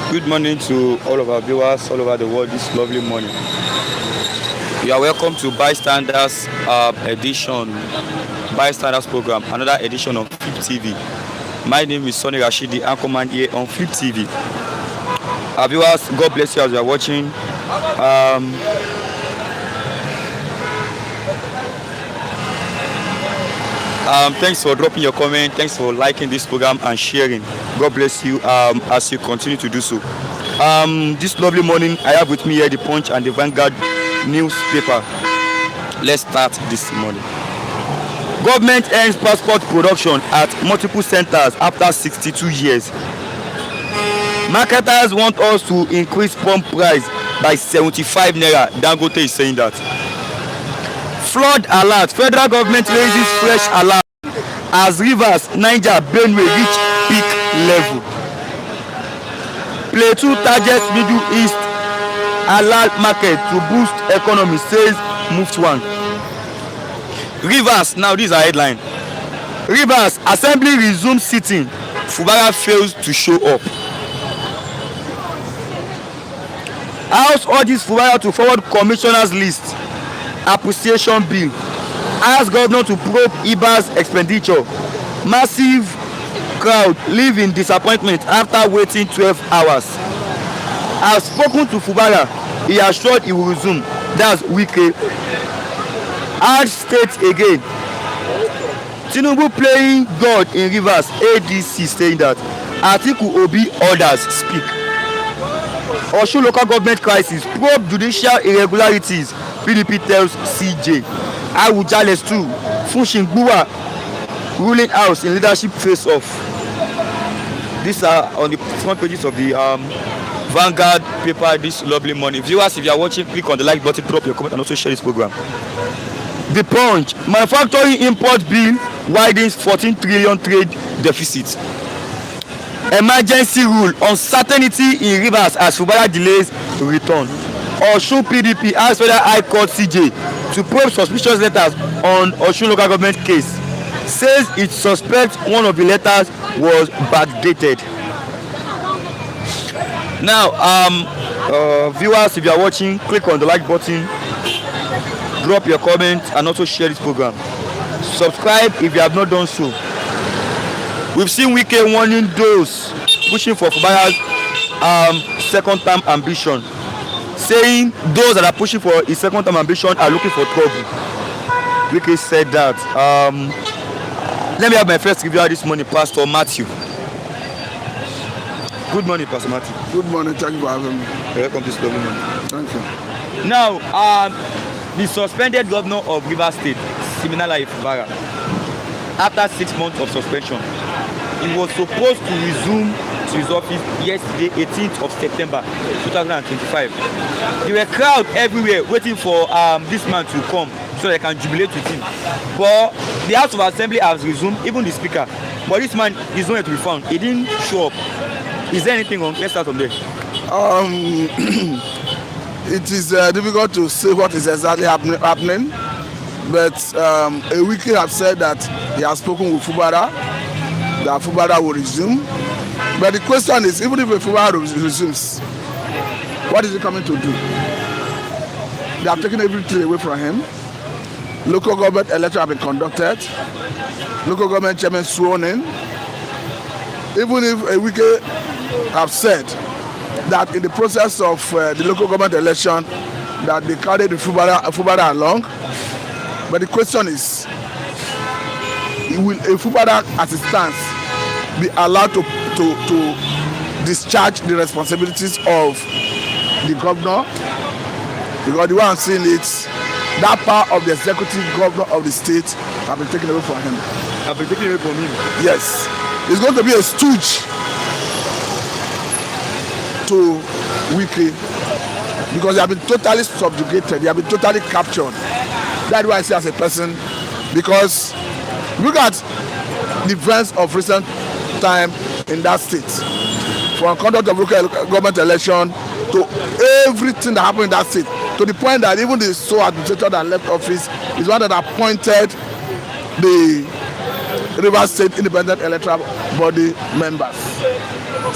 Good morning to all of our viewers all over the world this lovely morning. You are welcome to Bystanders edition, Bystanders program, another edition on Flip TV. My name is Sonny Rashid, the anchorman here on Flip TV. Our viewers, God bless you as you are watching. Thanks for dropping your comment. Thanks for liking this program and sharing. God bless you as you continue to do so. This lovely morning, I have with me here the Punch and the Vanguard newspaper. Let's start this morning. Government ends passport production at multiple centers after 62 years. Marketers want us to increase pump price by 75 naira. Dangote is saying that. Flood alert. Federal government raises fresh alert as rivers Niger, Benue reach peak level. Plateau targets Middle East halal market to boost economy, says Mufti. Rivers, now this is a headline. Rivers Assembly resumes sitting. Fubara fails to show up. House urges Fubara to forward commissioners list. Appreciation bill. Ask governor to probe IBA's expenditure. Massive crowd live in disappointment after waiting 12 hours. I've spoken to Fubara. He assured he will resume. That's Wike. Hard state again. Tinubu playing God in Rivers. ADC saying that. Atiku Obi orders speak. Osun local government crisis. Probe judicial irregularities. PDP tells CJ. Awujales too. Funshin Gbuwa ruling house in leadership face off. These are on the front pages of the Vanguard paper this lovely morning. Viewers, if you are watching, click on the like button, drop your comment, and also share this program. The Punch. Manufacturing import bill widens 14 trillion trade deficit. Emergency rule. Uncertainty in Rivers as Fubara delays return. Osun PDP asks Federal High Court CJ to probe suspicious letters on Osun local government case. Says it suspects one of the letters was backdated. Now, viewers, if you are watching, click on the like button, drop your comment, and also share this program. Subscribe if you have not done so. We've seen Wike warning those pushing for Fubara's second term ambition, saying those that are pushing for his second term ambition are looking for trouble. Wike said that. Let me have my first reviewer this morning, Pastor Matthew. Good morning, Pastor Matthew. Good morning, thank you for having me. Welcome to this lovely morning. Thank you. Now, the suspended governor of Rivers State, Siminala Fubara, after 6 months of suspension, he was supposed to resume to his office yesterday, 18th of September 2025. There were crowds everywhere waiting for this man to come so they can jubilate with him. But the House of Assembly has resumed, even the speaker. But this man is nowhere to be found. He didn't show up. Is there anything wrong? Let's start from there. It is difficult to say what is exactly happening, but a Wike have said that he has spoken with Fubara, that Fubara will resume. But the question is, even if Fubara resumes, what is he coming to do? They have taken everything away from him. Local government elections have been conducted. Local government chairman sworn in. Even if a Wike have said that in the process of the local government election that they carried the Fubara along, but the question is, will a Fubara as it stands be allowed to discharge the responsibilities of the governor? Because the way I'm seeing it, that power of the executive governor of the state have been taken away from him. Have been taken away from him? Yes. It's going to be a stooge to Wike because they have been totally subjugated, they have been totally captured. That's why I say as a person, because look at the events of recent time in that state, from conduct of local government election to everything that happened in that state. to the point that even the sole administrator that left office is one that appointed the Rivers State Independent Electoral Body members,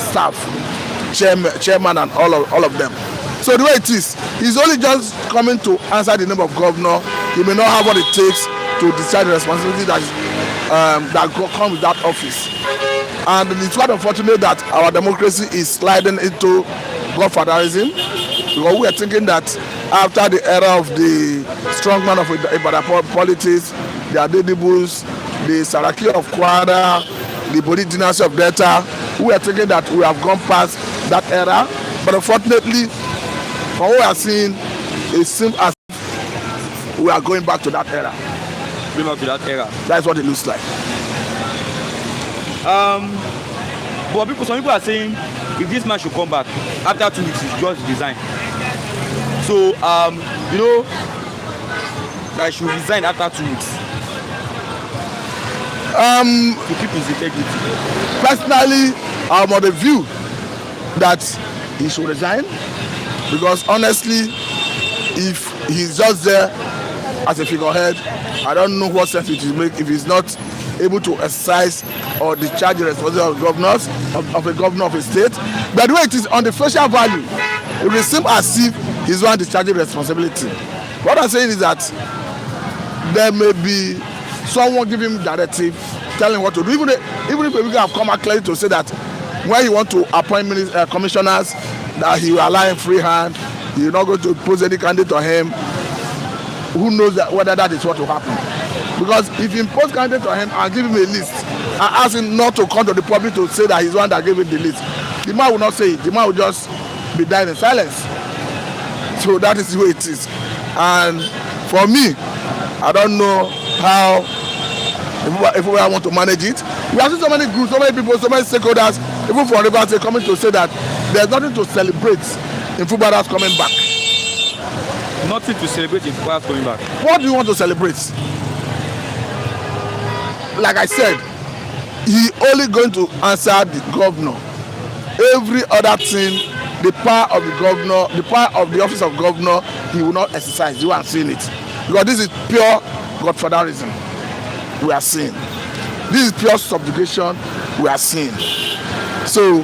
staff, chairman and all of them. So the way it is, he's only just coming to answer the name of governor. He may not have what it takes to discharge the responsibility that comes with that office. And it's quite unfortunate that our democracy is sliding into godfatherism, because we are thinking that after the era of the strongman of Ibadan politics, the Adedibus, the Saraki of Kwara, the Bodi dynasty of Delta, we are thinking that we have gone past that era. But unfortunately, from what we are seeing, it seems as if we are going back to that era. Going back to that era. That's what it looks like. But some people are saying if this man should come back after 2 weeks, he should just resign. So that he should resign after 2 weeks. To keep his integrity. Personally, I'm of the view that he should resign, because honestly, if he's just there as a figurehead, I don't know what sense it will make if he's not able to exercise or discharge the responsibility of a governor of a state. But the way it is on the facial value, it will seem as if he's one discharging responsibility. What I'm saying is that there may be someone giving him directive, telling him what to do. Even if we have come out clearly to say that when he want to appoint commissioners, that he will allow him free hand, he will not go to pose any candidate on him. Who knows whether that is what will happen? Because if you impose candidate on him and give him a list and ask him not to come to the public to say that he's the one that gave him the list, the man will not say it. The man will just be dying in silence. So that is the way it is. And for me, I don't know how, if we want to manage it. We have seen so many groups, so many people, so many stakeholders, even from Rivers State, coming to say that there's nothing to celebrate in Fubara's coming back. Nothing to celebrate in Fubara's coming back. What do you want to celebrate? Like I said, he only going to answer the governor. Every other thing, the power of the governor, the power of the office of governor, he will not exercise. You are seeing it. Because this is pure godfatherism we are seeing. This is pure subjugation we are seeing. So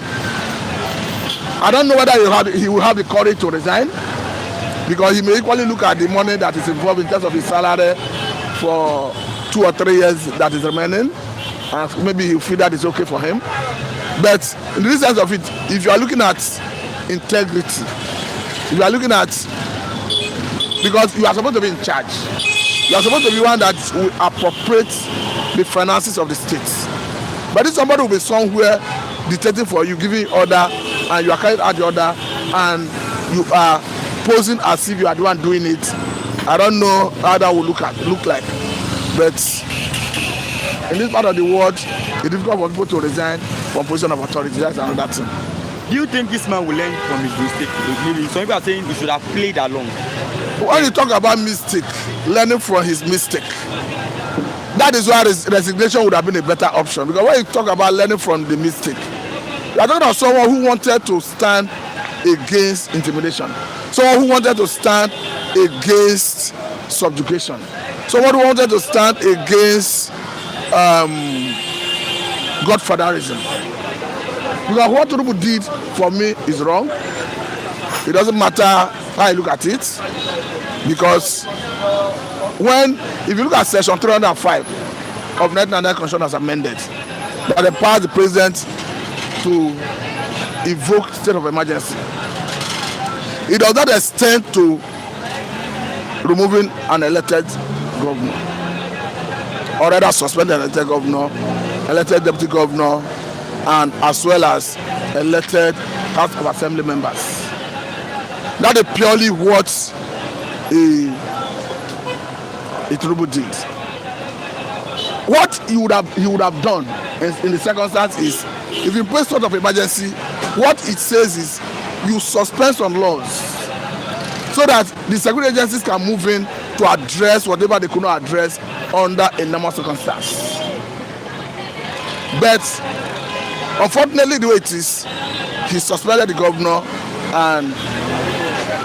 I don't know whether he will have the courage to resign, because he may equally look at the money that is involved in terms of his salary for 2 or 3 years that is remaining, and maybe he'll feel that it's okay for him. But in the sense of it, if you are looking at integrity, if you are looking at, because you are supposed to be in charge, you are supposed to be one that will appropriate the finances of the state. But if somebody will be somewhere dictating for you, giving order, and you are carrying out the order, and you are posing as if you are the one doing it, I don't know how that will look like. But in this part of the world, it's difficult for people to resign from position of authority. That's another thing. Do you think this man will learn from his mistake? Some people are saying he should have played along. When you talk about mistake, learning from his mistake, that is why resignation would have been a better option. Because when you talk about learning from the mistake, you are talking about someone who wanted to stand against intimidation, someone who wanted to stand against subjugation, someone who wanted to stand against godfatherism. Because what Tinubu did for me is wrong. It doesn't matter how I look at it, because if you look at section 305 of 1999 Constitution as amended, that empowers the president to evoke state of emergency, it does not extend to removing an elected governor, or rather suspend an elected governor, elected deputy governor, and as well as elected House of Assembly members. That is purely what Tinubu did. What he would have done in the circumstance is, if you place state of emergency, what it says is you suspend some laws so that the security agencies can move in to address whatever they could not address under a normal circumstance. But unfortunately, the way it is, he suspended the governor, and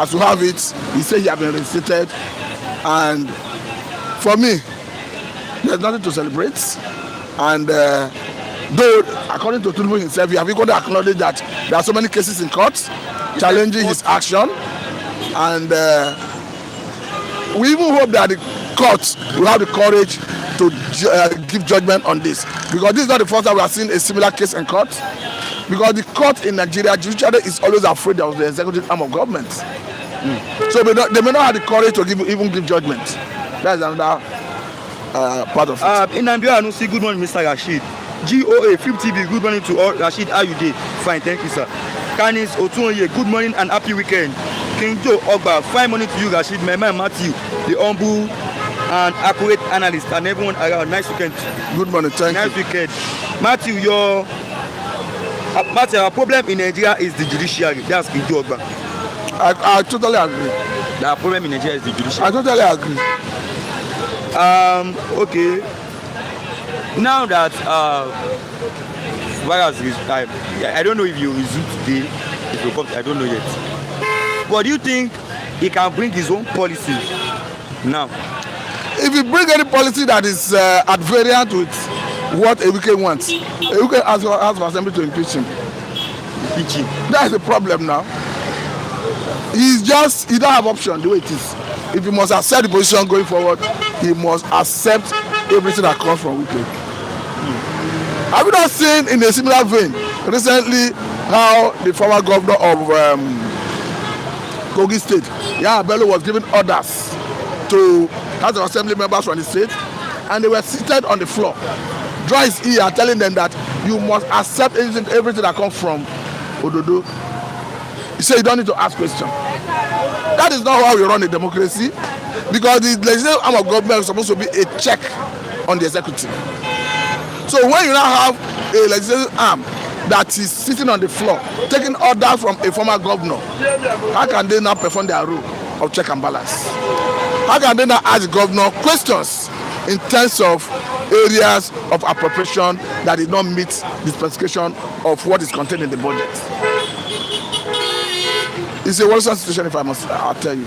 as you have it, he said he has been reinstated, and for me, there's nothing to celebrate. And though, according to Tinubu himself, he have even acknowledged that there are so many cases in court challenging his action, and we even hope that the court will have the courage to give judgment on this, because this is not the first time we have seen a similar case in court. Because the court in Nigeria, judiciary is always afraid of the executive arm of government. So they may not have the courage to even give judgment. That's another part of it. In Nigeria, I don't see good morning, Mr. Rashid. GOA, Flip TV, good morning to all. Rashid, how you dey? Fine, thank you, sir. Canis Otunye, good morning and happy weekend. King Joe Ogba, fine morning to you, Rashid. My man Matthew, the humble and accurate analyst, and everyone around. Nice weekend. Good morning, thank you. Nice weekend. Matthew, our problem in Nigeria is the judiciary. That's King Joe Ogba. I totally agree. The problem in Nigeria is the judiciary. I totally agree. Okay. Now that I don't know if you resume today, if you come, I don't know yet. But do you think he can bring his own policy now? If you bring any policy that is at variant with what Wike wants, Wike has for assembly to impeach him. Impeach him. That's the problem now. He don't have option the way it is. If he must accept the position going forward, he must accept everything that comes from Wike. Have you not seen in a similar vein recently how the former governor of Kogi State, Yahya Bello, was giving orders to House of Assembly members from the state, and they were seated on the floor, dry his ear, telling them that you must accept everything that comes from Ododo. He said you don't need to ask questions. That is not how we run a democracy, because the legislative arm of government is supposed to be a check on the executive. So when you now have a legislative arm that is sitting on the floor, taking orders from a former governor, how can they now perform their role of check and balance? How can they now ask the governor questions in terms of areas of appropriation that did not meet the specification of what is contained in the budget? It's a worrisome situation, if I'll tell you.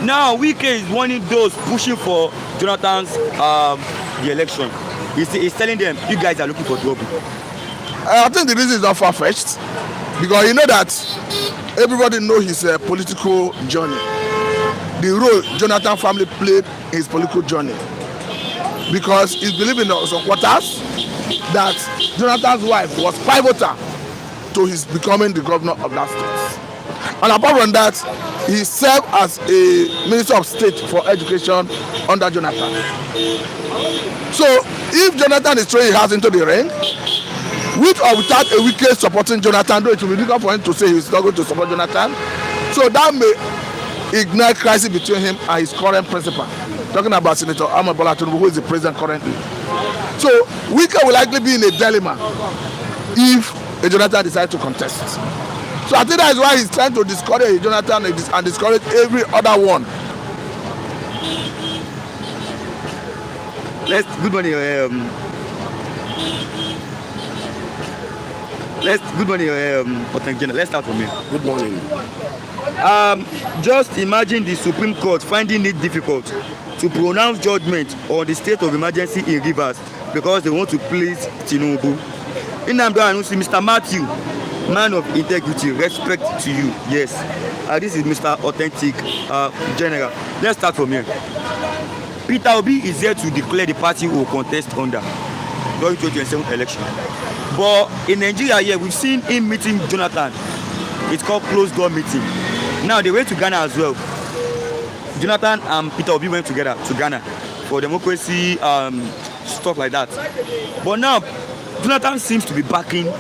Now, Wike is warning those pushing for Jonathan's the election. He's telling them, you guys are looking for trouble. I think the reason is not far-fetched, because you know that everybody knows his political journey, the role Jonathan family played in his political journey, because he's believing in some quarters that Jonathan's wife was pivotal to his becoming the governor of that state. And apart from that, he served as a Minister of State for Education under Jonathan. So if Jonathan is throwing his hands into the ring, with or without a Wike supporting Jonathan, though it will be difficult for him to say he's not going to support Jonathan, so that may ignite crisis between him and his current principal. Talking about Senator Ahmed Bola Tinubu, who is the president currently. So Wike will likely be in a dilemma if a Jonathan decides to contest. So I think that is why he's trying to discourage Jonathan and discourage every other one. Good morning. Good morning, let's start from here. Good morning. Just imagine the Supreme Court finding it difficult to pronounce judgment on the state of emergency in Rivers because they want to please Tinubu. In Anusi, Mr. Matthew, man of integrity, respect to you. Yes, this is Mr. Authentic General. Let's start from here. Peter Obi is here to declare the party will contest under during 2027 election. But in Nigeria here, we've seen him meeting Jonathan. It's called closed door meeting. Now they went to Ghana as well. Jonathan and Peter Obi went together to Ghana for democracy, stuff like that. But now Jonathan seems to be backing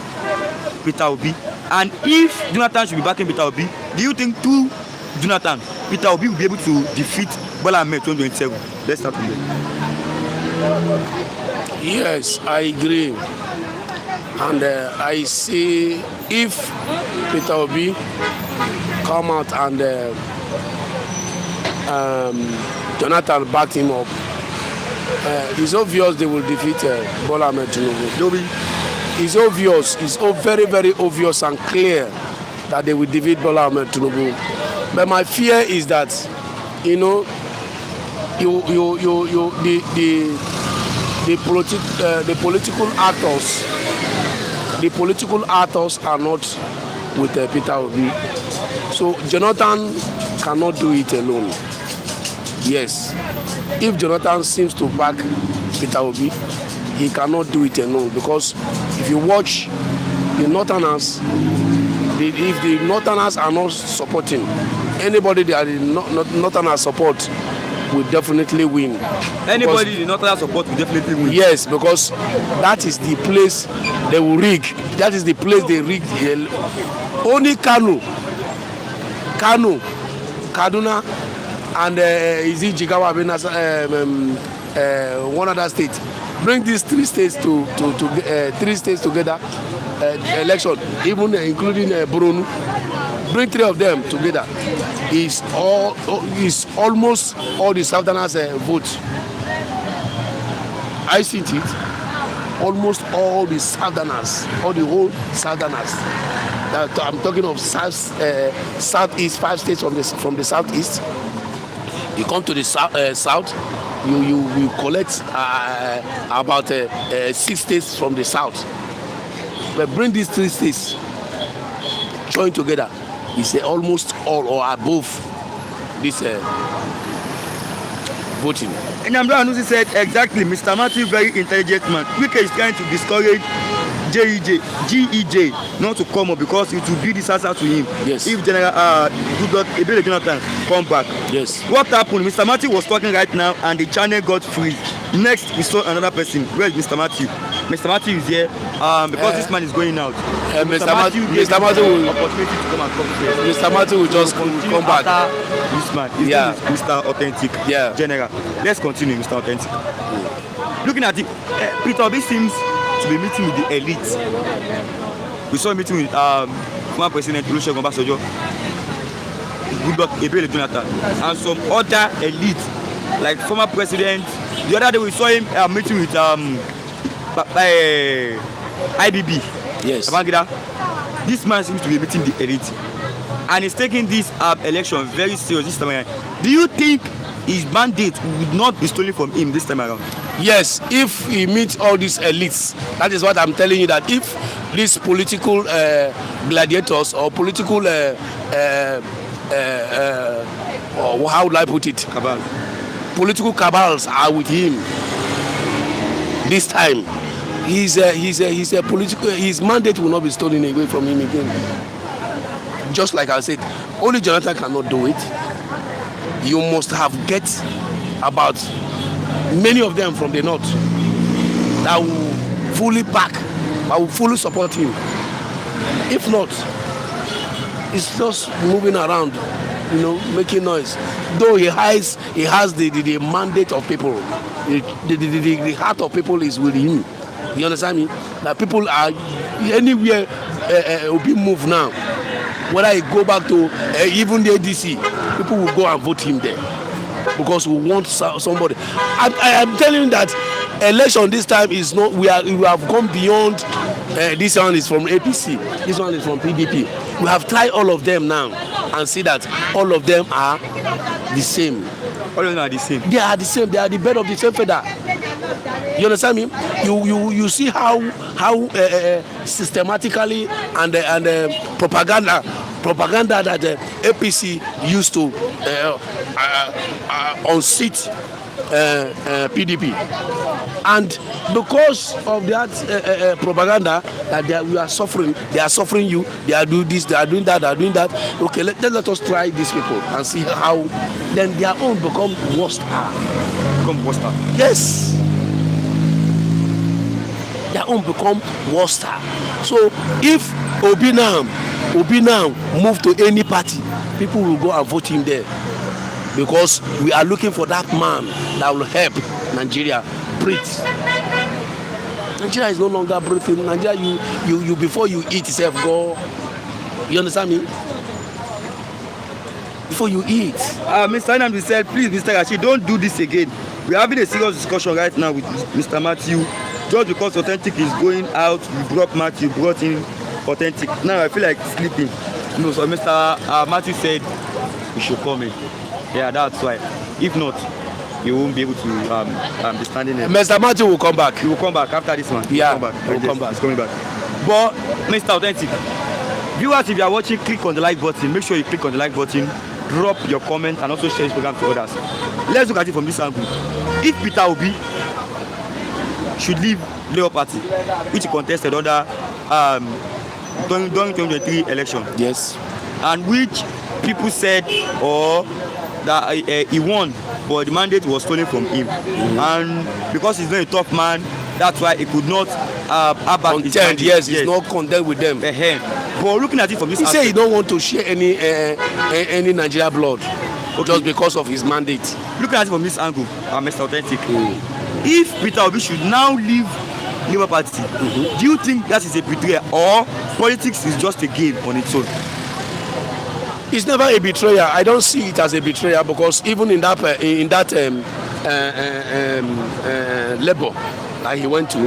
Peter Obi. And if Jonathan should be backing Peter Obi, do you think through Jonathan, Peter Obi will be able to defeat Bola Ahmed 2027? Let's start with that. Yes, I agree. And I see if Peter Obi come out and Jonathan back him up, it's obvious they will defeat Bola Ahmed Tinubu. It's obvious, it's very, very obvious and clear that they will defeat Bola Ahmed Tinubu. But my fear is that, you know, the political actors are not with Peter Obi. So Jonathan cannot do it alone. Yes, if Jonathan seems to back Peter Obi, he cannot do it alone, because if you watch the Northerners, if the Northerners are not supporting anybody, that the Northerners support will definitely win. Anybody the Northerners support will definitely win. Yes, because that is the place they will rig. That is the place they rig. Only Kano, Kaduna, and is it Jigawa, one other state. Bring these three states together. Election, even including Borno. Bring three of them together. Is almost all the Southerners vote. I see it. Almost all the Southerners, all the whole Southerners. I'm talking of southeast, 5 states from the southeast. You come to the south, you collect about 6 states from the south. But bring these 3 states, join together. It's almost all or above this voting. And Amra Anusi said exactly, Mr. Matthew, very intelligent man. Wike is trying to discourage GEJ not to come up because it will be disaster to him. Yes. If General Ebele Jonathan come back. Yes. What happened? Mr. Matthew was talking right now and the channel got free. Next, we saw another person. Where is Mr. Matthew? Mr. Matthew is here because this man is going out. Mr. Matthew will opportunity to come and talk to us. Mr. Matthew will just come back. This man, his name is Mr. Authentic. Yeah. General. Let's continue, Mr. Authentic. Looking at it, Peter Obi seems to be meeting with the elite. We saw a meeting with former President Olusegun Obasanjo, Ebele Jonathan, and some other elite, like former President. The other day we saw him meeting with IBB. Yes. Babangida. This man seems to be meeting the elite, and he's taking this election very serious this time around. Do you think his mandate would not be stolen from him this time around? Yes, if he meets all these elites, that is what I'm telling you, that if these political gladiators or political, how would I put it? Cabal. Political cabals are with him this time. He's a political. His mandate will not be stolen away from him again. Just like I said, only Jonathan cannot do it. You must have get about many of them from the north that will fully back, that will fully support him. If not, it's just moving around, you know, making noise. Though he has the mandate of people, the heart of people is with him. You understand me? That people are anywhere will be moved now. Whether he go back to even the ADC, people will go and vote him there because we want somebody. I am telling you that election this time is not. We have gone beyond. This one is from APC. This one is from PDP. We have tried all of them now and see that all of them are the same. All of them are the same. They are the same. They are the bed of the same feather. You understand me? You see how systematically and propaganda that the APC used to unseat PDP, and because of that propaganda that we are suffering, they are suffering you. They are doing this. They are doing that. They are doing that. Okay, let us try these people and see how then their own become worse. Become worse. Yes. Their own become worse. So if Obi now move to any party, people will go and vote him there, because we are looking for that man that will help Nigeria breathe. Nigeria is no longer breathing. Nigeria, you before you eat yourself, go. You understand me? Before you eat. Mr. Nnamdi said, please, Mr. Gachi, don't do this again. We're having a serious discussion right now with Mr. Matthew. Just because Authentic is going out, you brought Matthew, you brought in Authentic. Now I feel like sleeping. No, so Mr. Matthew said, you should come in. Yeah, that's why. If not, you won't be able to be standing there. Mr. Matthew will come back. He will come back after this one. Yeah, he will come back. He's coming back. But Mr. Authentic, viewers, if you are watching, click on the like button. Make sure you click on the like button, drop your comment, and also share this program to others. Let's look at it from this angle. If Peter Obi should leave Labour Party, which he contested under during 2023 election, Yes. and which people said that he won, but the mandate was stolen from him, and because he's not a tough man, that's why he could not have back his Contend, mandate. yes, he's not contend with them. But looking at it from this He aspect, said he don't want to share any Nigeria blood, just because of his mandate. looking at it from this angle, Mr. Authentic, if Peter Obi should now leave Labour Party, do you think that is a betrayal, or politics is just a game on its own? It's never a betrayal. I don't see it as a betrayal, because even in that Labour that he went to,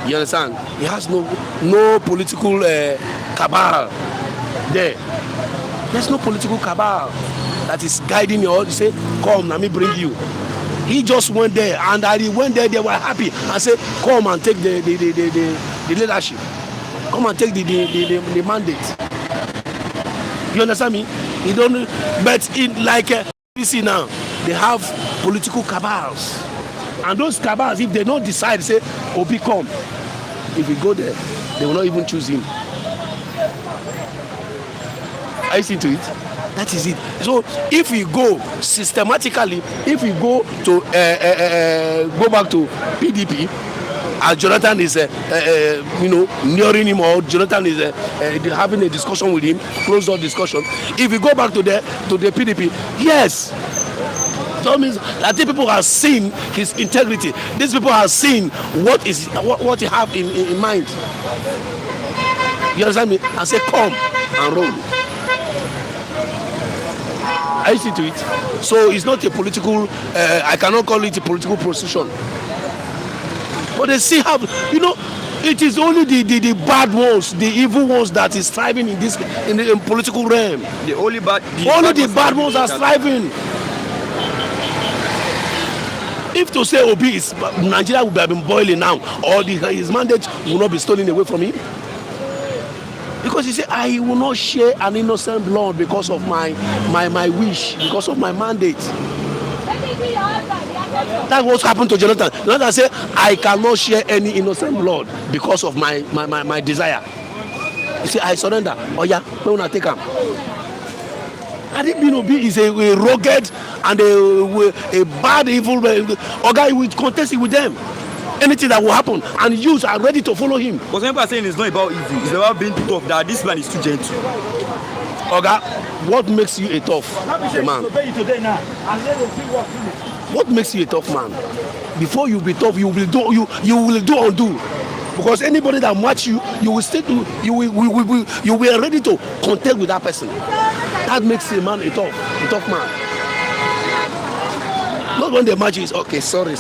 you understand, he has no political cabal there. There's no political cabal that is guiding you. You say, come, let me bring you. He just went there, and as he went there, they were happy and said, come and take the leadership. Come and take the mandate. You understand me? You don't. But in like you see now, they have political cabals, and those cabals, if they don't decide, say, Obi come. If we go there, they will not even choose him. Are you seeing to it? That is it. So if we go systematically, if we go to go back to PDP, as Jonathan is nearing him, or Jonathan is having a discussion with him, closed door discussion. If we go back to the PDP, yes, that means that these people have seen his integrity. These people have seen what he have in mind. You understand me? And say, come and roll. I see to it. So it's not a political, I cannot call it a political position. But they still have, it is only the bad ones, the evil ones that is thriving in the political realm. The bad ones are thriving. If to say Obi is, Nigeria would have been boiling now, or his mandate will not be stolen away from him. Because he said, I will not share an innocent blood because of my wish, because of my mandate. That's what happened to Jonathan. Jonathan said, I cannot share any innocent blood because of my desire. He said, I surrender. Oh yeah, we will take him. I think Obi is a rugged and a bad, evil. Oga, he will contest it with them. Anything that will happen, and youths are ready to follow him. But some people are saying it's not about evil, it's about being tough, that this man is too gentle. Oga, what makes you a tough man? What makes you a tough man? Before you be tough, you will do undo. Because anybody that match you, you will stay to, you will be ready to contest with that person. That makes a man a tough man. Not when the match is okay. Sorry. No.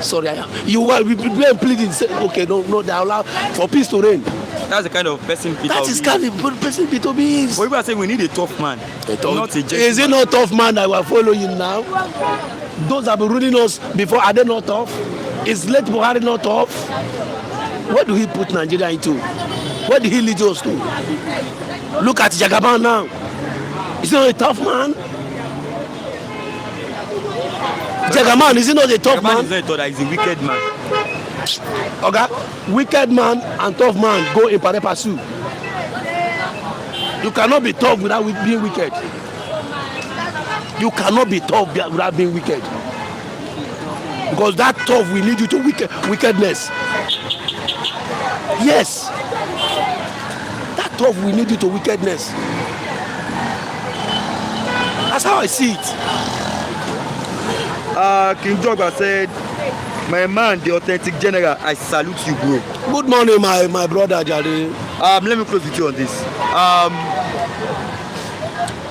Sorry, you will be pleading. Say, okay, no, they allow for peace to reign. That's the kind of person Peter That is kind of person Peter Obi is. But people are saying we need a tough man. Not a gentle Is it man. not tough man that we are following now? Those that have been ruling us before, are they not tough? Is late Buhari not tough? What do he put Nigeria into? What did he lead us to? Look at Jagaban now. Is he not a tough man? Jagaban, is he not a tough man? Is not a tough, he's a wicked man. Okay, wicked man and tough man go in pari passu. You cannot be tough without being wicked. You cannot be tough without being wicked. Because that tough will lead you to wickedness. Yes. That tough will lead you to wickedness. That's how I see it. King Jogba said, my man, the authentic general, I salute you, bro. Good morning, my brother Jade. Let me close with you on this.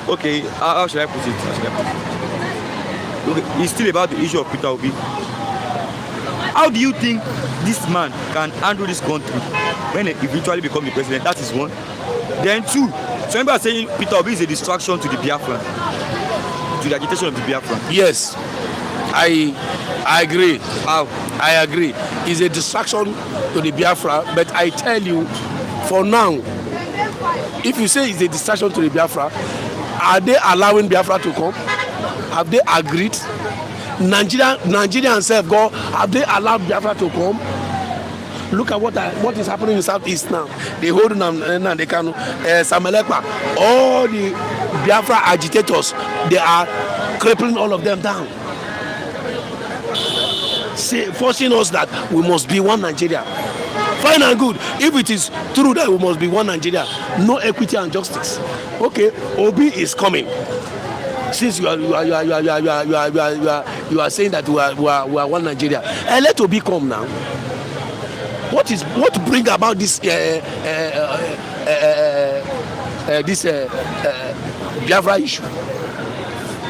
Okay, how should I put it? Okay, it's still about the issue of Peter Obi. How do you think this man can handle this country when he eventually becomes the president? That is one. Then two, So people are saying Peter Obi is a distraction to the Biafran, to the agitation of the Biafran. Yes, I agree. How? I agree. It's a distraction to the Biafra, but I tell you, for now, if you say it's a distraction to the Biafra, are they allowing Biafra to come? Have they agreed? Nigeria themselves go. Have they allowed Biafra to come? Look at what is happening in Southeast now. They hold them, they can Samelekpa. All the Biafra agitators, they are crippling all of them down, forcing us that we must be one Nigeria. Fine and good. If it is true that we must be one Nigeria, no equity and justice. Okay, Obi is coming. Since you are saying that we are one Nigeria, let Obi come now. What bring about this Biafra issue?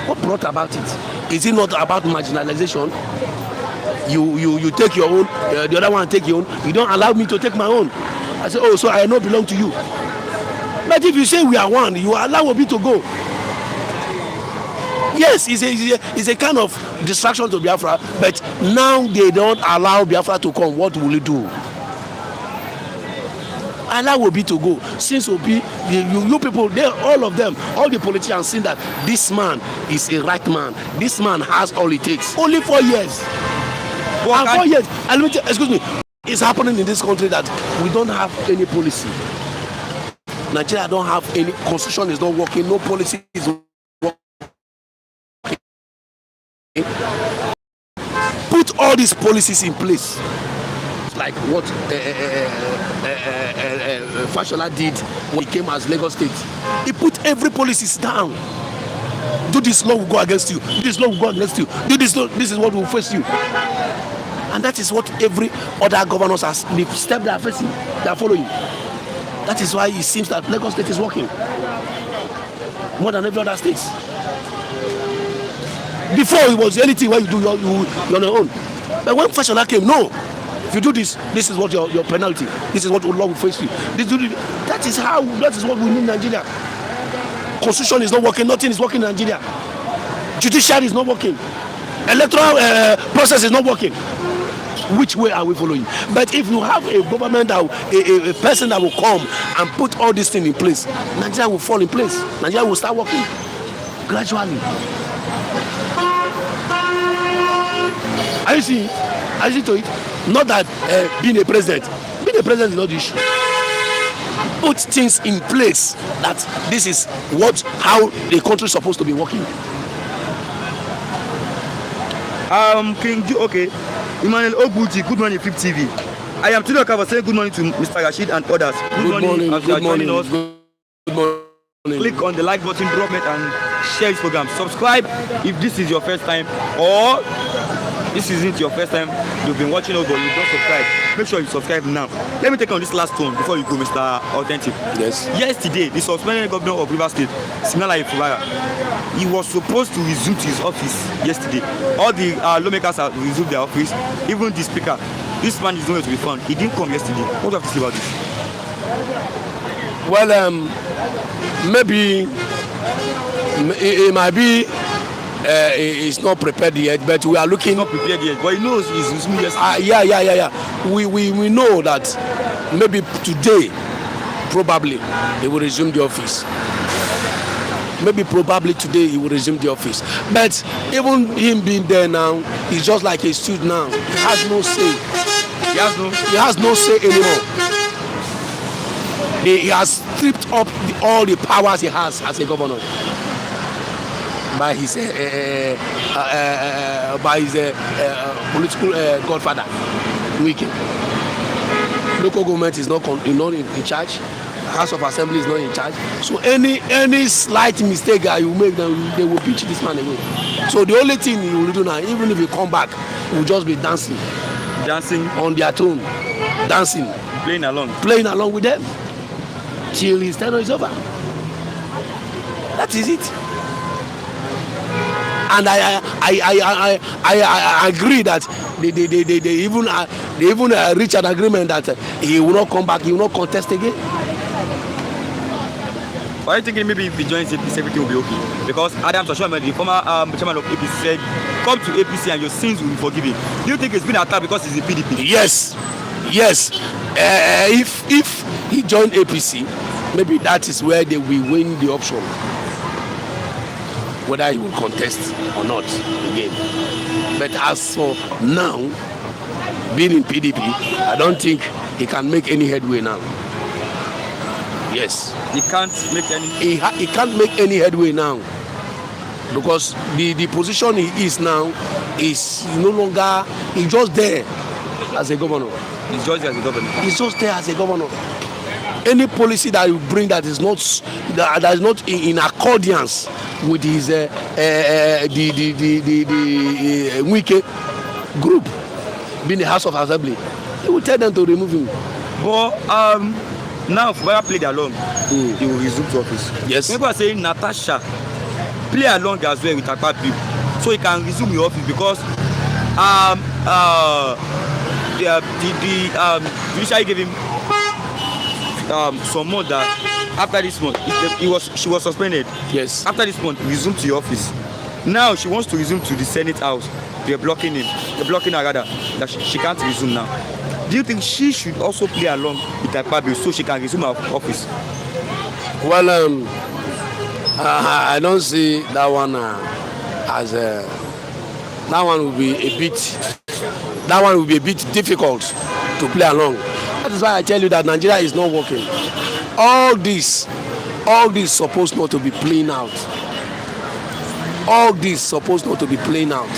What brought about it? Is it not about marginalization? You take your own, the other one take your own. You don't allow me to take my own. I say, oh, so I don't belong to you. But if you say we are one, you allow Obi to go. Yes, it's a kind of distraction to Biafra, but now they don't allow Biafra to come. What will you do? Allow Obi to go. Since Obi, you people, all of them, all the politicians see that this man is a right man. This man has all it takes. Only 4 years. And 4 years. And let me excuse me. It's happening in this country that we don't have any policy. Nigeria don't have any constitution. Is not working. No policy is working. Put all these policies in place, like what Fashola did when he came as Lagos State. He put every policies down. Do this law will go against you. Do this law will go against you. Do this law. This is what will face you. And that is what every other governors has the step they are facing. They are following. That is why it seems that Lagos State is working more than every other state. Before it was anything where you do you're on your own. But when Fashola came, no. If you do this, this is what your penalty. This is what law will face you. That is what we need in Nigeria. Constitution is not working. Nothing is working in Nigeria. Judiciary is not working. Electoral process is not working. Which way are we following? But if you have a government, a person that will come and put all these things in place, Nigeria will fall in place. Nigeria will start working gradually. Are you seeing to it? Not that being a president is not the issue. Put things in place that this is how the country is supposed to be working. Okay. Emmanuel Obuji, good morning, Flip TV. I am Tino Kava saying good morning to Mr. Rashid and others. Good morning. Good morning. Good morning. Click on the like button, drop it, and share this program. Subscribe if this is your first time, or this isn't your first time you've been watching us, but you don't subscribe. Make sure you subscribe now. Let me take on this last one before you go, Mr. Authentic. Yes. Yesterday, the suspended governor of Rivers State, Fubara, he was supposed to resume to his office yesterday. All the lawmakers have resumed their office, even the speaker. This man is nowhere to be found. He didn't come yesterday. What do you have to say about this? Well, maybe it might be he's not prepared yet, but we are looking. He's not prepared yet, but he knows he's resuming yesterday. Yeah. We know that maybe today, probably, he will resume the office. Maybe probably today he will resume the office. But even him being there now, he's just like a student now. He has no say. He has no say anymore. He has stripped up all the powers he has as a governor by his political godfather, Wike. Local government is not in charge. House of Assembly is not in charge. So any slight mistake that you make, they will pitch this man away. So the only thing he will do now, even if he come back, he will just be dancing on their throne, playing along with them till his tenure is over. That is it. And I agree that they even reach an agreement that he will not come back, he will not contest again. Are you thinking maybe if he joins APC, everything will be okay? Because Adam Socio-economic, the former chairman of APC, said, come to APC and your sins will be forgiven. Do you think it's been attacked because he's in PDP? Yes. If he joined APC, maybe that is where they will win the option. Whether he will contest or not again. But as for now, being in PDP, I don't think he can make any headway now. Yes. He can't make any. He can't make any headway now because the position he is now is no longer. He's just there as a governor. He's just there as a governor. He's just there as a governor. Any policy that you bring that is not in accordance with his the Wike group being the House of Assembly, he will tell them to remove him. But now Fubara played along, he will resume to office. Yes. People are saying Natasha play along as well with Akpabio, so he can resume the office because the judiciary gave him some month that after this month she was suspended. Yes. After this month, resume to the office. Now she wants to resume to the Senate House. They're blocking her rather, that she can't resume now. Do you think she should also play along with Akpabio so she can resume her office? Well, I don't see that one as that one will be a bit difficult to play along. That is why I tell you that Nigeria is not working. All this supposed not to be playing out. All this supposed not to be playing out.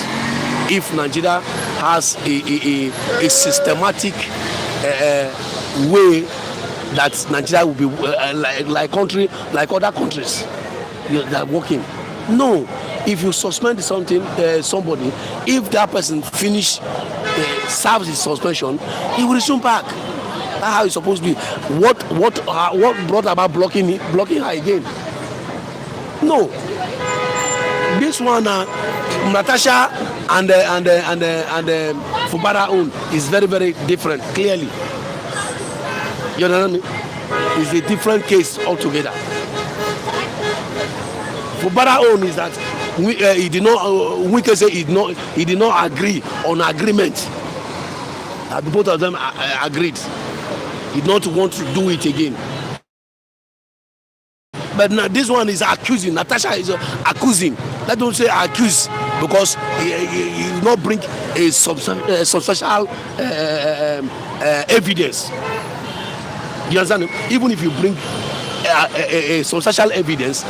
If Nigeria has a systematic way that Nigeria will be like other countries that are working. No, if you suspend somebody, if that person serves his suspension, he will resume back. That's how it's supposed to be. What brought about blocking her again? No. This one, Natasha and Fubara own is very, very different. Clearly, you understand me? It's a different case altogether. Fubara own is that he did not. Wike say he did not agree on agreement. Both of them agreed. He did not want to do it again. But now this one is accusing. Natasha is accusing. Let them say accuse because he will not bring a substantial evidence. You understand? Even if you bring a substantial evidence,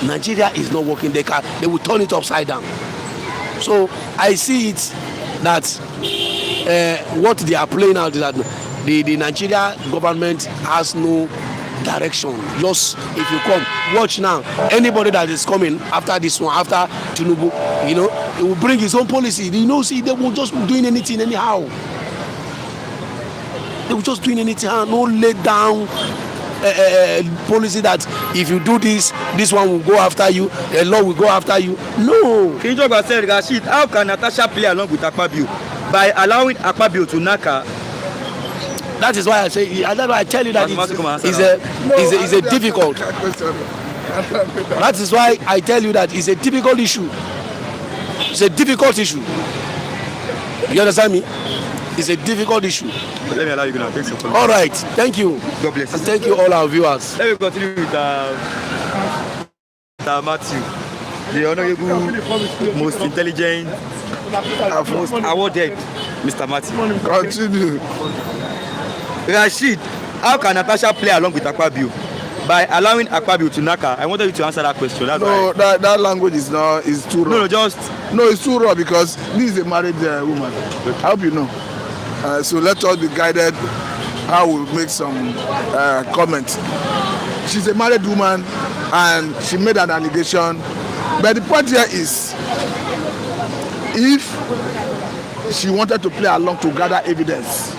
Nigeria is not working. They will turn it upside down. So I see it that what they are playing out is that the Nigeria government has no direction. Just if you come, watch now. Anybody that is coming after this one, after Tinubu, he will bring his own policy. See, they will just be doing anything anyhow. They will just doing anything. No lay down policy that if you do this one will go after you, the law will go after you. No. Kinjoba said, Rashid, how can Natasha play along with Akpabio by allowing Akpabio to knock her? That is why I say. That's why I tell you that it's a difficult. That is why I tell you that it's a difficult issue. It's a difficult issue. You understand me? It's a difficult issue. Let me allow you now. All right. Thank you. God bless. And thank you all our viewers. Let me continue with Matthew, the honorable, most intelligent, most awarded Mr. Matthew. Continue. Rashid, how can Natasha play along with Akpabio by allowing Akpabio to knock her? I wanted you to answer that question. That's that language is too raw. No, it's too raw because this is a married woman. I hope you know. So let us be guided how we make some comments. She's a married woman and she made an allegation. But the point here is, if she wanted to play along to gather evidence,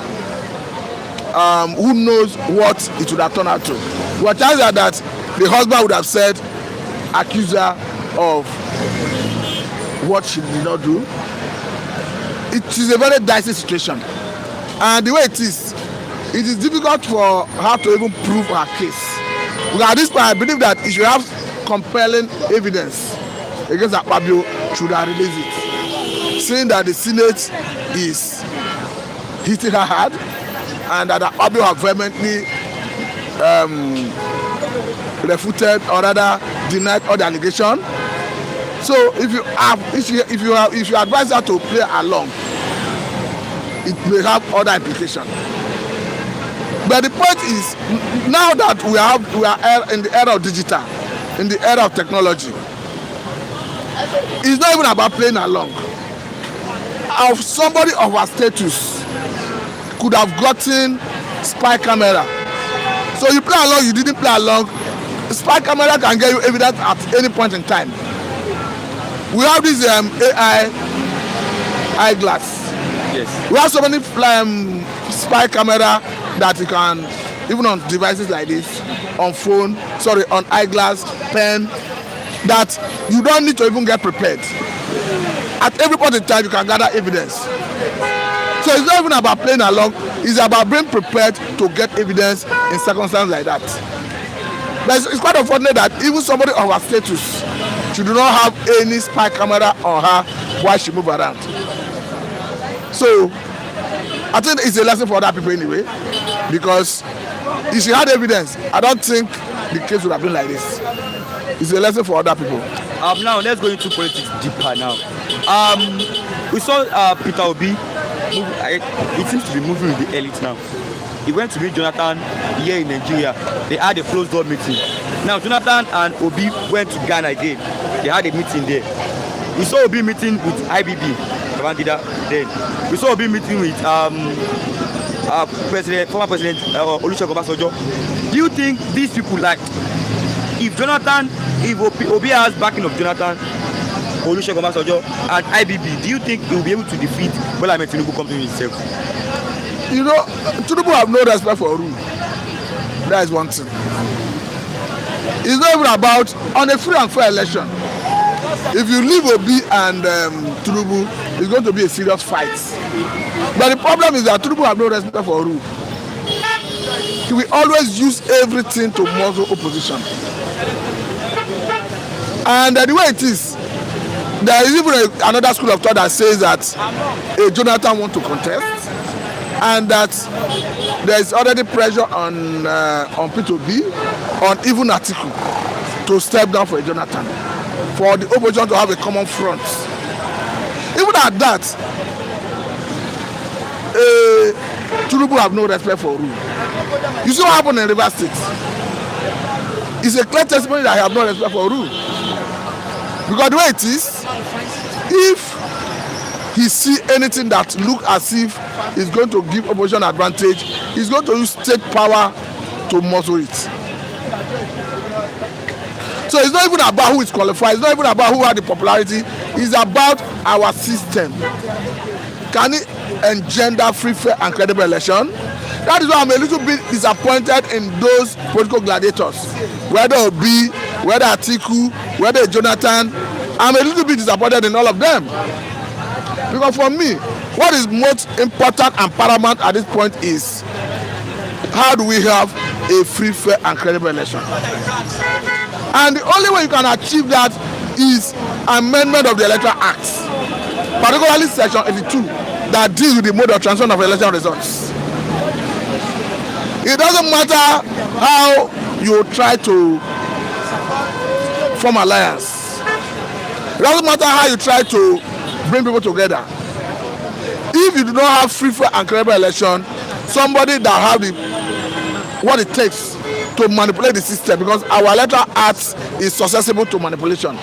who knows what it would have turned out to. What tells her that the husband would have said, accuse her of what she did not do. It is a very dicey situation. And the way it is difficult for her to even prove her case. Because at this point, I believe that if you have compelling evidence against Akpabio, should have released it, saying that the Senate is hitting her hard and that Akpabio have vehemently refuted or rather denied all the allegation. So if you advise her to play along, it may have other implications. But the point is, now that we are in the era of digital, in the era of technology, it's not even about playing along. Of somebody of our status could have gotten spy camera. So you play along, you didn't play along. Spy camera can get you evidence at any point in time. We have this AI eyeglass. Yes. We have so many spy camera that you can, even on devices like this, on phone, on eyeglass, pen, that you don't need to even get prepared. At every point in time, you can gather evidence. So it's not even about playing along, it's about being prepared to get evidence in circumstances like that. But it's quite unfortunate that even somebody of her status, she do not have any spy camera on her while she move around. So I think it's a lesson for other people anyway, because if she had evidence, I don't think the case would have been like this. It's a lesson for other people. Now let's go into politics deeper now. We saw Peter Obi. It seems to be moving with the elite now. He went to meet Jonathan here in Nigeria. They had a closed door meeting. Now Jonathan and Obi went to Ghana again. They had a meeting there. We saw Obi meeting with IBB, then. We saw Obi meeting with former President Olusegun Obasanjo. Do you think these people, like, if Obi has backing of Jonathan, Olusegun Obasanjo and IBB, do you think he will be able to defeat Bola Ahmed Tinubu company himself? You know, Tinubu have no respect for rule. That is one thing. It's not even about on a free and fair election. If you leave Obi and Tinubu, it's going to be a serious fight. But the problem is that Tinubu have no respect for rule. He will always use everything to muzzle opposition. And the way it is, there is even another school of thought that says that Jonathan wants to contest, and that there is already pressure on P2B, on even Atiku, to step down for Jonathan, for the opposition to have a common front. Even at that, Tinubu have no respect for rule. You see what happened in Rivers State? It's a clear testimony that I have no respect for rule. Because the way it is, if he see anything that look as if is going to give opposition advantage, he's going to use state power to muzzle it. So it's not even about who is qualified, it's not even about who has the popularity, it's about our system. Can it engender free, fair and credible election? That is why I'm a little bit disappointed in those political gladiators, whether Obi, whether Atiku, whether Jonathan. I'm a little bit disappointed in all of them. Because for me, what is most important and paramount at this point is, how do we have a free, fair and credible election? And the only way you can achieve that is amendment of the Electoral Act, particularly section 82, that deals with the mode of transfer of election results. It doesn't matter how you try to form alliance. It doesn't matter how you try to bring people together. If you do not have free, fair and credible election, somebody that have what it takes to manipulate the system, because our Electoral Act is susceptible to manipulation,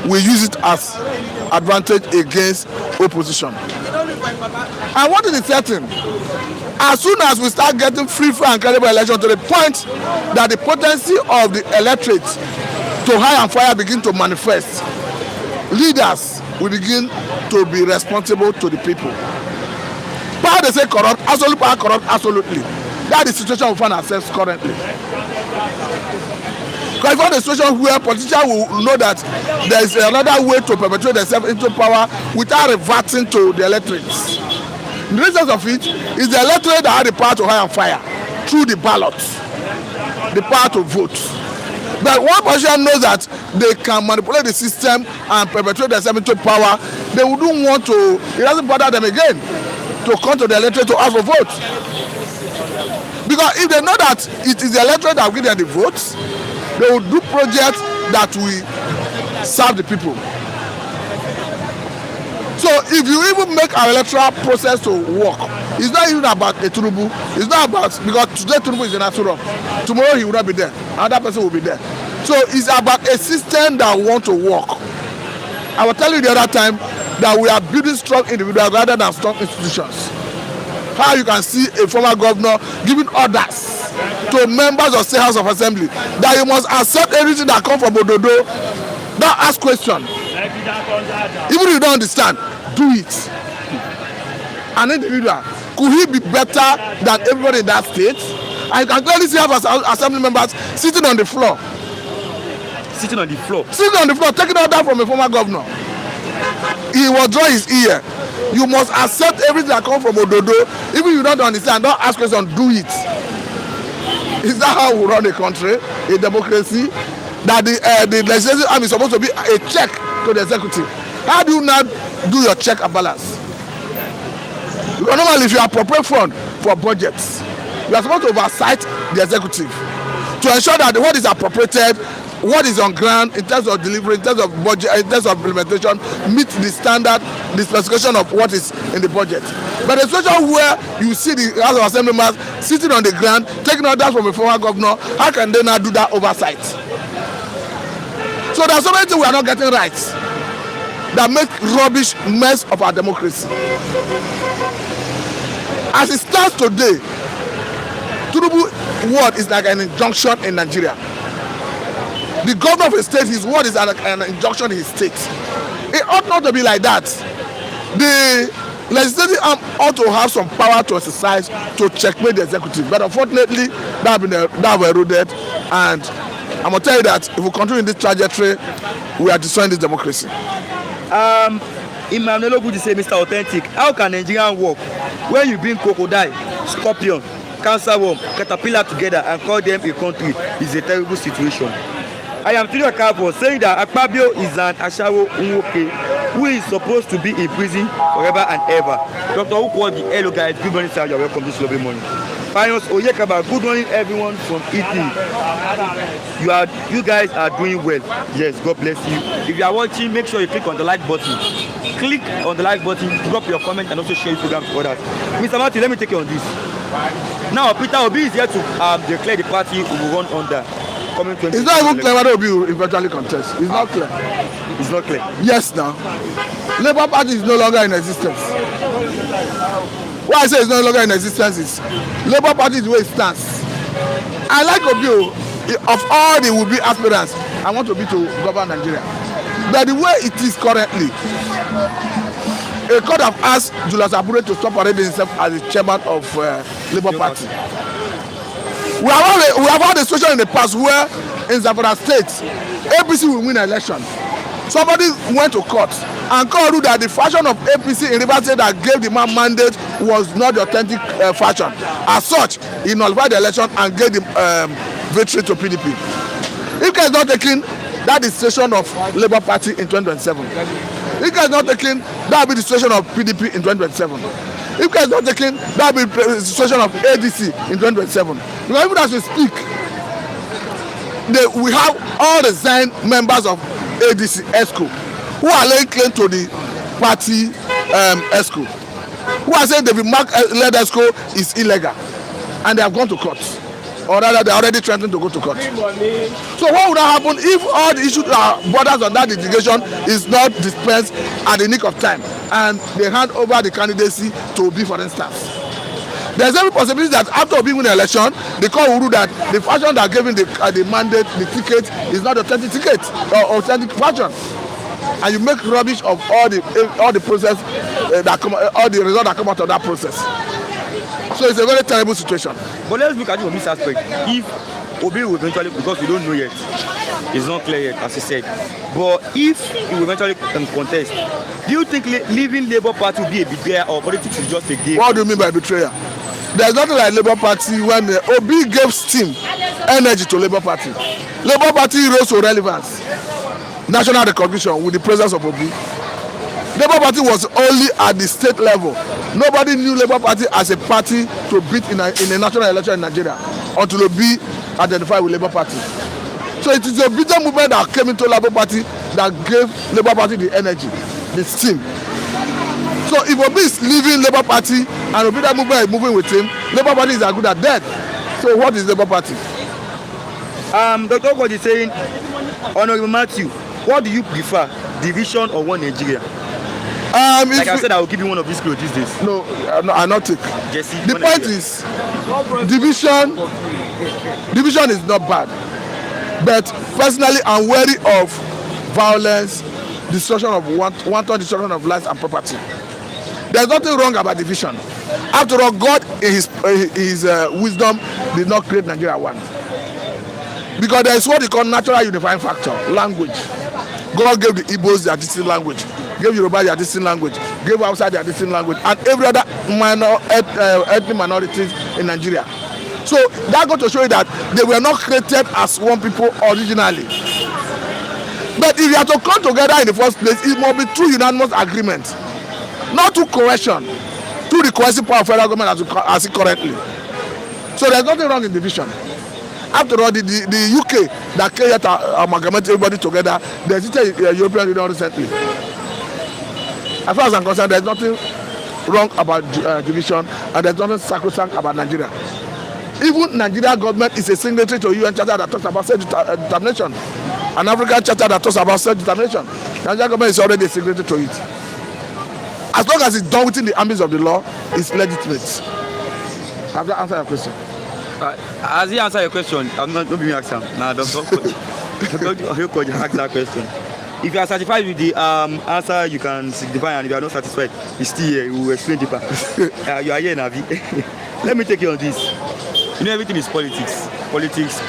we use it as advantage against opposition. And what is the setting? As soon as we start getting free, fair and credible election to the point that the potency of the electorate to high and fire begin to manifest, leaders will begin to be responsible to the people. Power they say corrupt, absolute power corrupt, absolutely. That is the situation we find ourselves currently. Because if find a situation where politicians will know that there is another way to perpetuate themselves into power without reverting to the electorates. The reason of it is the electorate that had the power to hire and fire through the ballot, the power to vote. But one politician knows that they can manipulate the system and perpetuate themselves into power. They wouldn't want to, it doesn't bother them again to come to the electorate to ask for votes. Because if they know that it is the electorate that will give them the votes, they will do projects that will serve the people. So if you even make our electoral process to work, it's not even about a Tinubu. It's not about, because today Tinubu is in Asura. Tomorrow he will not be there. Another person will be there. So it's about a system that want to work. I was telling you the other time that we are building strong individuals rather than strong institutions. How you can see a former governor giving orders to members of State House of Assembly that you must accept everything that comes from Ododo. Don't ask questions. Even if you don't understand, do it. An individual, could he be better than everybody in that state? And you can clearly see assembly members sitting on the floor. Sitting on the floor. Sitting on the floor, taking order from a former governor. He will draw his ear. You must accept everything that comes from Ododo. Even if you don't understand, don't ask questions, do it. Is that how we run a country, a democracy? That the legislative arm is supposed to be a check to the executive. How do you not do your check and balance? Because normally if you appropriate fund for budgets, you are supposed to oversight the executive to ensure that what is appropriated, what is on ground in terms of delivery, in terms of budget, in terms of implementation, meet the standard, the specification of what is in the budget. But the situation where you see the House of Assembly members sitting on the ground, taking orders from a former governor, how can they not do that oversight? So there are so many things we are not getting right that make rubbish mess of our democracy. As it stands today, Tinubu word is like an injunction in Nigeria. The governor of a state, his word is like an injunction in his state. It ought not to be like that. The legislative arm ought to have some power to exercise to checkmate the executive. But unfortunately, that have eroded. And I'm going to tell you that if we continue in this trajectory, we are destroying this democracy. Emmanuel Oguji say, Mr. Authentic, how can Nigerian work when you bring crocodile, scorpion, cancer worm, caterpillar together and call them a country? Is a terrible situation. I am Tino Akabo saying that Akpabio is an Ashawo Unwoke who is supposed to be in prison forever and ever. Dr. Ukwo, the hello guys, good morning sir, you are welcome this lovely morning. Pioneers Oyekaba, good morning everyone from Italy. You guys are doing well. Yes, God bless you. If you are watching, make sure you click on the like button. Click on the like button, drop your comment and also share your program to others. Mr. Martin, let me take you on this. Now, Peter Obi is here to declare the party who will run under. It's not even clear whether Obi will eventually contest. It's not clear. It's not clear. Yes, now. Labour Party is no longer in existence. Why I say it's no longer in existence is Labour Party is the way it stands. I like Obi. Of all the would-be aspirants, I want Obi to govern Nigeria. But the way it is currently, a court have asked Julius Abure to stop parading himself as the chairman of Labour Party. We have had a situation in the past where in Zamfara State, APC will win an election. Somebody went to court and court ruled that the fashion of APC in Rivers State that gave the man mandate was not the authentic fashion. As such, he nullified the election and gave the victory to PDP. If he is not taking, that is the situation of Labour Party in 2027. If he is not taking, that will be the situation of PDP in 2027. If he is not taking, that will be the situation of ADC in 2027. Because even as we speak, we have all the Zion members of ADC ESCO who are laying claim to the party ESCO, who are saying David Mark led ESCO is illegal, and they have gone to court, or rather they are already threatening to go to court. So what would happen if all the issues borders on that litigation is not dispensed at the nick of time and they hand over the candidacy to Obi, for instance? There's every possibility that after Obi win the election, the court will rule that the fashion that gave him the mandate, the ticket, is not authentic ticket or authentic fashion, and you make rubbish of all the process all the results that come out of that process. So it's a very terrible situation. But let's look at it from this aspect. If Obi will eventually, because we don't know yet, it's not clear yet, as he said. But if he will eventually contest, do you think leaving Labour Party will be a betrayal, or politics is just a game? What do you mean by betrayal? There's nothing like Labour Party when Obi gave steam, energy to Labour Party. Labour Party rose to relevance, national recognition with the presence of Obi. Labour Party was only at the state level. Nobody knew Labour Party as a party to beat in a national election in Nigeria until Obi identified with Labour Party. So it is a bitter movement that came into Labour Party that gave Labour Party the energy, the steam. So if Obi is leaving Labour Party and Obi that movement is moving with him, Labour Party is as good as dead. So what is Labour Party? Dr. Okoji is saying, Honorable Matthew, what do you prefer, division or one Nigeria? Like I said, I will give you one of these clothes these days. No, I not take. Jesse, the point is, division is not bad, but personally, I'm wary of violence, destruction of wanton destruction of lives and property. There's nothing wrong about division. After all, God, in His wisdom, did not create Nigeria one. Because there is what they call natural unifying factor, language. God gave the Igbos their distinct language, gave Yoruba their distinct language, gave Hausa their distinct language, and every other ethnic minorities in Nigeria. So that got to show you that they were not created as one people originally. But if you have to come together in the first place, it must be through unanimous agreement, not through coercion, through the coercive power of federal government as it currently. So there's nothing wrong in division. After all, the UK that came here to amalgamate everybody together, they visited the European Union recently. As far as I'm concerned, there's nothing wrong about division, and there's nothing sacrosanct about Nigeria. Even Nigeria government is a signatory to a UN charter that talks about self-determination, an African charter that talks about self-determination. Nigeria government is already a signatory to it. As long as it's done within the ambits of the law, it's legitimate. Have that answered your question? Has he answered your question? I'm not going to ask him. Nah, don't ask that question. If you are satisfied with the answer, you can signify, and if you are not satisfied, it's still here. We will explain deeper. You are here, Navi. Let me take you on this. You know, everything is politics. Politics.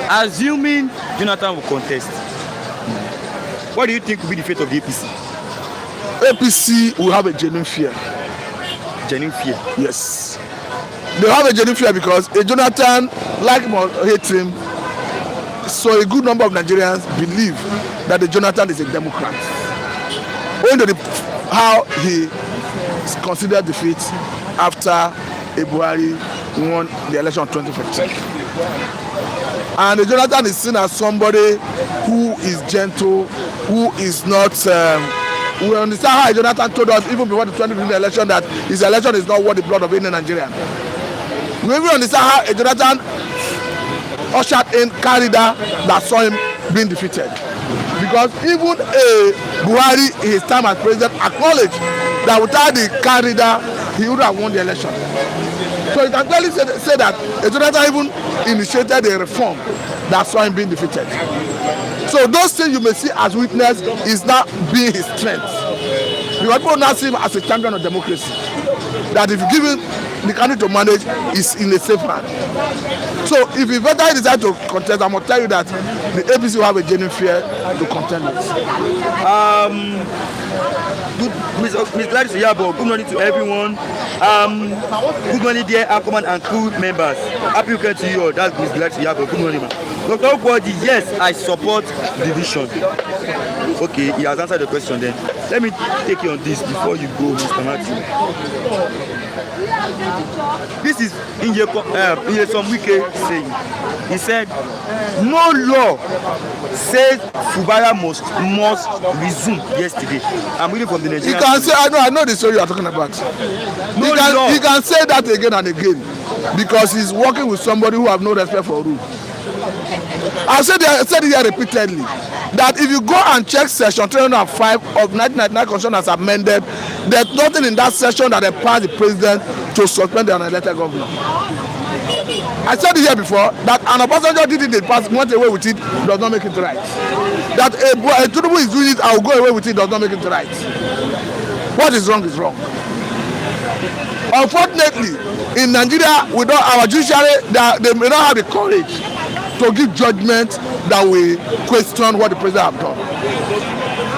Assuming Jonathan will contest, what do you think will be the fate of the APC? APC will have a genuine fear. Genuine fear? Yes. They have a genuine fear because Jonathan, like him or hate him, so a good number of Nigerians believe that Jonathan is a Democrat. Owing to how he considered defeat after Buhari won the election of 2015. And Jonathan is seen as somebody who is gentle, who is not. We understand how Jonathan told us even before the 2015 election that his election is not worth the blood of any Nigerian. We even understand how Jonathan ushered in Carida that saw him being defeated. Because even Buhari in his time as president acknowledged that without the Carida he would have won the election. So you can clearly say that Jonathan even initiated a reform that saw him being defeated. So those things you may see as weakness is not being his strength. Because people now see him as a champion of democracy. That if you give him the country to manage, is in a safe hand. So if he better decide to contest, I must tell you that the APC will have a genuine fear to contend with. Ms. Gladys Yabo, good morning to everyone. Good morning, dear Aquaman and crew members. Happy weekend to you all. That's Ms. Gladys Yabo. Good morning, man. Dr. Okoji, yes, I support division. Okay, he has answered the question then. Let me take you on this before you go, Mr. Matthew. This is in some Wike saying. He said, no law says Fubara must resume yesterday. I'm reading from the Nigerian. You can say, I know the story you are talking about. He can say that again and again because he's working with somebody who have no respect for rule. I said it here repeatedly that if you go and check section 305 of 1999 Constitution as amended, there's nothing in that section that empowers the president to suspend the unelected governor. I said it here before that an Obasanjo did it in the past, went away with it, does not make it right. That a Tinubu is doing it, I will go away with it, does not make it right. What is wrong is wrong. Unfortunately, in Nigeria, our judiciary, they may not have the courage to give judgment that will question what the president have done.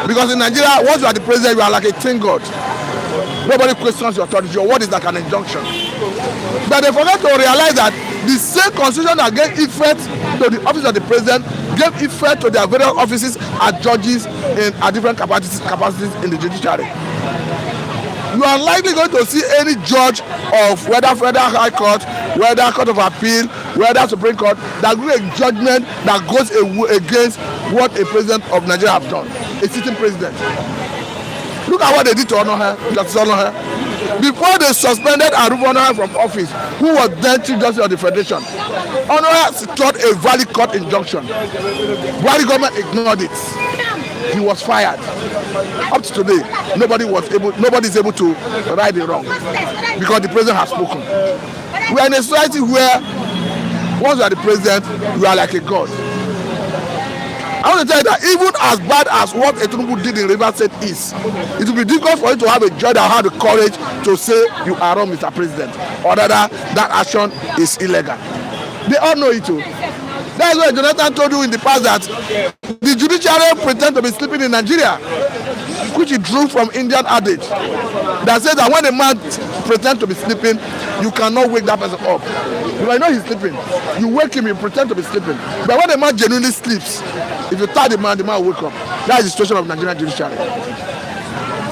Because in Nigeria, once you are the president, you are like a king god. Nobody questions your authority. Your word is like an injunction. But they forget to realize that The same constitution that gave effect to the office of the president gave effect to their various offices as judges at different capacities in the judiciary. You are likely going to see any judge of whether Federal High Court, whether Court of Appeal, whether Supreme Court, that give a judgment that goes against what a president of Nigeria have done, a sitting president. Look at what they did to honor her, Justice Honor her. Before they suspended and removed Honor her from office, who was then Chief Justice of the Federation, Honor her sought a valid court injunction. While the government ignored it, he was fired. Up to today, nobody is able to right the wrong because the president has spoken. We are in a society where once you are the president, you are like a god. I want to tell you that even as bad as what Tinubu did in Rivers State is, it will be difficult for you to have a judge that have the courage to say you are wrong, Mr. President, or that action is illegal. They all know it too. That is why Jonathan told you in the past that the judiciary pretend to be sleeping in Nigeria, which he drew from Indian adage that says that when a man pretends to be sleeping, you cannot wake that person up. If I know he's sleeping, you wake him, you pretend to be sleeping. But when a man genuinely sleeps, if you tell the man will wake up. That is the situation of Nigerian judiciary.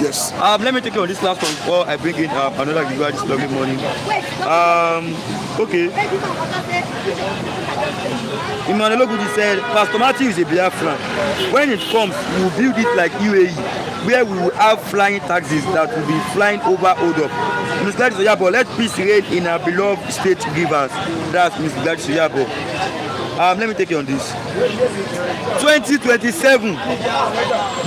Yes. Let me take you on this last one before I bring in another video this lovely morning. Okay. Emmanuel Ogudi said, Pastor Matthew is a Biafran. When it comes, we will build it like UAE, where we will have flying taxis that will be flying over Odop. Mr. Gladys Oyabo, let peace reign in our beloved state Rivers. That's Mr. Gladys Oyabo. Let me take you on this. 2027,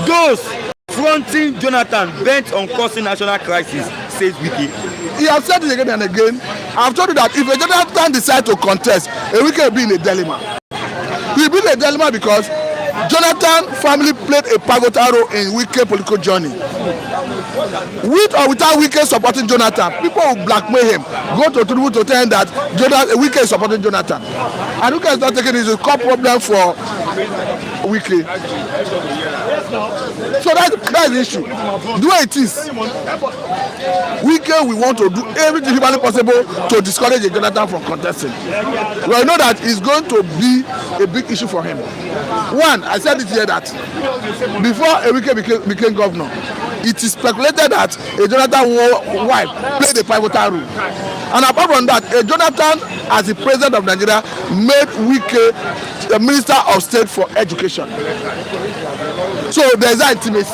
those fronting Jonathan bent on causing national crisis, says Wike. He has said it again and again. I've told you that if a Jonathan decides to contest, Wike will be in a dilemma. He will be in a dilemma because Jonathan family played a pivotal role in Wike's political journey. With or without Wike supporting Jonathan, people will blackmail him, go to Tinubu to tell him that Wike is supporting Jonathan. And Wike is not taking it as a core problem for Wike. So that's the issue. The way it is, Wike we want to do everything humanly possible to discourage Jonathan from contesting. We know that it's going to be a big issue for him. One, I said it here that before Wike became governor, it is speculated that Jonathan's wife played a pivotal role. And apart from that, Jonathan, as the president of Nigeria, made Wike the Minister of State for Education. So there's that intimacy.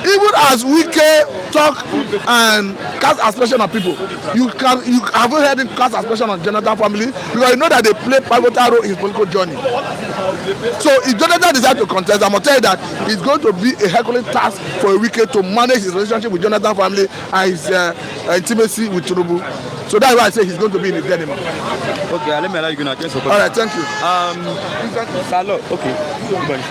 Even as Wike talk and cast aspersion on people, you haven't heard him cast aspersion on Jonathan family because you know that they play pivotal role in his political journey. So if Jonathan decides to contest, I'm gonna tell you that it's going to be a Herculean task for Wike to manage his relationship with Jonathan family and his intimacy with Tinubu. So that's why I say he's going to be in the dilemma. Okay, let me allow you to go now. All right, thank you. Salud. Okay. Good morning.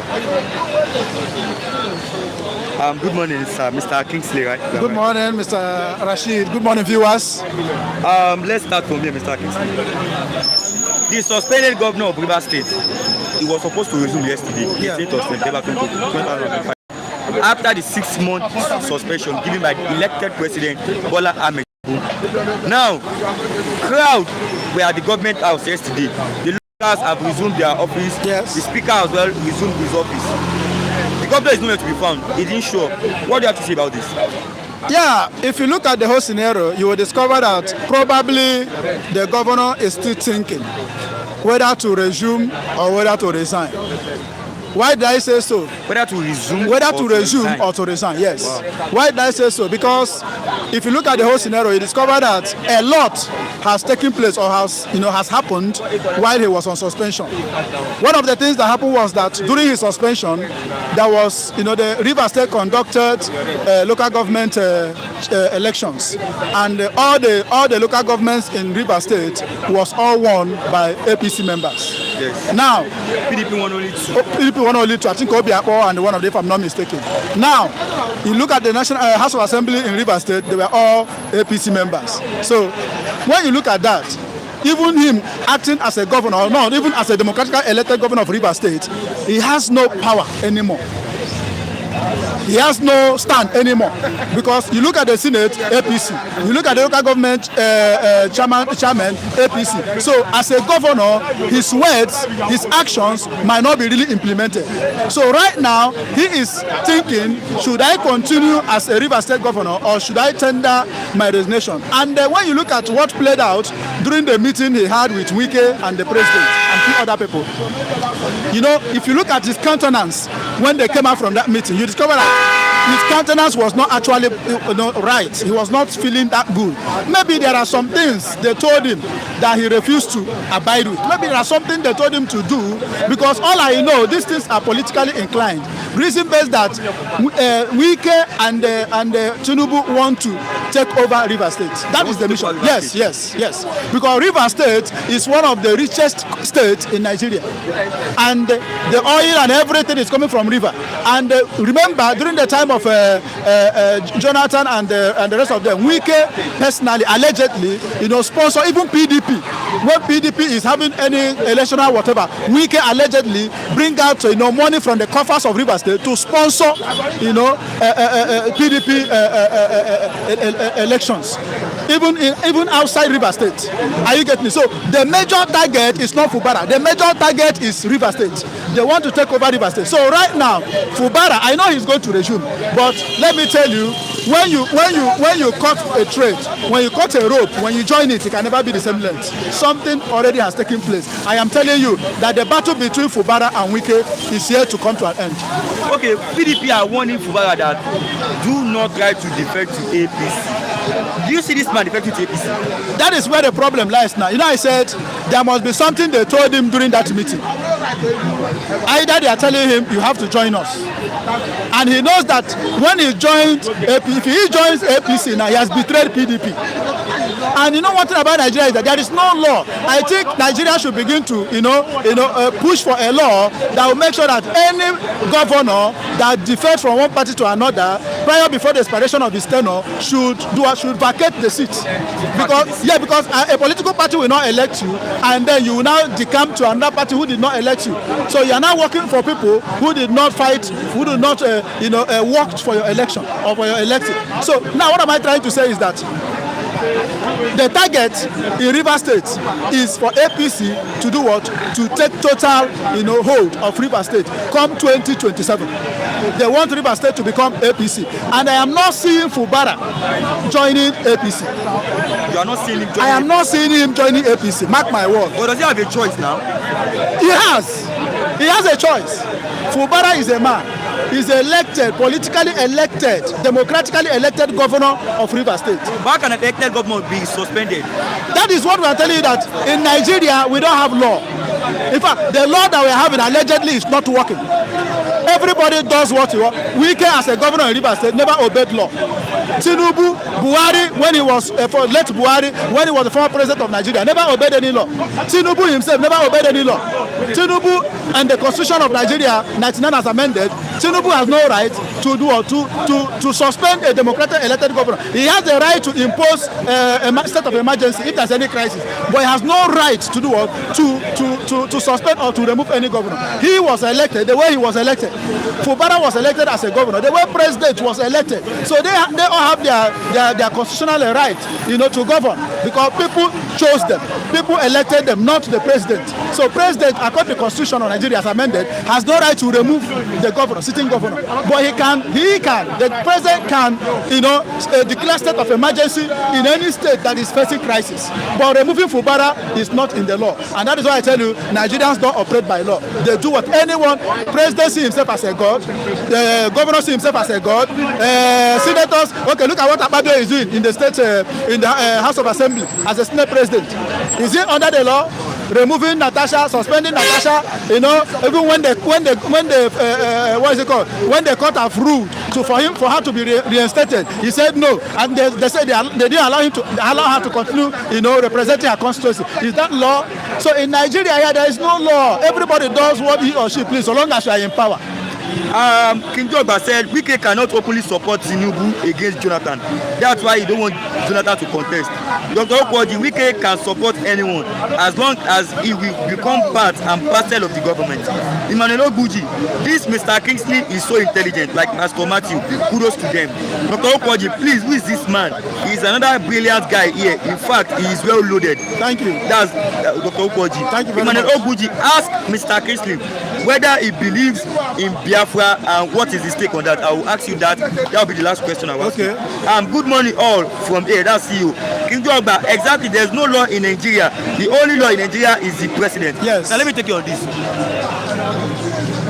Good morning, sir. Mr. Kingsley, right? Good morning, Mr. Rashid. Good morning, viewers. Let's start from here, Mr. Kingsley. The suspended governor of Rivers State, he was supposed to resume yesterday, 18th of September 2025. After the 6-month suspension given by the elected president Bola Ahmed. Now, crowd were at the government house yesterday. The locals have resumed their office. Yes. The speaker as well resumed his office. The governor is nowhere to be found. He didn't show up. What do you have to say about this? Yeah, if you look at the whole scenario, you will discover that probably the governor is still thinking whether to resume or whether to resign. Why did I say so? Whether to resume or to resign, yes. Wow. Why did I say so? Because if you look at the whole scenario, you discover that a lot has taken place or has happened while he was on suspension. One of the things that happened was that during his suspension, there was, the Rivers State conducted local government elections, and all the local governments in Rivers State was all won by APC members. Yes. Now, PDP won only 2. One only two, I think Obiakpo and one of them, if I'm not mistaken. Now, you look at the National House of Assembly in Rivers State, they were all APC members. So, when you look at that, even him acting as a governor, or not even as a democratically elected governor of Rivers State, he has no power anymore. he has no stand anymore, because you look at the Senate, APC, you look at the local government chairman, APC. So as a governor, his words, his actions might not be really implemented. So right now, he is thinking, should I continue as a Rivers State governor, or should I tender my resignation? And when you look at what played out during the meeting he had with Wike and the president and few other people, you know, if you look at his countenance when they came out from that meeting, you discover that his countenance was not actually right. He was not feeling that good. Maybe there are some things they told him that he refused to abide with. Maybe there are something they told him to do, because all I know, these things are politically inclined. Reason based that Wike and Tinubu want to take over Rivers State. That is the mission. Yes. Because Rivers State is one of the richest states in Nigeria, and the oil and everything is coming from river. And remember, during the time of Jonathan and the rest of them, Wike personally, allegedly, sponsor even PDP. When PDP is having any election or whatever, Wike allegedly bring out money from the coffers of Rivers State to sponsor PDP elections, even outside Rivers State. Are you getting me? So the major target is not Fubara. The major target is Rivers State. They want to take over Rivers State. So right now, Fubara, I know he's going to resume, but let me tell you, when you cut a thread, when you cut a rope, when you join it can never be the same length. Something already has taken place. I am telling you that the battle between Fubara and Wike is here to come to an end. Okay, PDP are warning Fubara that do not try to defect to APC. Do you see this man defecting to APC? That is where the problem lies now. I said there must be something they told him during that meeting. Either they are telling him, you have to join us. And he knows that when he joins APC, if he joins APC now, he has betrayed PDP. And one thing about Nigeria is that there is no law. I think Nigeria should begin to, push for a law that will make sure that any governor that defects from one party to another, before the expiration of his tenure, should vacate the seat. Because a political party will not elect you, and then you will now decamp to another party who did not elect you. So you are now working for people who did not fight, who did not, work for your election or for your election. So now what am I trying to say is that the target in Rivers State is for APC to do what? To take total, hold of Rivers State come 2027. They want Rivers State to become APC, and I am not seeing Fubara joining APC. You are not seeing him joining? I am not seeing him joining APC. Mark my word. But does he have a choice now? He has a choice. Fubara is a man. He's elected, politically elected, democratically elected governor of Rivers State. How can an elected governor be suspended? That is what we are telling you, that in Nigeria we don't have law. In fact, the law that we are having allegedly is not working. Everybody does what he wants. Wike, as a governor in Rivers State, never obeyed law. Tinubu, Buhari, when he was late Buhari, when he was the former president of Nigeria, never obeyed any law. Tinubu himself never obeyed any law. Tinubu and the Constitution of Nigeria, 99 as amended, Tinubu has no right to do or to suspend a democratic elected governor. He has the right to impose a state of emergency if there's any crisis, but he has no right to do what? To suspend or to remove any governor. He was elected the way he was elected. Fubara was elected as a governor the way president was elected. So they all have their constitutional right, to govern, because people chose them. People elected them, not the president. So president, according to the Constitution of Nigeria as amended, has no right to remove the governor, sitting governor. But he can. The president can, declare state of emergency in any state that is facing crisis. But removing Fubara is not in the law. And that is why I tell you, Nigerians don't operate by law. They do what anyone. President see himself as a god. The governor see himself as a god. Senators, okay, look at what Ababio is doing in the state, in the House of Assembly as a Senate president. Is he under the law? Removing Natasha, suspending Natasha, even when the what is it called? When the court have ruled for her to be reinstated, he said no, and they said they didn't allow her to continue, representing her constituency. Is that law? So in Nigeria here, there is no law. Everybody does what he or she please, so long as you are in power. King Jogba said Wike cannot openly support Tinubu against Jonathan. That's why he don't want Jonathan to contest. Dr. Okwoji, Wike can support anyone as long as he will become part and parcel of the government. Emmanuel Oguji, this Mr. Kingsley is so intelligent, like Pastor Matthew. Kudos to them. Dr. Okwoji, please, who is this man? He is another brilliant guy here. In fact, he is well loaded. Thank you. That's Dr. Okwoji. Thank you very Emmanuel much. Oguji, ask Mr. Kingsley whether he believes in Biafra and what is his take on that. I will ask you that. That will be the last question I will ask you. Good morning all from here. That's you. King Jogba, exactly. There's no law in Nigeria. The only law in Nigeria is the president. Yes. Now let me take you on this.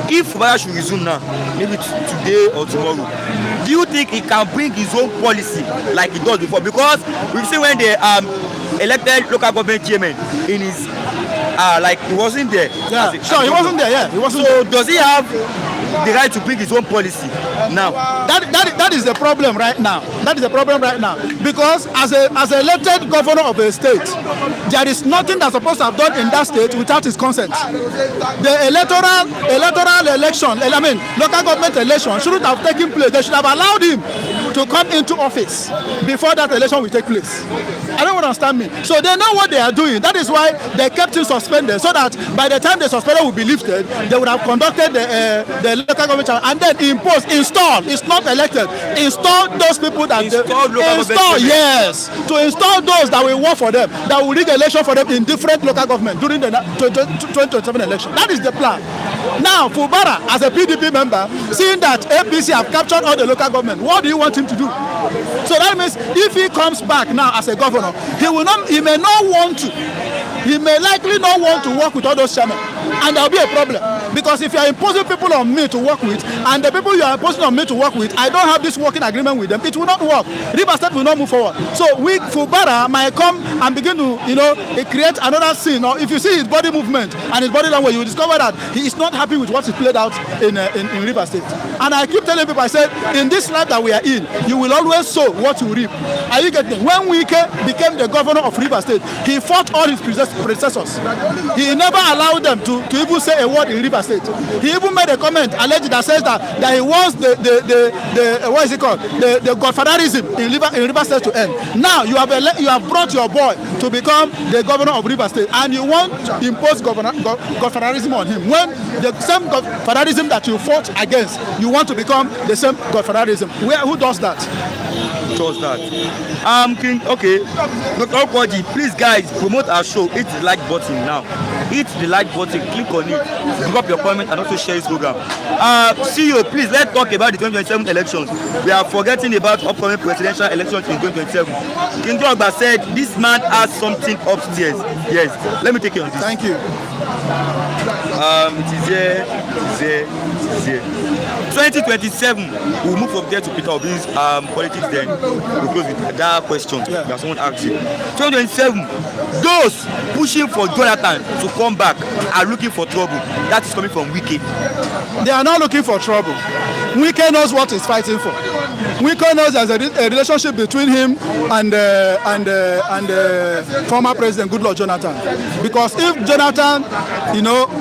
If Fubara should resume now, maybe today or tomorrow, do you think he can bring his own policy like he does before? Because we've seen when they elected local government chairman in his like he wasn't there. Yeah, sure, he wasn't there. Yeah, he wasn't. So does he have the right to bring his own policy now? That is the problem right now. That is the problem right now. Because as an elected governor of a state, there is nothing that's supposed to have done in that state without his consent. The electoral election, I mean local government election, shouldn't have taken place. They should have allowed him to come into office before that election will take place. I don't understand me. So they know what they are doing. That is why they kept him suspended, so that by the time the suspended will be lifted, they would have conducted the local government and then install. It's not elected. Install those people that yes, to install those that will work for them, that will rig election for them in different local government during the 2027 election. That is the plan. Now, Fubara, as a PDP member, seeing that APC have captured all the local government, what do you want him to do? So that means if he comes back now as a governor, he may likely not want to work with all those chairmen, and there will be a problem. Because if you are imposing people on me to work with, and the people you are imposing on me to work with, I don't have this working agreement with them, it will not work. River State will not move forward. So Fubara might come and begin to, create another scene. Or if you see his body movement and his body language, you will discover that he is not happy with what is played out in River State. And I keep telling people, I said, in this life that we are in, you will always sow what you reap. Are you getting? When Wike became the governor of River State, he fought all his predecessors. He never allowed them to even say a word in River State. He even made a comment alleged that says that he wants the what is it called, the godfatherism in River State to end. Now you have brought your boy to become the governor of River State, and you want to impose godfatherism on him, when the same godfatherism that you fought against, you want to become the same godfatherism. Who does that? Okay, Dr. Okwoji, please guys, promote our show. Hit the like button now. Hit the like button, click on it, drop your comment and also share this program. CEO, please let's talk about the 2027 elections. We are forgetting about upcoming presidential elections in 2027. King Jogba said this man has something upstairs. Yes, let me take you on this. Thank you. It is here. 2027, we'll move from there to Peter Obi's politics then. We'll close with that question that someone asked you. 2027, those pushing for Jonathan to come back are looking for trouble. That is coming from Wike. They are not looking for trouble. Wike knows what he's fighting for. Wike knows there's a relationship between him and former President Goodluck Jonathan. Because if Jonathan,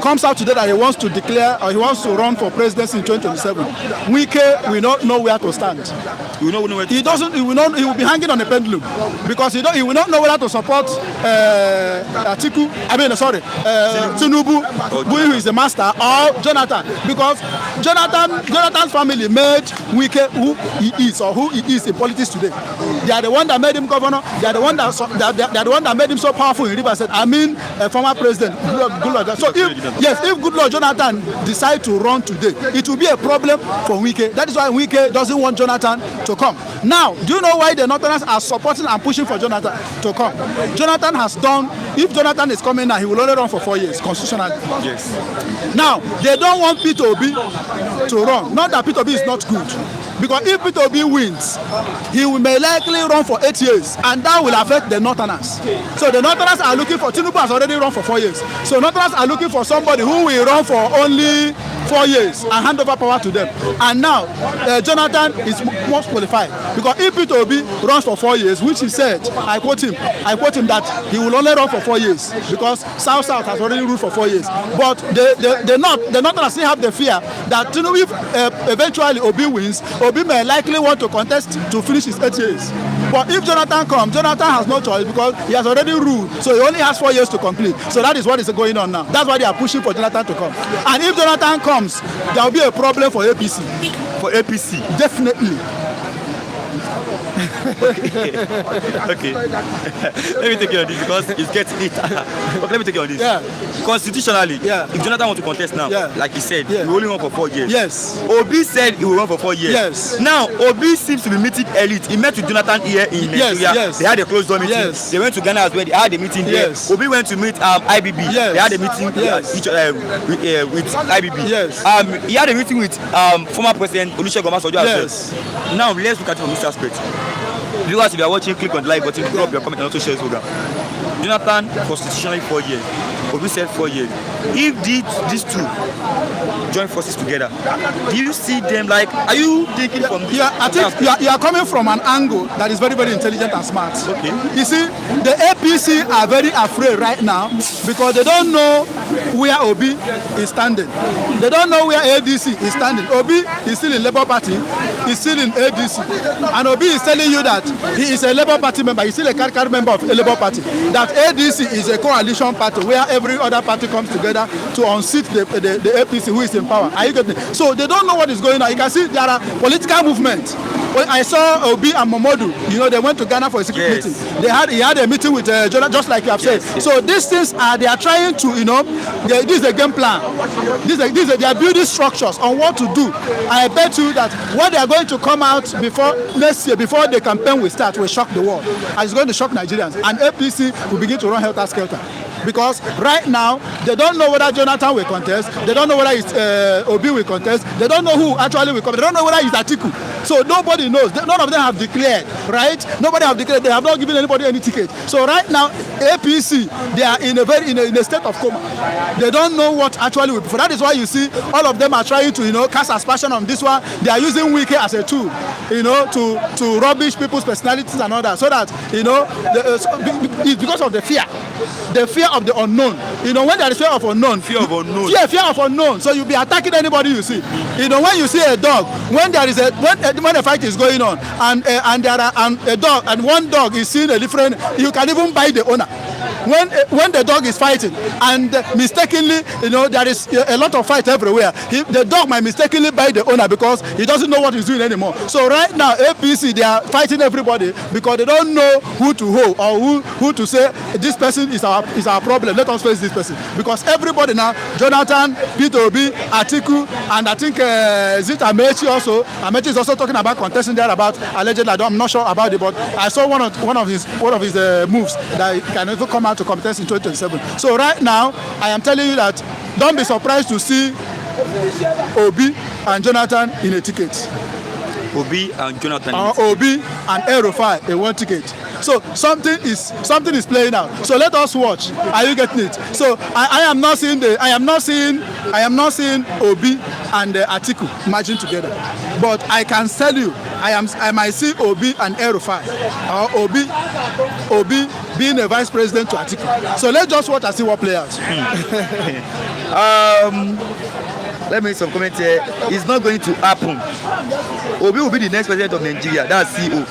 comes out today that he wants to declare or he wants to run for presidency in 2027, Wike will not know where to stand. He will be hanging on a pendulum, because he will not know whether to support Tinubu, who is the master, or Jonathan, because Jonathan's family made Wike who he is, or who he is in politics today. They are the one that made him governor. They are the one that made him so powerful in River State. Former President Goodluck. So if Goodluck Jonathan decide to run today, it will be a problem for Wike. That is why Wike doesn't want Jonathan to come. Now, do you know why the Northerners are supporting and pushing for Jonathan to come? Jonathan has done. If Jonathan is coming now, he will only run for 4 years constitutionally. Yes. Now they don't want Peter Obi to run. Not that Peter Obi is not good, because if Peter Obi wins, he may likely run for 8 years, and that will affect the Northerners. So the Northerners are looking for, Tinubu has already run for 4 years. So Northerners are looking for somebody who will run for only 4 years and hand over power to them. And now Jonathan is most qualified, because if Peter Obi runs for 4 years, which he said, I quote him that he will only run for 4 years because South has already ruled for 4 years. But they not still have the fear that if eventually Obi wins, Obi may likely want to contest to finish his 8 years. But if Jonathan comes, Jonathan has no choice because he has already ruled, so he only has 4 years to complete. So that is what is going on now. That's why they are pushing for Jonathan to come. And if Jonathan comes, there will be a problem for APC. For APC? Definitely. Okay. Let me take you on this because it's getting it. Okay, let me take you on this. Yeah. Constitutionally, if Jonathan wants to contest now, like he said, he will only run for 4 years. Yes. Obi said he will run for 4 years. Yes. Now, Obi seems to be meeting elite. He met with Jonathan here in Nigeria. Yes. They had a closed door meeting. Yes. They went to Ghana as well. They had a meeting there. Yes. Obi went to meet IBB. Yes. They had a meeting with IBB. Yes. He had a meeting with former President Olusegun Obasanjo as well. Now, let's look at it from this aspect. Viewers, if you are watching, click on the like button, drop your comment and also share this program. Jonathan, constitutionally 4 years. Obi said 4 years. If these two join forces together, do you see them like, are you thinking from this? I think you are coming from an angle that is very, very intelligent and smart. Okay. You see, the APC are very afraid right now because they don't know where Obi is standing. They don't know where ADC is standing. Obi is still in Labour Party, he's still in ADC. And Obi is telling you that he is a Labour Party member, he's still a card member of a Labour Party. That ADC is a coalition party where every other party comes together to unseat the APC who is in power. Are you getting it? So they don't know what is going on. You can see there are political movements. When I saw Obi and Momodu, they went to Ghana for a secret meeting. He had a meeting with Jonathan, just like you have said. So these things they are trying to, this is a game plan. They are building structures on what to do. I bet you that what they are going to come out before next year, before the campaign will start, will shock the world. And it's going to shock Nigerians. And APC will begin to run helter-skelter. Because right now, they don't know whether Jonathan will contest, they don't know whether Obi will contest, they don't know who actually will come, they don't know whether it's Atiku. So nobody knows. None of them have declared, right? Nobody have declared. They have not given anybody any ticket. So right now, APC, they are in a state of coma. They don't know what actually will be. For that is why you see all of them are trying to, cast aspersion on this one. They are using Wike as a tool, to rubbish people's personalities and all that. So that, it's because of the fear. The fear of the unknown. When there is fear of unknown. Fear of unknown. Yeah, fear of unknown. So you'll be attacking anybody you see. When you see a dog, when a fight is going on, and a dog and one dog is seeing a different, you can even buy the owner. When the dog is fighting and mistakenly, there is a lot of fight everywhere. The dog might mistakenly bite the owner because he doesn't know what he's doing anymore. So right now, APC, they are fighting everybody because they don't know who to hold or who to say this person is our problem. Let us face this person. Because everybody now, Jonathan, Peter Obi, Atiku, and I think Amechi also. Amechi is also talking about contesting there about allegedly. I'm not sure about it, but I saw one of his moves that he can even come out to contest in 2027. So right now, I am telling you that don't be surprised to see Obi and Jonathan in a ticket. Obi and Jonathan. Obi and El-Rufai in one ticket. So something is playing out. So let us watch. Are you getting it? So I am not seeing Obi and Atiku merging together. But I can tell you, I might see Obi and El-Rufai, or Obi being a vice president to Atiku. So let's just watch and see what plays out. Let me make some comment here. It's not going to happen. Obi will be the next president of Nigeria. That's CEO.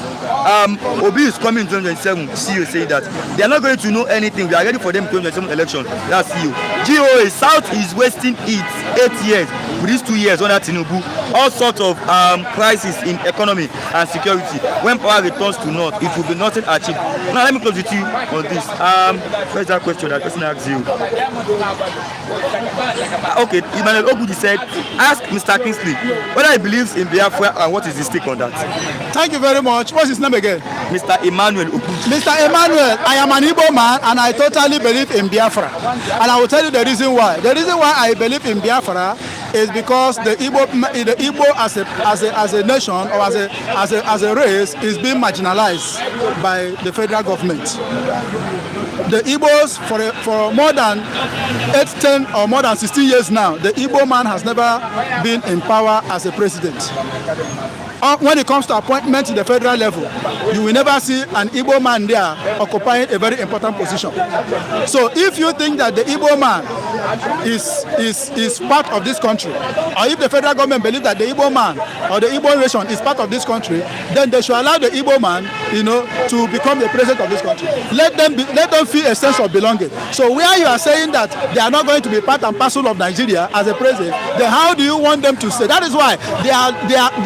Obi is coming in 2027. CEO saying that they are not going to know anything. We are ready for them 2027 election. That's CEO. GOA South is wasting its 8 years with these 2 years under Tinubu. All sorts of crisis in economy and security. When power returns to North, it will be nothing achieved. Now let me close with you on this. Where's that question that person asked you? Okay, Emmanuel Ogudi said, ask Mr. Kingsley whether he believes in Biafra and what is his take on that. Thank you very much. What's his name again? Mr. Emmanuel Ogudi. Mr. Emmanuel, I am an Igbo man and I totally believe in Biafra. And I will tell you the reason why. The reason why I believe in Biafra is because the Igbo as a nation or as a race is being marginalized by the federal government. the Igbos for more than 8, 10 or more than 16 years now, the Igbo man has never been in power as a president. When it comes to appointment in the federal level, you will never see an Igbo man there occupying a very important position. So if you think that the Igbo man is part of this country, or if the federal government believes that the Igbo man or the Igbo nation is part of this country, then they should allow the Igbo man, to become the president of this country. Let them feel a sense of belonging. So where you are saying that they are not going to be part and parcel of Nigeria as a president, then how do you want them to say? That is why they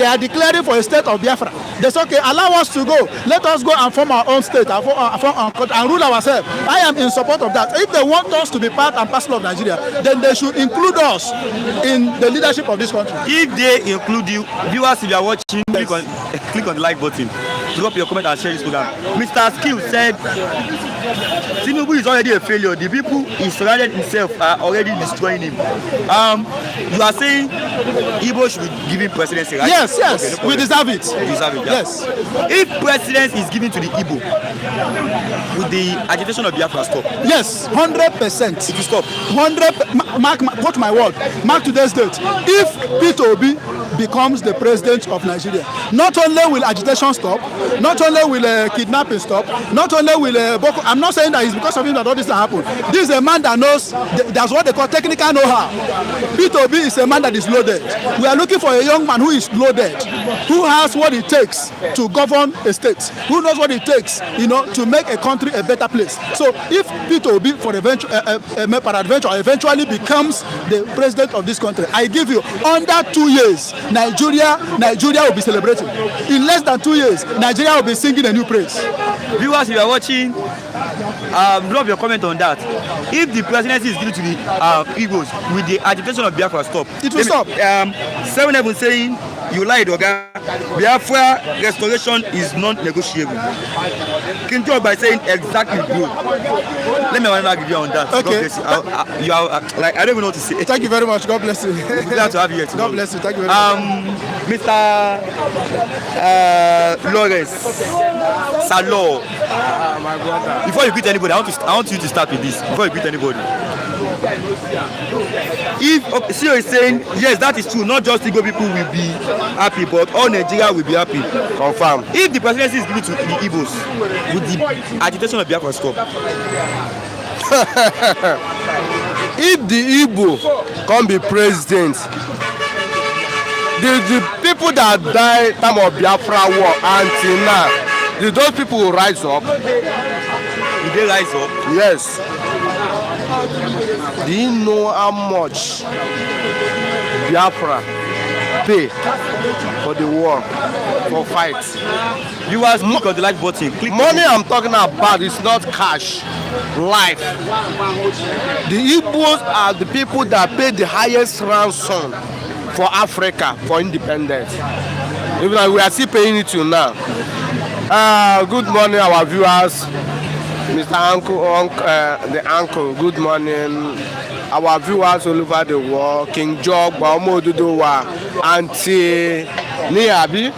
are declaring for a state of Biafra. They say, okay, allow us to go. Let us go and form our own state and rule ourselves. I am in support of that. If they want us to be part and parcel of Nigeria, then they should include us in the leadership of this country. If they include you, viewers, if you are watching, click on the like button, drop your comment and share this program. Mr. Skill said Tinubu is already a failure. The people he surrounded himself are already destroying him. You are saying Igbo should be given presidency, right? Yes, okay, no, we deserve it. We deserve it, yeah. Yes. If presidency is given to the Igbo, would the agitation of Biafra stop? Yes, 100%. It will stop. 100. Mark, quote my word. Mark today's date. If Peter Obi becomes the president of Nigeria, not only will agitation stop, not only will kidnapping stop, not only will Boko. I'm not saying that it's because of him that all this happen. This is a man that knows. That's what they call technical know-how. Peter Obi is a man that is loaded. We are looking for a young man who is loaded, who has what it takes to govern a state, who knows what it takes, to make a country a better place. So if Peter Obi, peradventure, eventually becomes the president of this country, I give you, under 2 years, Nigeria will be celebrating. In less than 2 years, Nigeria will be singing a new praise. Viewers, if you are watching, drop your comment on that. If the presidency is given to the Igbos, will the agitation of Biafra stop? It will stop. 7-Eleven saying, you lied, Oga. Biafra restoration is non-negotiable. King George by saying exactly good. Let me give you on that. Okay. I don't even know what to say. Thank you very much. God bless you. We're glad to have you here today. God bless you. Thank you very much. Mr. Lawrence Salo. My brother. Before you greet anybody, I want you to start with this. Before you greet anybody. If CEO is saying, yes, that is true, not just Igbo people will be happy, but all Nigeria will be happy. Confirm. If the presidency is given to the Igbos, would the agitation of Biafra stop? If the Igbo can be president, the people that died time of Biafra war until now, those people will rise up. Will they rise up? Yes. Do you know how much Biafra pay for the war, for fights? Viewers, click on the like button. Money I'm talking about is not cash, life. The Igbos are the people that pay the highest ransom for Africa for independence. Even we are still paying it till now. Good morning, our viewers. Mr. The uncle, good morning. Our viewers all over the world, King Jog, Baumo Dudowa, Auntie Niabi.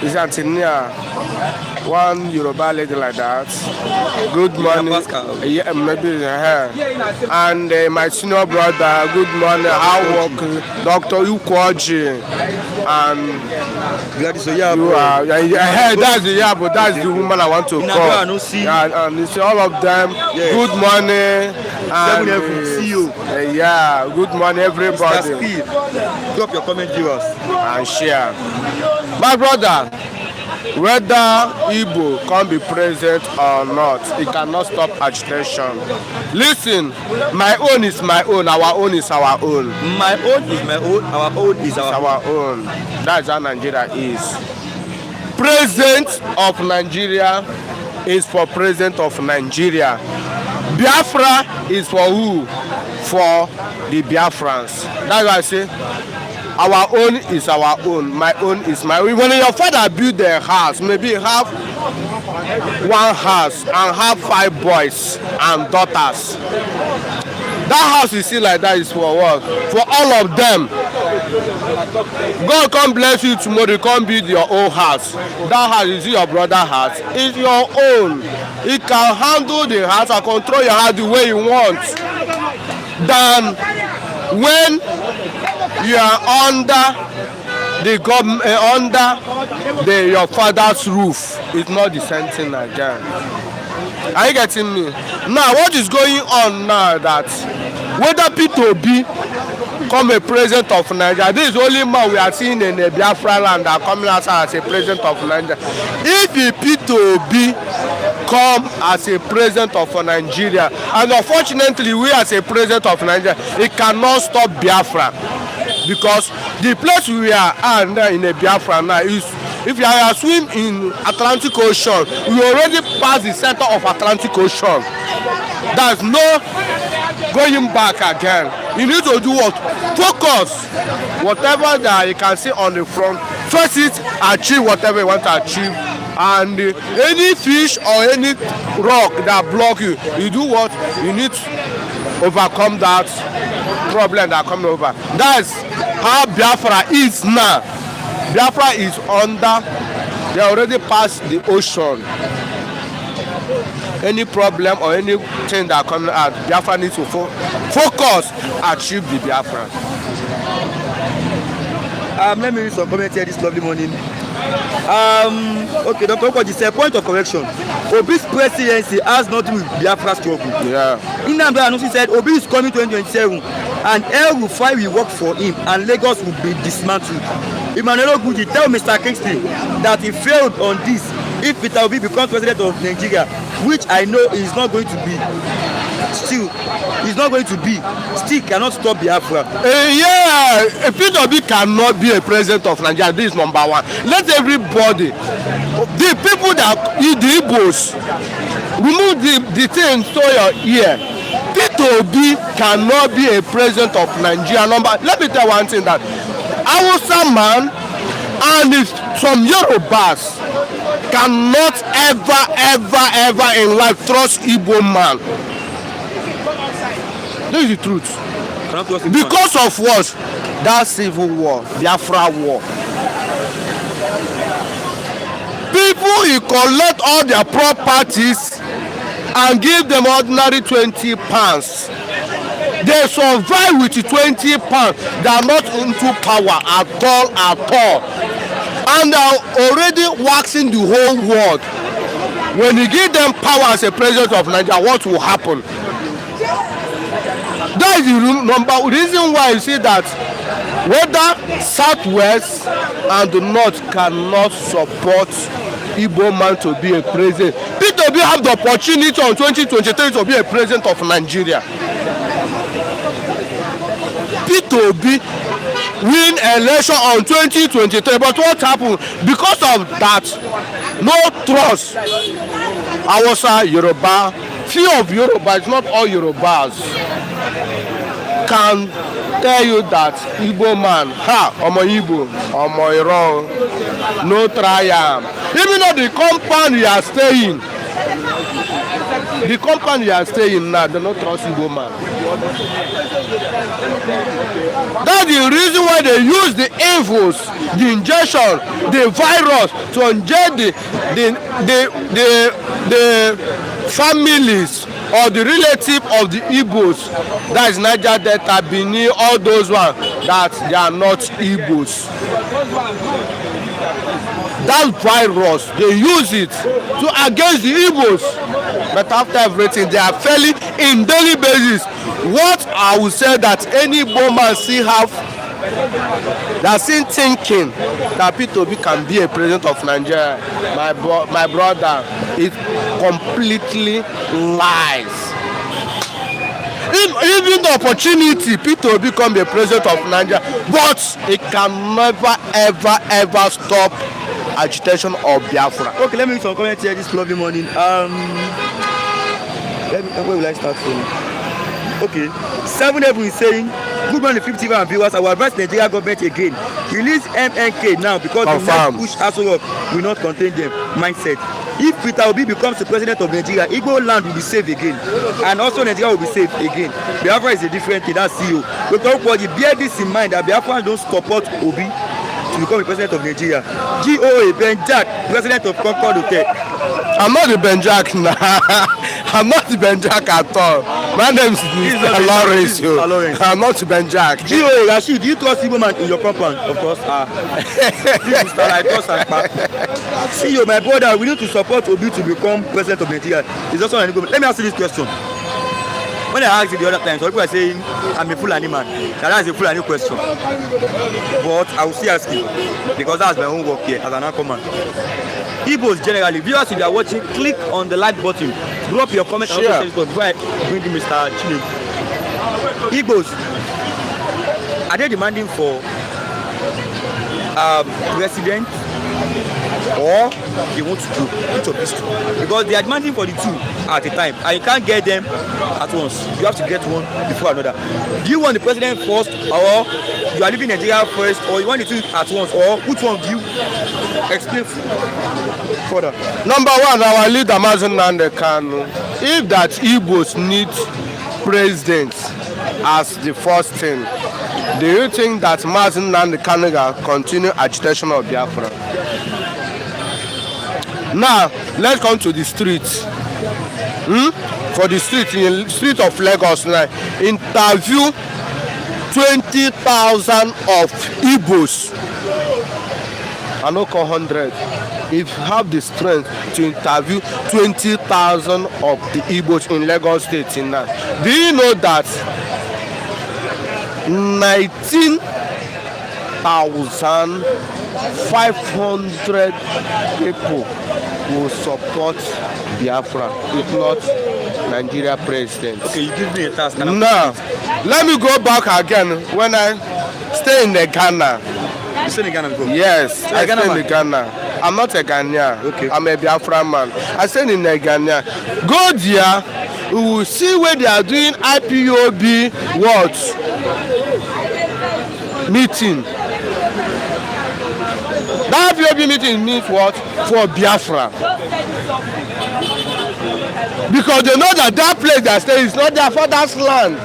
Is Auntie Nia one Yoruba lady like that? Good morning. Yeah, maybe her. And my senior brother, good morning. How work, Dr. Ukwoji. And you are, that's the but that's the woman I want to call. And it's all of them. Yes. Good morning. And see you. Yeah, good morning, everybody. Drop your comment, viewers, and share. My brother, whether Igbo can be president or not, it cannot stop agitation. Listen, my own is my own, our own is our own. My own is my own, our own is our own. That's how Nigeria is. President of Nigeria is for president of Nigeria. Biafra is for who? For the Biafrans. That's why I say our own is our own. My own is my own. When your father build a house, maybe have one house and have 5 boys and daughters. That house you see like that is for what? For all of them God come bless you tomorrow, you come build your own house. That house is your brother's house. It's your own. He can handle the house and control your house the way you want. Than when you are under the government, under your father's roof. It's not the same thing again. Are you getting me? Now, what is going on now that whether P2B come a president of Nigeria, this is the only man we are seeing in the Biafra land that coming outside as a president of Nigeria. If the P2B come as a president of Nigeria, and unfortunately we as a president of Nigeria, it cannot stop Biafra, because the place we are under in the Biafra now is, if you are swim in Atlantic Ocean, we already passed the center of Atlantic Ocean. There's no going back again. You need to do what? Focus. Whatever that you can see on the front, first it, achieve whatever you want to achieve. And any fish or any rock that block you, you do what? You need to overcome that problem that comes over. That's how Biafra is now. Biafra is under, they already passed the ocean. Any problem or anything that comes out, Biafra needs to focus, achieve the Biafra. Let me read some comments here this lovely morning. Okay, Dr. Okoji said, point of correction. Obi's presidency has nothing with Biafra struggle. Yeah. Nnamdi Anusi said Obi is coming 2027 and El Rufai will work for him and Lagos will be dismantled. Emmanuel Oguji tell Mr. Kingston that he failed on this if Peter Obi becomes president of Nigeria, which I know is not going to be. Still, he's not going to be. Still cannot stop Biafra. Yeah, Peter Obi cannot be a president of Nigeria. This is number one. Let everybody, the people that the Igbos, remove the thing so your ear. Peter Obi cannot be a president of Nigeria. Let me tell one thing, that Hausa man and some Yorubas cannot ever in life trust Igbo man. This is the truth. Because of what? That civil war, Biafra war. People, he collect all their properties and give them ordinary 20 pounds. They survive with 20 pounds. They are not into power at all. And they are already waxing the whole world. When you give them power as a president of Nigeria, what will happen? That is the reason why you see that whether Southwest and the North cannot support Igbo man to be a president. Peter Obi have the opportunity on 2023 to be a president of Nigeria. Peter Obi win election on 2023, but what happened? Because of that, no trust. Hausa, Yoruba, few of Yoruba, it's not all Yorubas, can tell you that Igbo man, Omo Igbo, Omo Iran, no try am. Even though the compound you are staying now, they don't trust Igbo man. That's the reason why they use the evils, the injection, the virus to inject the families or the relative of the Igbos. That is Niger Delta, Benin, all those ones that they are not Igbos. That virus, they use it to against the Igbos. But after everything, they are failing in daily basis. What I would say that any Igbo still have, they are still thinking that Peter Obi can be a president of Nigeria. My brother, it completely lies. Even the opportunity Peter Obi become the president of Nigeria, but it can never ever stop agitation of Biafra. Okay, let me make some comments here this lovely morning. Where will I start from? Okay, 7 April is saying Good morning, 50 and viewers. I will advise the Nigeria government again. Release MNK now because the next push Aso Rock will not contain them. Mindset. If Peter Obi becomes the president of Nigeria, Igbo land will be saved again. And also Nigeria will be saved again. Biafra is a different thing. That's CEO. Dr. Ukwoji, bear this in mind that Biafra don't support Obi to become the president of Nigeria. GOA, Ben Jack, president of Concord Hotel. I'm not the Ben Jack now. I'm not the Ben Jack at all. My name is Mr. Lawrence. I'm not the Ben Jack. GOA, Rashid, do you trust Igbo man in your compound? Of course. This is I trust and CEO, my brother, we need to support Obi to become president of Nigeria. It's also an Igbo. Let me ask you this question. When I asked it the other time, some people are saying I'm a Fulani man. Now that's a Fulani question. But I will still ask you because that's my own work here as an anchor man. Igbos generally, viewers if you are watching, click on the like button. Drop your comment on Facebook before I bring in Mr. Chile. Igbos, are they demanding for president or they want to do each of these two? Because they are demanding for the two at a time and you can't get them at once. You have to get one before another. Do you want the president first or you are leaving Nigeria first or you want the two at once or which one do you explain further? Number one, our leader Mazen Nnamdi Kanu. If that Igbos need president as the first thing, do you think that Mazen Nnamdi Kanu will continue agitation of Biafra? Now, let's come to the streets. For the street, in the street of Lagos now, interview 20,000 of Igbos. I know 100. If you have the strength to interview 20,000 of the Igbos in Lagos State now, do you know that 19,500 people will support Biafra, if not Nigeria president? Okay, you give me a task. Now, let me go back again when I stay in the Ghana. You stay in Ghana before? Yes, I stay in Ghana. I'm not a Ghanaian. Okay. I'm a Biafra man. I stay in the Ghana. Go there, we will see where they are doing IPOB what? Meeting. That IPOB meeting means what? For Biafra. Because they know that that place they stay is not their father's land.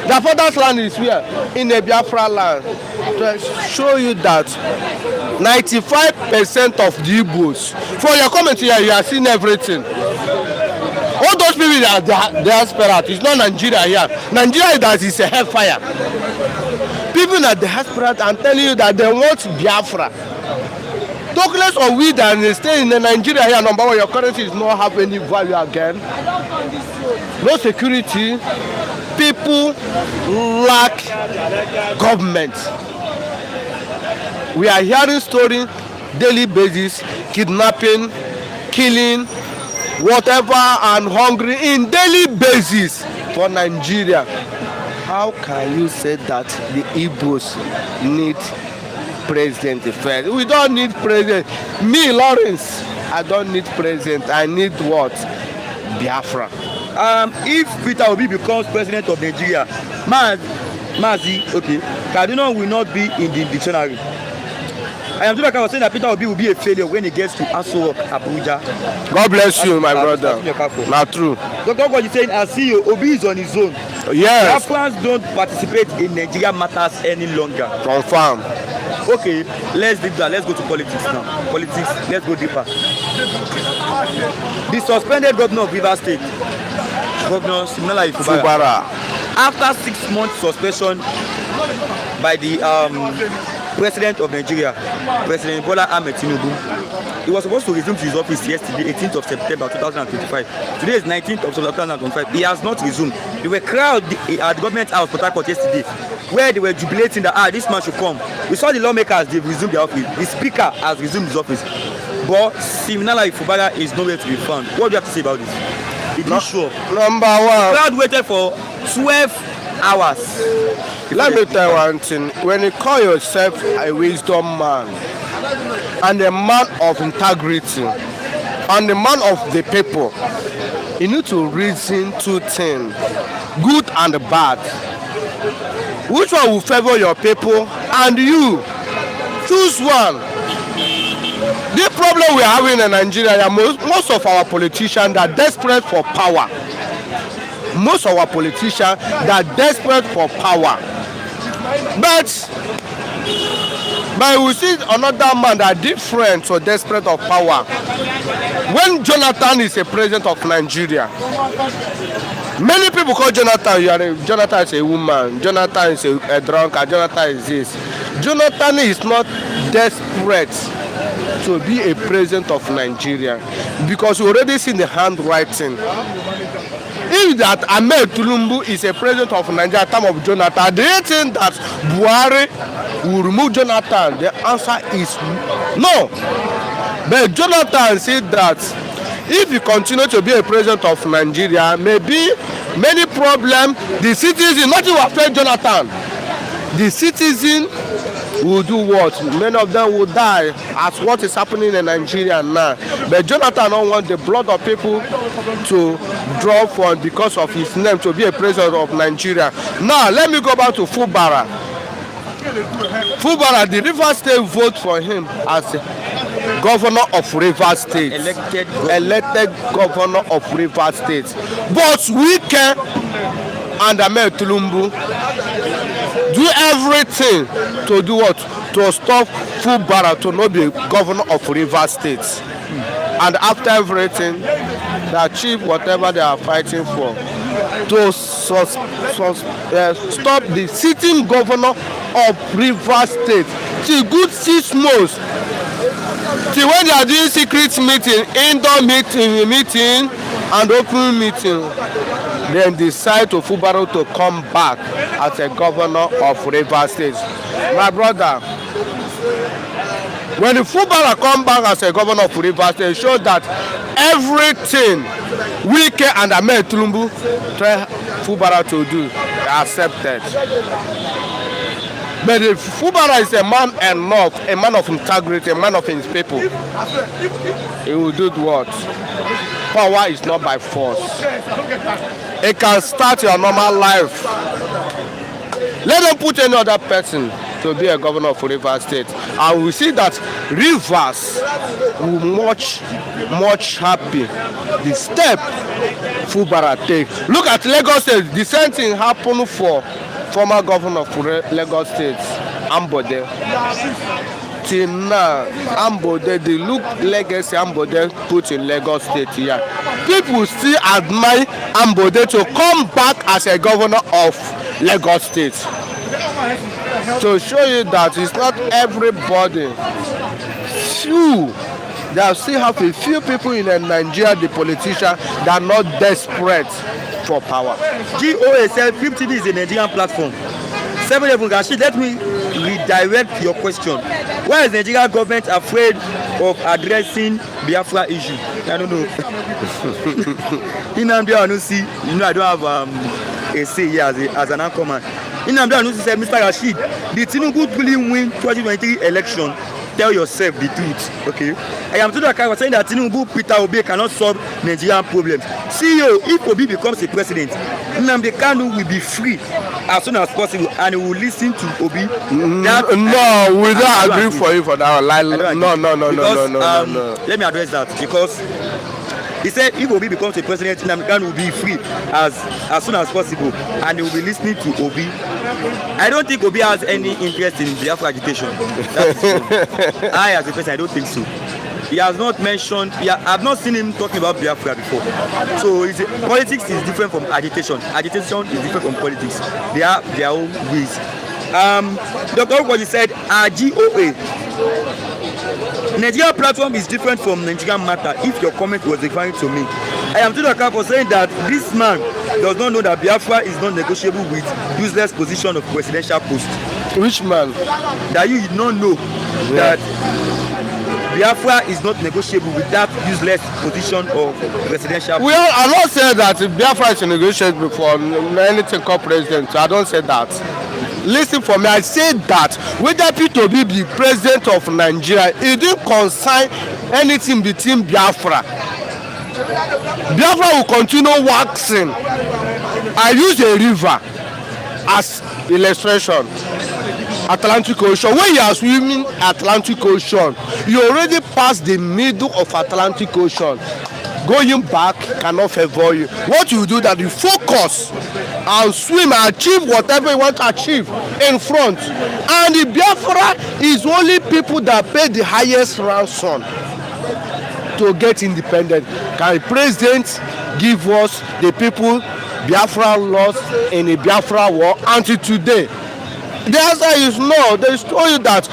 Their father's land is where? In the Biafra land. To show you that 95% of the Igbos, for your comment here, you are seeing everything. All those people that they are desperate, it's not Nigeria here. Nigeria is a hellfire. People that they are desperate, I'm telling you that they want Biafra. Talk less of we that they stay in Nigeria here, number one, your currency is not have any value again. No security. People lack government. We are hearing stories daily basis, kidnapping, killing, whatever, and hungry in daily basis for Nigeria. How can you say that the Igbos need president first? We don't need president. Me, Lawrence, I don't need president. I need what? Biafra. If Peter Obi becomes president of Nigeria, Mazi, okay, Kaduna will not be in the dictionary. I am was saying that Peter Obi will be a failure when he gets to Aso Rock, Abuja. God bless you, my brother. Not true. Dr. What you saying, as CEO, Obi is on his own. Yes. Biafrans don't participate in Nigeria matters any longer. Confirm. Okay, let's leave that. Let's go to politics now. Politics, let's go deeper. The suspended governor of Rivers State, Governor Fubara, after 6 months suspension by the President of Nigeria, President Bola Ahmed Tinubu, he was supposed to resume to his office yesterday, 18th of September 2025. Today is 19th of September 2025. He has not resumed. There were crowds at the government house Port Harcourt yesterday where they were jubilating that this man should come. We saw the lawmakers, they've resumed their office. The speaker has resumed his office. But Siminala Fubara is nowhere to be found. What do you have to say about this? It is sure. Number one. The crowd waited for 12 hours. Let me tell you one thing. When you call yourself a wisdom man and a man of integrity and a man of the people, you need to reason two things, good and bad. which one will favor your people, and you choose one. The problem we are having in Nigeria, most of our politicians are desperate for power. Most of our politicians are desperate for power. But we see another man that different or desperate of power. When Jonathan is a president of Nigeria, many people call Jonathan, Jonathan is a woman, Jonathan is a drunkard, Jonathan is this. Jonathan is not desperate to be a president of Nigeria because we already seen the handwriting. If that Ahmed Tinubu is a president of Nigeria at the time of Jonathan, do you think that Buhari will remove Jonathan? The answer is no. But Jonathan said that if he continue to be a president of Nigeria, maybe many problems, the citizens, nothing will affect Jonathan. The citizen will do what? Many of them will die as what is happening in Nigeria now. But Jonathan don't want the blood of people to draw from because of his name to be a president of Nigeria. Now, let me go back to Fubara. Fubara, the Rivers State vote for him as governor of Rivers State. Elected governor of Rivers State. But Wike and Ahmed Tinubu do everything to do what? To stop Fubara to not be governor of Rivers State. And after everything, they achieve whatever they are fighting for. To stop the sitting governor of Rivers State till good 6 months. Till when they are doing secret meeting, indoor meeting and open meeting, then decide to Fubara to come back as a governor of Rivers State. My brother, when the Fubara come back as a governor of Rivers State, it shows that everything Wike and Ahmed Tinubu try Fubara to do, they accepted. But if Fubara is a man enough, a man of integrity, a man of his people, he will do what? Power is not by force. It can start your normal life. Let them put any other person to be a governor of Rivers State. And we see that Rivers will much happy. The step Fubara take. Look at Lagos State. The same thing happened for former governor of Lagos State, Ambode. Till now, Ambode, the look legacy Ambode put in Lagos State here. People still admire Ambode to come back as a governor of Lagos State. To show you that it's not everybody. There still have a few people in Nigeria, the politicians, that are not desperate for power. GOA said 50 is a Nigerian platform. 7-Eleven, Rashid, let me redirect your question. Why is the Nigerian government afraid of addressing Biafra issue? I don't know. Nnamdi Anusi, I don't have a say here as an anchorman. Nnamdi Anusi said, Mr. Rashid, the Tinubu really win 2023 election. Tell yourself the truth, okay? I am told that saying that Tinubu, Peter Obi cannot solve Nigerian problems. CEO, if Obi becomes a president, Nnamdi Kanu will be free as soon as possible and he will listen to Obi. No, we don't agree for you for that. No. Let me address that because he said if Obi becomes a president, Nnamdi Kanu will be free as soon as possible and he will be listening to Obi. I don't think Obi has any interest in Biafra agitation. I, as a person, I don't think so. He has not mentioned. I've not seen him talking about Biafra before. So politics is different from agitation. Agitation is different from politics. They have their own ways. Dr. Okoji said, GOA. Nigeria platform is different from Nigerian matter. If your comment was referring to me, I am told for saying that this man does not know that Biafra is not negotiable with useless position of presidential post. Which man? That you did not know that Biafra is not negotiable with that useless position of presidential post. Well, I don't say that Biafra is negotiable before anything called president. I don't say that. Listen for me, I said that whether P2B be president of Nigeria, it didn't concern anything between Biafra. Biafra will continue waxing. I use a river. as illustration, Atlantic Ocean. When you are swimming Atlantic Ocean, you already passed the middle of Atlantic Ocean. Going back cannot favor you. What you do that you focus and swim and achieve whatever you want to achieve in front. And the Biafra is only people that pay the highest ransom to get independent. Can the president give us the people Biafra lost in the Biafra war until today? The answer is no. They told you that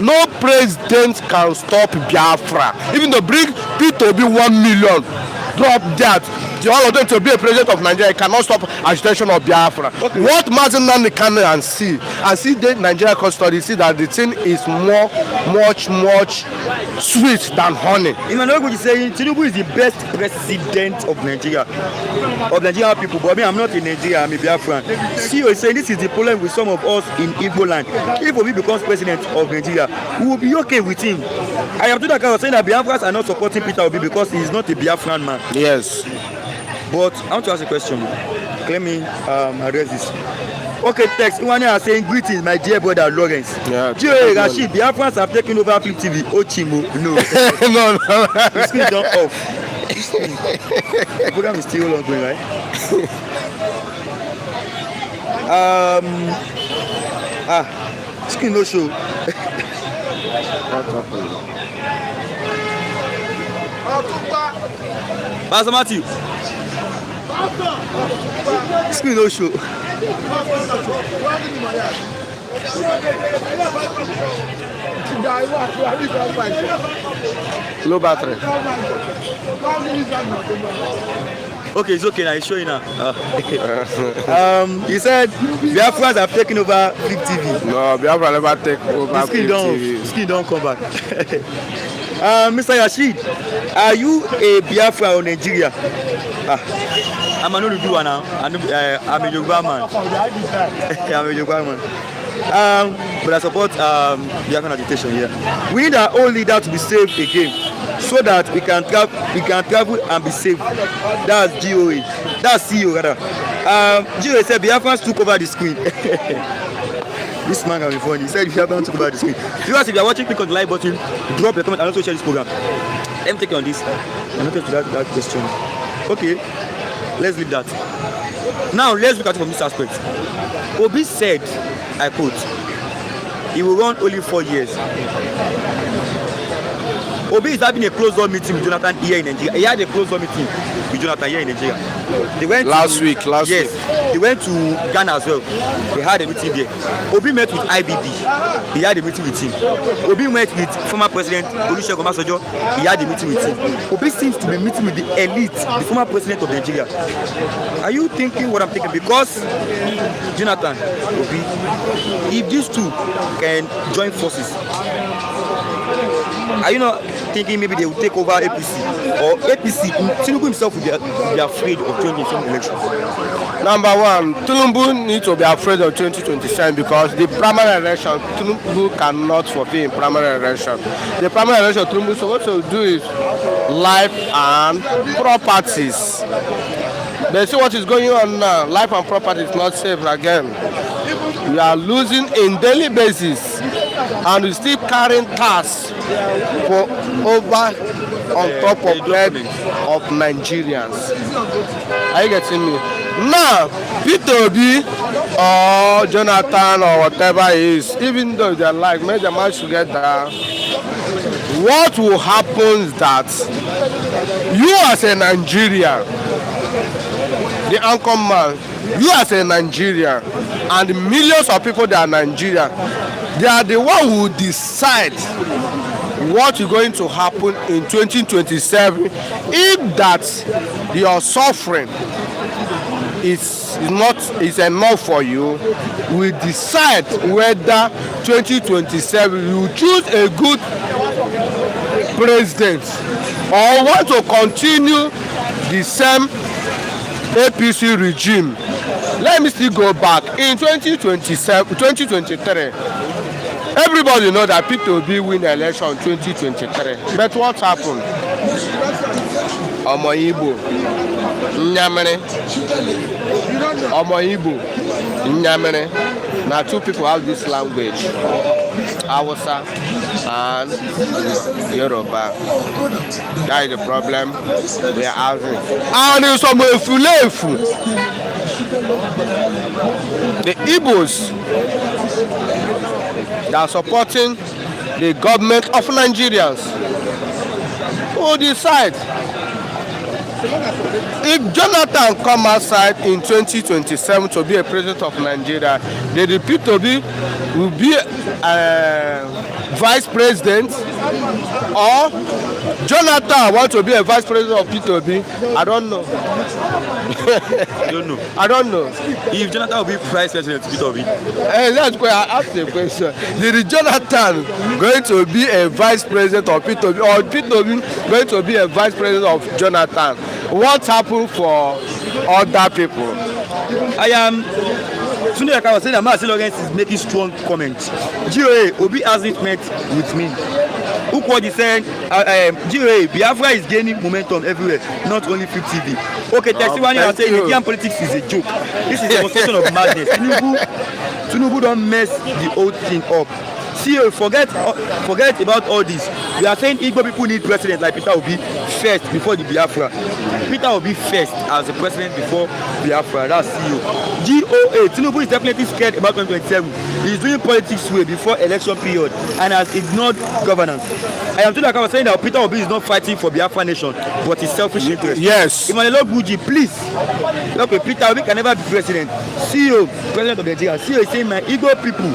no president can stop Biafra. Even though bring P2B 1 million, drop that. All of them to be a president of Nigeria cannot stop agitation of Biafra. Okay. What Mazinani can see the Nigeria custody, see that the thing is much sweet than honey. Emmanuel is saying Tinubu is the best president of Nigeria, of Nigerian people. But I mean, I'm not in Nigeria, I'm a Biafran. CEO is saying this is the problem with some of us in Igbo land. If Obi becomes president of Nigeria, we will be okay with him. I am to that kind of saying that Biafrans are not supporting Peter Obi because he is not a Biafran man. Yes. But I want to ask a question. Let me address this. Okay, text. One are saying greetings, my dear brother Lawrence. Yeah. Rashid, Biafrans have taken over Flip TV. Ochimo, no. No. The screen is not off. The program is still ongoing, right? Screen no show. Pastor Matthew. Screen no show. Low battery. Okay, it's okay now. It's showing now. He said Biafrans have taken over Flip TV. No, Biafra never take over Flip TV. Skin don't come back. Mr. Rashid, are you a Biafra or Nigeria? I'm an Oluduwa now. I'm a Yoruba man. I'm a Yoruba man. But I support Biafran agitation here. We need our own leader to be safe again, so that we can travel and be safe. That's GOA. That's CEO rather. GOA said Biafrans took over the screen. This man can be funny. He said Biafrans took over the screen. If you are watching, click on the like button, drop a comment, and also share this program. Let me take you on this. I'm not going to that question. Okay, let's leave that. Now let's look at it from this aspect. Obi said, I quote, he will run only 4 years. Obi is having a closed-door meeting with Jonathan here in Nigeria. He had a closed-door meeting with Jonathan here in Nigeria. They went last week. Yes, they went to Ghana as well. They had a meeting there. Obi met with IBB. He had a meeting with him. Obi met with former President Olusegun Obasanjo. He had a meeting with him. Obi seems to be meeting with the elite, the former president of Nigeria. Are you thinking what I'm thinking? Because Jonathan, Obi, if these two can join forces, are you not thinking maybe they will take over APC? Or APC, Tinubu himself will be afraid of 2027 elections? Number one, Tinubu needs to be afraid of 2027 because the primary election, Tinubu cannot fulfill in primary election. The primary election, Tinubu is supposed to do is life and properties. But see what is going on now. Life and property is not safe again. We are losing in daily basis, and we still carrying tasks for over on top of head of Nigerians. Are you getting me? Now, P2B or Jonathan or whatever it is, even though they are like, make them match together, what will happen is that you as a Nigerian, the anchor man, you as a Nigerian, and the millions of people that are Nigerian, they are the one who decide what is going to happen in 2027 if that your suffering is enough for you. We decide whether 2027 you choose a good president or want to continue the same APC regime. Let me still go back in 2023. Everybody know that P2B win the election in 2023. But what happened? Omo Igbo, Nyamere, Omo Igbo, Nyamene. Now two people have this language, Hausa and Yoruba. That is the problem we are having. And it's some Efulefu. The Igbos that are supporting the government of Nigerians who decide if Jonathan come outside in 2027 to be a president of Nigeria, the P2B will be vice president, or Jonathan want to be a vice president of P2B. I don't know. I don't know. I don't know. If Jonathan will be vice president of P2B. That's why I asked the question. Is Jonathan going to be a vice president of P2B, or P2B going to be a vice president of Jonathan? What happened for other people? I am Sunday like I was saying that Marcel Lawrence is making strong comments. GOA, Obi hasn't met with me. Ukwadi said GOA, Biafra is gaining momentum everywhere, not only Flip TV. Okay, Tesiwani are saying Nigerian politics is a joke. This is a demonstration of madness. Tinubu don't mess the old thing up. See, forget about all this. We are saying Igbo people need president like Peter Obi first before the Biafra. Peter Obi first as the president before Biafra. That's CEO. GOA, Tinubu is definitely scared about 2027. He is doing politics way before election period and has ignored governance. I am told I was saying that Peter Obi is not fighting for Biafra nation, but his selfish interest. Yes. Emmanuel Guji, please. Okay, Peter Obi can never be president. CEO, president of Nigeria. CEO is saying, my Igbo people,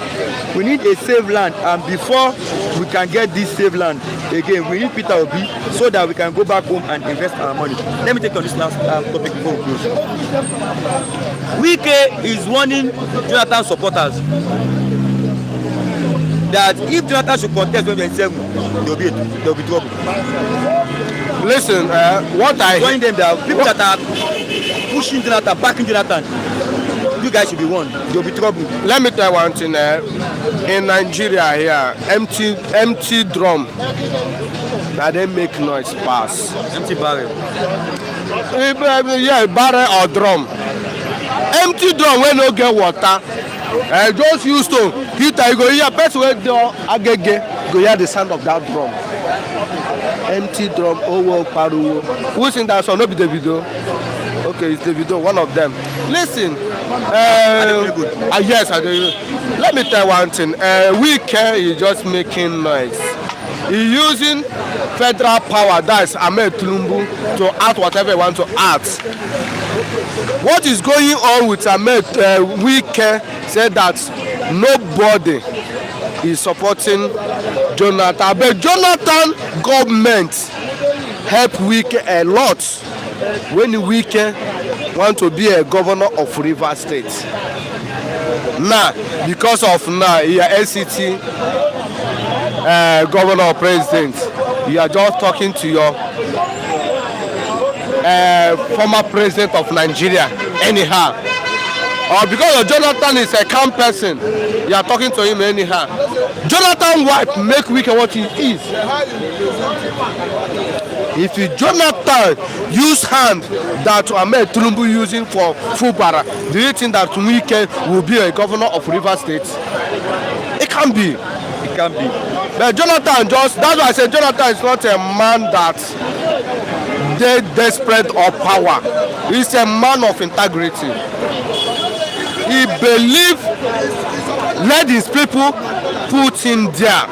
we need a safe land, and before we can get this safe land again, we need Peter Obi so that we can go back home and invest our money. Let me take on this last topic before we close. Wike is warning Jonathan supporters that if Jonathan should contest 2027, there will be trouble. Listen, what I warning them that people that are pushing Jonathan, backing Jonathan, you guys should be warned. There will be trouble. Let me tell you one thing. In Nigeria here, empty drum. Now they make noise pass. Empty barrel. Yeah, barrel or drum. Empty drum when no get water. Just use to hit. You go hear person wey dey agege go hear the sound of that drum. Empty drum. Owo pariwo. Who sing that song? No be Davido. Okay, it's Davido, one of them. Listen. Yes, I do. Let me tell you one thing. Wike is just making noise. He using federal power, that's Ahmed Tinubu, to act whatever he wants to act. What is going on with Ahmed Wike said that nobody is supporting Jonathan, but Jonathan government help Wike a lot when Wike want to be a governor of Rivers State. Now, because of now, he is LCT governor or president, you are just talking to your former president of Nigeria anyhow. Or because of Jonathan is a calm person, you are talking to him anyhow. Jonathan wife make Wike what he is. If Jonathan use hand that Ahmed Tinubu using for Fubara, do you think that Wike will be a governor of Rivers State? It can be. It can be. But Jonathan just, that's why I said Jonathan is not a man that they desperate of power. He's a man of integrity. He believe let his people put him there.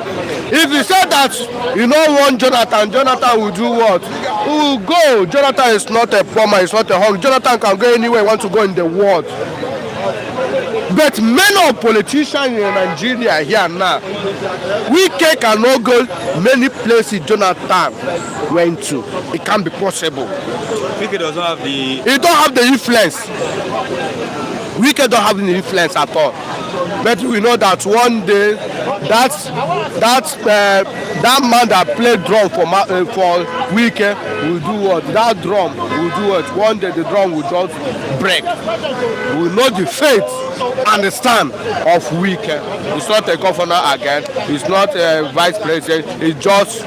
If he said that you don't want Jonathan, Jonathan will do what? Who will go? Jonathan is not a plumber, he's not a hog. Jonathan can go anywhere he wants to go in the world. But many of politicians in Nigeria here now, Wike cannot go many places Jonathan went to. It can't be possible. Wike does not have the... He don't have the influence. Wike don't have the influence at all. But we know that one day, that man that played drum for Wike will do what? That drum will do what? One day the drum will just break. We know the fate and the stand of Wike. He's not a governor again. He's not a vice president. He's just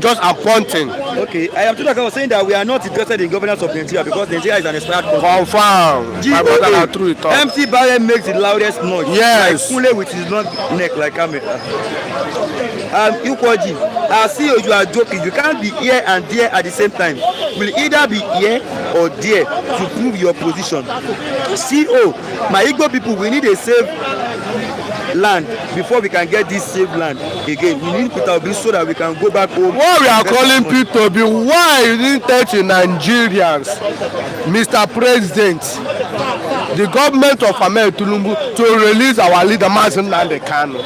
just appointing Okay, I am totally saying that we are not interested in governance of Nigeria because Nigeria is an expired country. Confirm. My brother na true talk. Empty barrel makes the loudest noise. Yes. Like Kunle with his long neck like camera. Ukwoji, I see you are joking. You can't be here and there at the same time. You will either be here or there to prove your position. CO, my Igbo people, we need a safe land before we can get this safe land again. We need Peter Obi so that we can go back home. What we are calling Peter Obi, why you didn't touch Nigerians, Mr. President, the government of America to release our leader Mazi Nnamdi Kanu.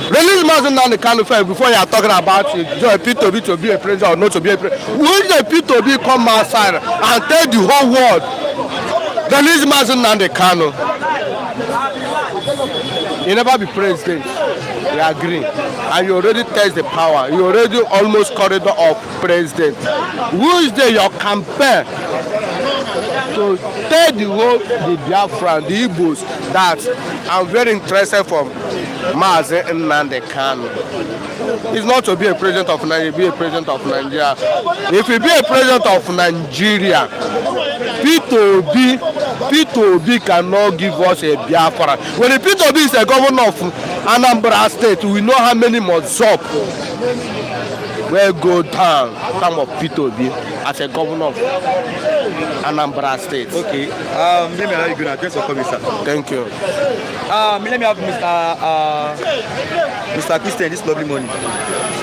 Release Mazi Nnamdi Kanu first before you are talking about Peter Obi to be a president or not to be a president. Will the Peter Obi come outside and tell the whole world, release Mazi Nnamdi Kanu? You never be president. We agree. And you already test the power. You already almost corridor of president. Who is there your campaign to tell the whole, the Biafran, the Igbos, that I'm very interested for Mazi Nnamdi Kanu? It's not to be a president of Nigeria, be a president of Nigeria. If you be a president of Nigeria, Peter Obi cannot give us a Biafra. When the Peter Obi is a governor of Anambra State, we know how many must up will go down. Some of Peter Obi as a governor of Anambra State. Okay. Let me allow you to address your comment, sir. Thank you. Let me have Mr. Christian this lovely morning.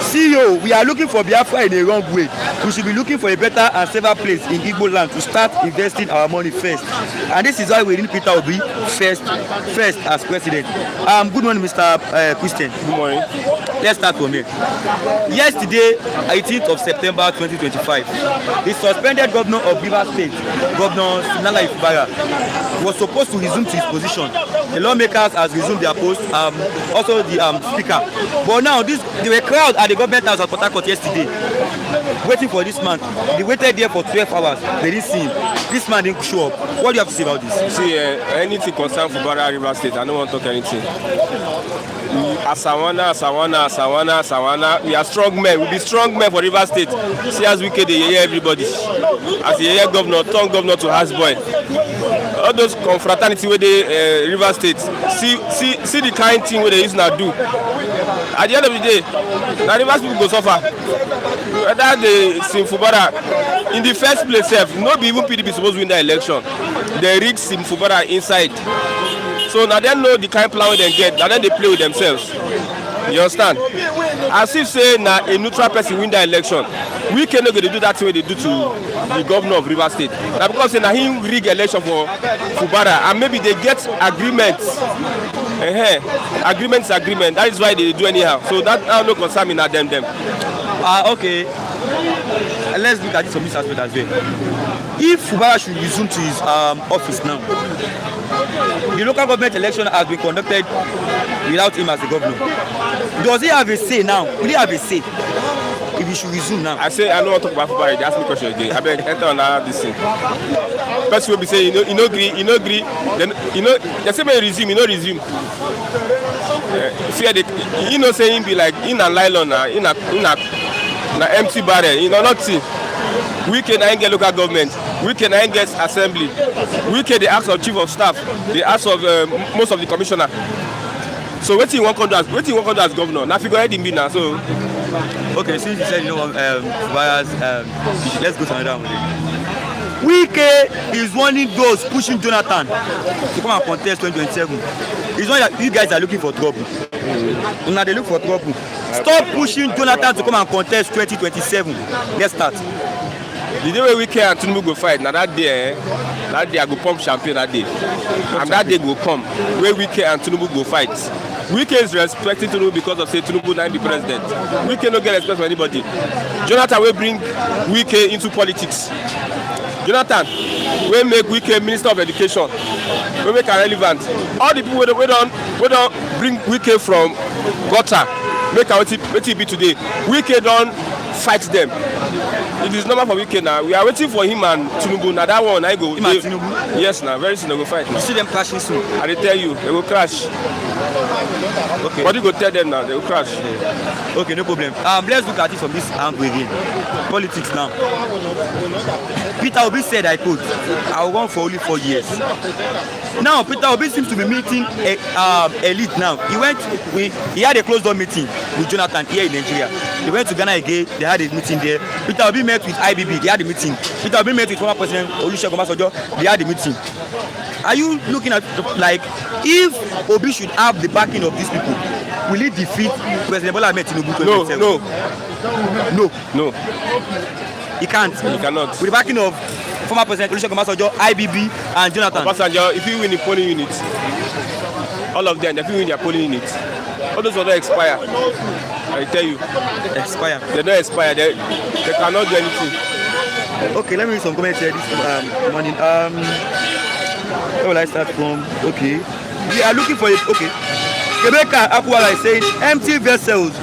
CEO, we are looking for Biafra in a wrong way. We should be looking for a better and safer place in Igbo land to start investing our money first. And this is why we need Peter Obi first as president. Good morning, Mr. Christian. Good morning. Let's start from here. Yesterday, 18th of September 2025, the suspended governor of Rivers State, Governor Fubara, was supposed to resume to his position. The lawmakers has resumed their post, also the speaker. But now, there were crowds at the government house at Port Harcourt yesterday, waiting for this man. They waited there for 12 hours. They didn't see him. This man didn't show up. What do you have to say about this? See, anything concern Fubara River State, I don't want to talk anything. Asawana. We are strong men. We'll be strong men for River State. See as Wike they hear everybody. As the hear governor, turn governor to house boy. All those confraternity where they River State. See the kind thing where they used to do. At the end of the day, the Rivers people go suffer. Whether they Sim Fubara in the first place, not even PDP supposed to win the election. They rigged Sim Fubara inside. So now they know the kind of plan they get, now then they play with themselves. You understand? As if say now a neutral person win the election, we cannot go to do that thing they do to the governor of River State. Now because say now he rig election for Fubara and maybe they get agreements. Agreement. That is why they do anyhow. So that now no concern me now them. Okay. Let's look at this from this aspect as well. If Fubara should resume to his office now, the local government election has been conducted without him as the governor. Does he have a say now? Will he have a say if he should resume now? I say I don't want to talk about Fubara. They ask me question again. I beg enter on this thing. Person will be saying you no agree. Then they say may resume, resume. See they say him be like in a nylon in a empty barrel. Nothing. We can get local government. We can get assembly. We can ask of chief of staff. They ask of most of the commissioner. So what you want to do as governor? Now figure out the be now. So okay, since you said let's go to another one. Wike is wanting those pushing Jonathan to come and contest 2027. It's not that you guys are looking for trouble. Now they look for trouble. Stop pushing Jonathan to come and contest 2027. Let's start. The day where Wike and Tinubu go fight, now that day I go pump champagne that day. And that day go come where Wike and Tinubu go fight. Wike is respecting Tinubu because of say Tinubu now be president. Wike no get respect for anybody. Jonathan will bring Wike into politics. Jonathan will make Wike Minister of Education. Will make her relevant. All the people we don't bring Wike from gutter make our wetin be today. Wike don fight them. It is normal for Wike now. We are waiting for him and Tinubu. Now that one I go. Him and Tinubu? Yes, now very soon they go fight. You see them crashing soon. I dey tell you, they will crash. Okay. But you go tell them now, they will crash. Okay, no problem. Let's look at it from this angle again. Politics now. Peter Obi said, I quote, I will run for only 4 years. Now, Peter Obi seems to be meeting elite now. He had a closed door meeting with Jonathan here in Nigeria. He went to Ghana again, they had a meeting there. Peter Obi met with IBB, they had a meeting. Peter Obi met with former President Olusegun Obasanjo, they had a meeting. Are you looking at, like, if Obi should have the backing of these people, will he defeat President Bola Ahmed Tinubu? No. He can't. He cannot. With the backing of former President Olusegun Obasanjo, IBB, and Jonathan. Obasanjo, if you win the polling unit, all of them, if you win their polling unit, all those other expire. I tell you. Expire. They don't expire. They cannot do anything. Okay, let me read some comments here this morning. Where will I start from? Okay. We are looking for it. Okay. Rebecca Akwara is saying empty vessels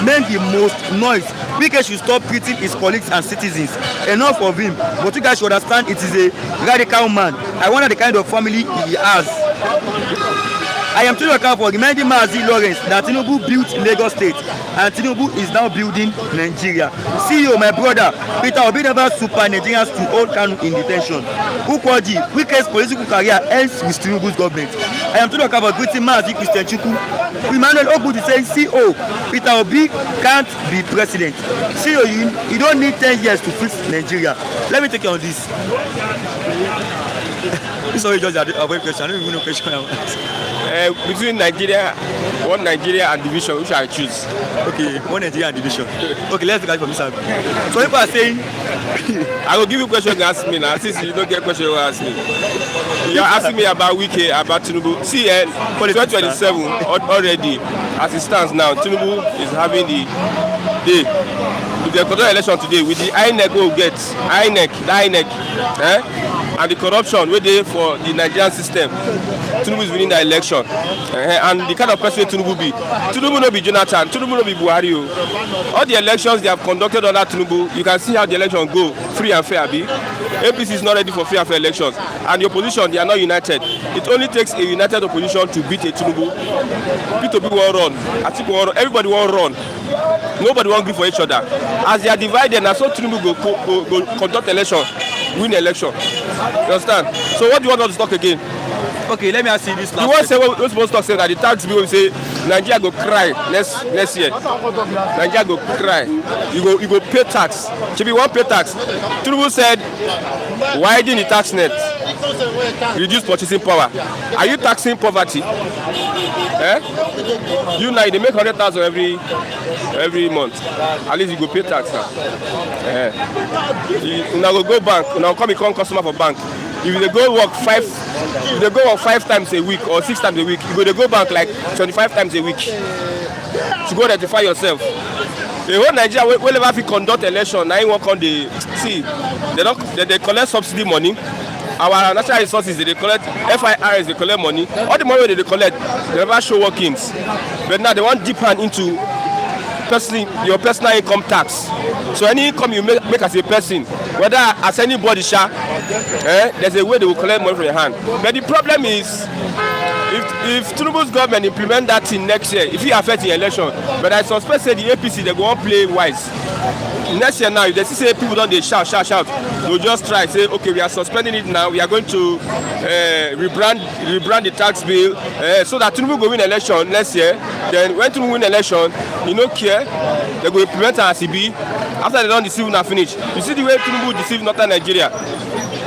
make the most noise. Wike should stop treating his colleagues and citizens. Enough of him. But you guys should understand it is a radical man. I wonder the kind of family he has. I am truly account for reminding Mazi Lawrence that Tinubu built Lagos State and Tinubu is now building Nigeria. CEO, my brother, Peter Obi never super Nigerians to hold Kanu in detention. Ukwoji, Wike's political career ends with Tinubu's government. I am truly account for greeting Mazi Christian Chukwu. Emmanuel Ogun is saying, CEO, Peter Obi can't be president. CEO, you don't need 10 years to fix Nigeria. Let me take you on this. This is always just a question. I don't even know question. Between Nigeria, one Nigeria and division, which I choose. Okay, one Nigeria and division. Okay, let's look at it from this side. So people are saying, I will give you a question you ask me now. Since you don't get a question you ask me. You're asking me about Wike, about Tinubu. See, 2027 already, as it stands now, Tinubu is having the day. If they conduct election today, with the INEC will get, and the corruption wey dey for the Nigerian system, Tinubu is winning the election. And the kind of person Tinubu be, Tinubu no be Jonathan, Tinubu no be Buhari. All the elections they have conducted under Tinubu, you can see how the election go, free and fair. APC is not ready for free and fair elections, and the opposition, they are not united. It only takes a united opposition to beat a Tinubu. P2P won't run, Atiku won't run, everybody won't run. Nobody won't give for each other. As they are divided, now so Tinubu go conduct election, win election. You understand? So what do you want us to talk again? Okay, let me ask you this last. You want to say what we're supposed to talk, say that the tax bill will say Nigeria go cry next year. Nigeria go cry. You go pay tax. Should be one pay tax. Tinubu said widen the tax net, reduce purchasing power. Are you taxing poverty? You now they make 100,000 every month. At least you go pay tax now. You now go bank. You now become customer for bank. If they go work 5 times a week or 6 times a week, you go bank like 25 times a week to go identify yourself. The whole Nigeria will never fit conduct election. Now you work on the see. They collect subsidy money. Our natural resources they collect, FIRs they collect money. All the money they collect, they never show workings. But now they want deep hand into your personal income tax. So any income you make as a person, whether as anybody there's a way they will collect money from your hand. But the problem is, if Tinubu's government implement that thing next year, if it affects the election, but I suspect say the APC they go on play wise. Next year now, if they see say people don't they shout, they'll just try say, okay, we are suspending it now. We are going to rebrand the tax bill so that Tinubu go win election next year. Then when Tinubu win election, you no care, they go implement an RCB. After they don't deceive now finish. You see the way Tinubu deceive northern Nigeria.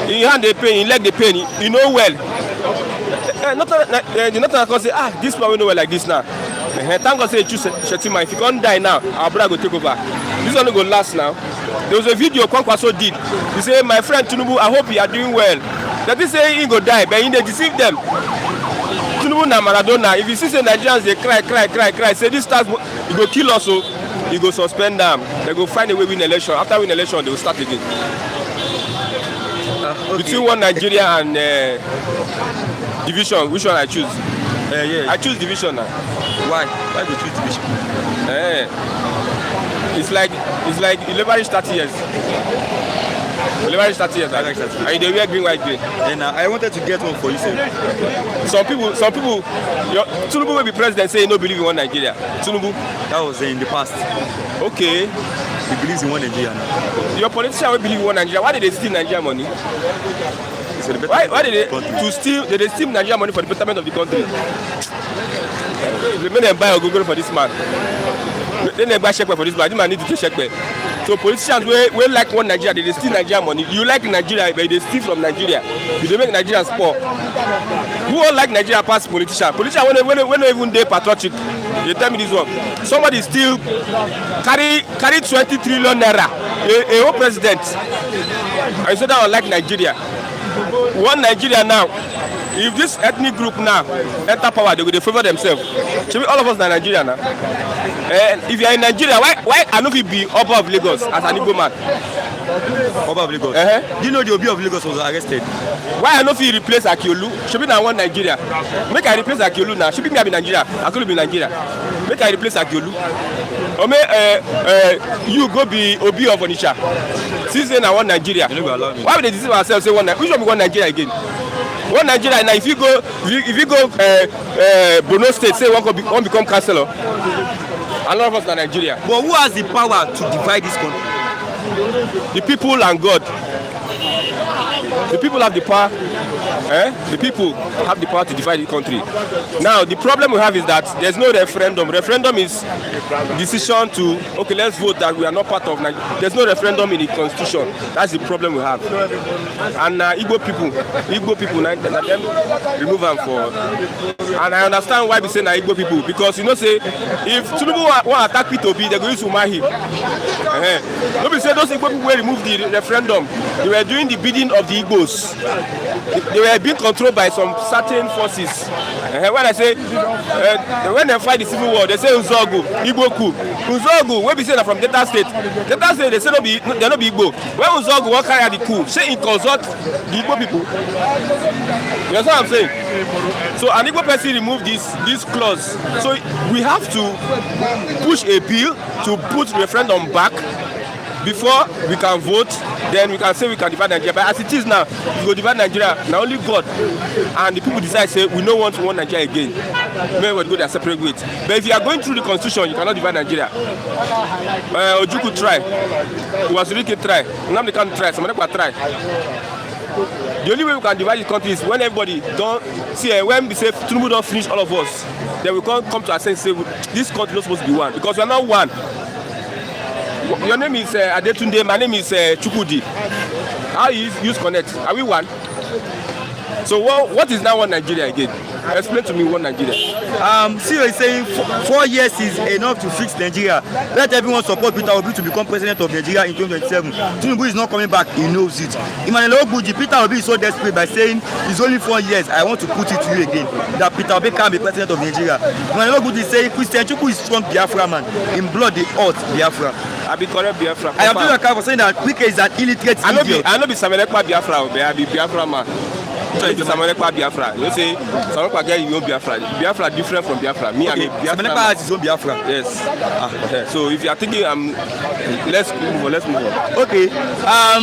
In hand they pay, in leg they pay, you know well. The northern can say, this man we know well like this now. Thank God say choose Shetima. If you can't die now, our brother go take over. This one go last now. There was a video Kwankwaso did. He say, my friend Tinubu, I hope you are doing well. That is say he go die, but he they deceive them. Tinubu na Maradona. If you see say Nigerians they cry, say this tax he go kill us, so he go suspend them. They go find a way win election. After win election, they will start again. Okay. Between one Nigeria and division, which one I choose? I choose division now. Why? Why go treat rich people? It's like you leverage 30 years. You leverage 30 years. Like 30 years. And they wear green, white, green. And I wanted to get one for you, sir. Some people, Tinubu will be president say he no believe in one Nigeria. Tinubu. That was in the past. Okay. He believes in one Nigeria now. Your politician will believe in one Nigeria. Why did they steal Nigeria money? Why did they steal Nigeria money for the betterment of the country? They made them buy a Google for this man. Then they buy shekel for this man. This man need to take shekel. So politicians will like one Nigeria, they steal Nigeria money. You like Nigeria, but they steal from Nigeria. They make Nigerians poor. Who all like Nigeria past politicians? Politicians when they even they patriotic. They tell me this one. Somebody still carry 20 trillion naira. A whole president. I said that I like Nigeria. One Nigeria now. If this ethnic group now enter power, they will favor themselves. Should be all of us in Nigeria now. And if you are in Nigeria, why I know if be Oba of Lagos as an Igbo man? Oba of Lagos. Do you know the Obi of Lagos was arrested? Why I know if he replace Akiolu? Should be now one Nigeria. Make I replace Akiolu now. Should be me be Nigeria. Akiolu be Nigeria. Make I replace Akiolu. Or may you go be Obi of Onitsha. Since then I want Nigeria. Why would they deceive ourselves? Say one. Which one be one Nigeria again? One Nigeria now. If you go Borno State, say one become councillor. A lot of us in Nigeria. But who has the power to divide this country? The people and God. The people have the power. The people have the power to divide the country. Now the problem we have is that there's no referendum. Referendum is decision to let's vote that we are not part of Nigeria. There's no referendum in the constitution. That's the problem we have. And Igbo people, them remove them for. And I understand why we say Igbo people, because say if Tinubu want attack P2B, they go use Umahi. Nobody say those Igbo people will remove the referendum. They were doing the bidding of the Igbos. They were being controlled by some certain forces. When I say when they fight the civil war, they say Uzogu, Igbo coup. Uzogu, when we say that from Delta State, they say they not be Igbo. When Uzogu will carry the coup, say he consult the Igbo people. You understand what I'm saying? So an Igbo person remove this clause. So we have to push a bill to put referendum back before we can vote. Then we can say we can divide Nigeria. But as it is now, we go divide Nigeria. Now only God and the people decide say we don't want one Nigeria again. Maybe we'll go their separate ways. But if you are going through the constitution, you cannot divide Nigeria. Ojuku try. Wazirike try. Nnamdi can't try. Somebody can try. The only way we can divide the country is when everybody don't see when we say Tinubu don't finish all of us, then we can't come to our sense and say this country is not supposed to be one, because we are not one. Your name is Adetunde, my name is Chukudi. How you use connect? Are we one? So what is now one Nigeria again? Explain to me one Nigeria. CEO is saying 4 years is enough to fix Nigeria. Let everyone support Peter Obi to become president of Nigeria in 2027. Tinubu is not coming back, he knows it. Emmanuel Ogbuji, Peter Obi is so desperate by saying it's only 4 years. I want to put it to you again that Peter Obi can be president of Nigeria. Emmanuel Ogbuji is saying Christian Chukwu is strong Biafra man. In blood they hurt Biafra. I be correct Biafra. I am doing a for saying that Wike is an illiterate idiot. I know be Samelekpa Biafra, but I be Biafra man. So it's Samelekpa Biafra. You say Samelekpa get your own Biafra. Biafra different from Biafra. Me, okay. I'm a Biafra. Samelekpa has his own Biafra. Yes. So if you are thinking, let's move on. Okay. I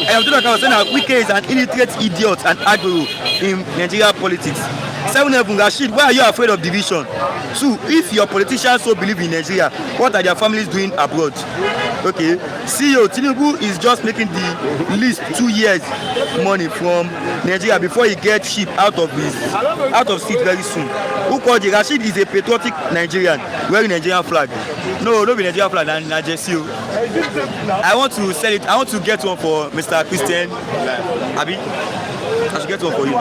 am doing a for saying that Wike is an illiterate idiot and aggro in Nigeria politics. 7-11 Rashid, why are you afraid of division? 2, if your politicians so believe in Nigeria, what are their families doing abroad? Okay. CEO Tinubu is just making the least 2 years money from Nigeria before he gets shipped out of seat very soon. Who called it? Rashid is a patriotic Nigerian wearing Nigerian flag. No be Nigerian flag, Nigeria. I want to sell it. I want to get one for Mr. Christian Abi. I should get one for you.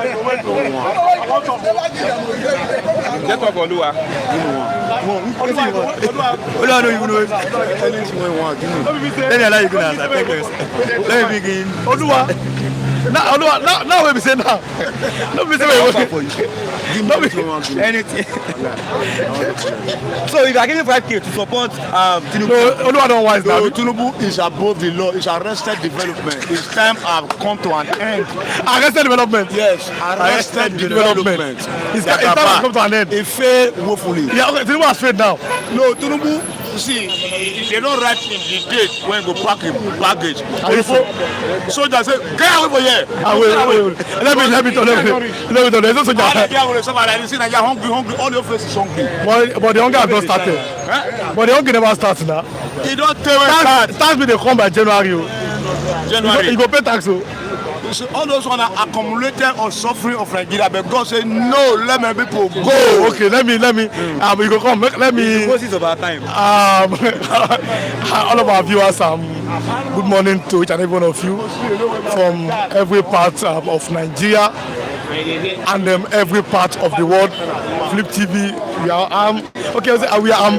Get one for Lua. Let me allow you to answer. Let me begin. Now we say now. No be say anything. So if you are giving 5K to support Tinubu, no, Oluwa don't wise now. Tinubu is above the law. It's arrested development. His time have come to an end. Arrested development. Yes, arrested development. His time has come to an end. He failed woefully. Yeah, okay, Tinubu has failed now. No, Tinubu, see, they don't write him the date when he go pack him baggage. Soldiers say, get away from here. Wait. Let me talk. There's no soldier. Somebody hungry. All your face is hungry. But the hunger has not started. But the hunger never starts now. He don't tell us Tax will come by January. January. You go pay tax. So all those one are accumulated on suffering of Nigeria, but God say no, let my people go. Okay, let me. You go come. Let me. most of our time. All of our viewers, good morning to each and every one of you from every part of Nigeria and every part of the world. Flip TV, I'm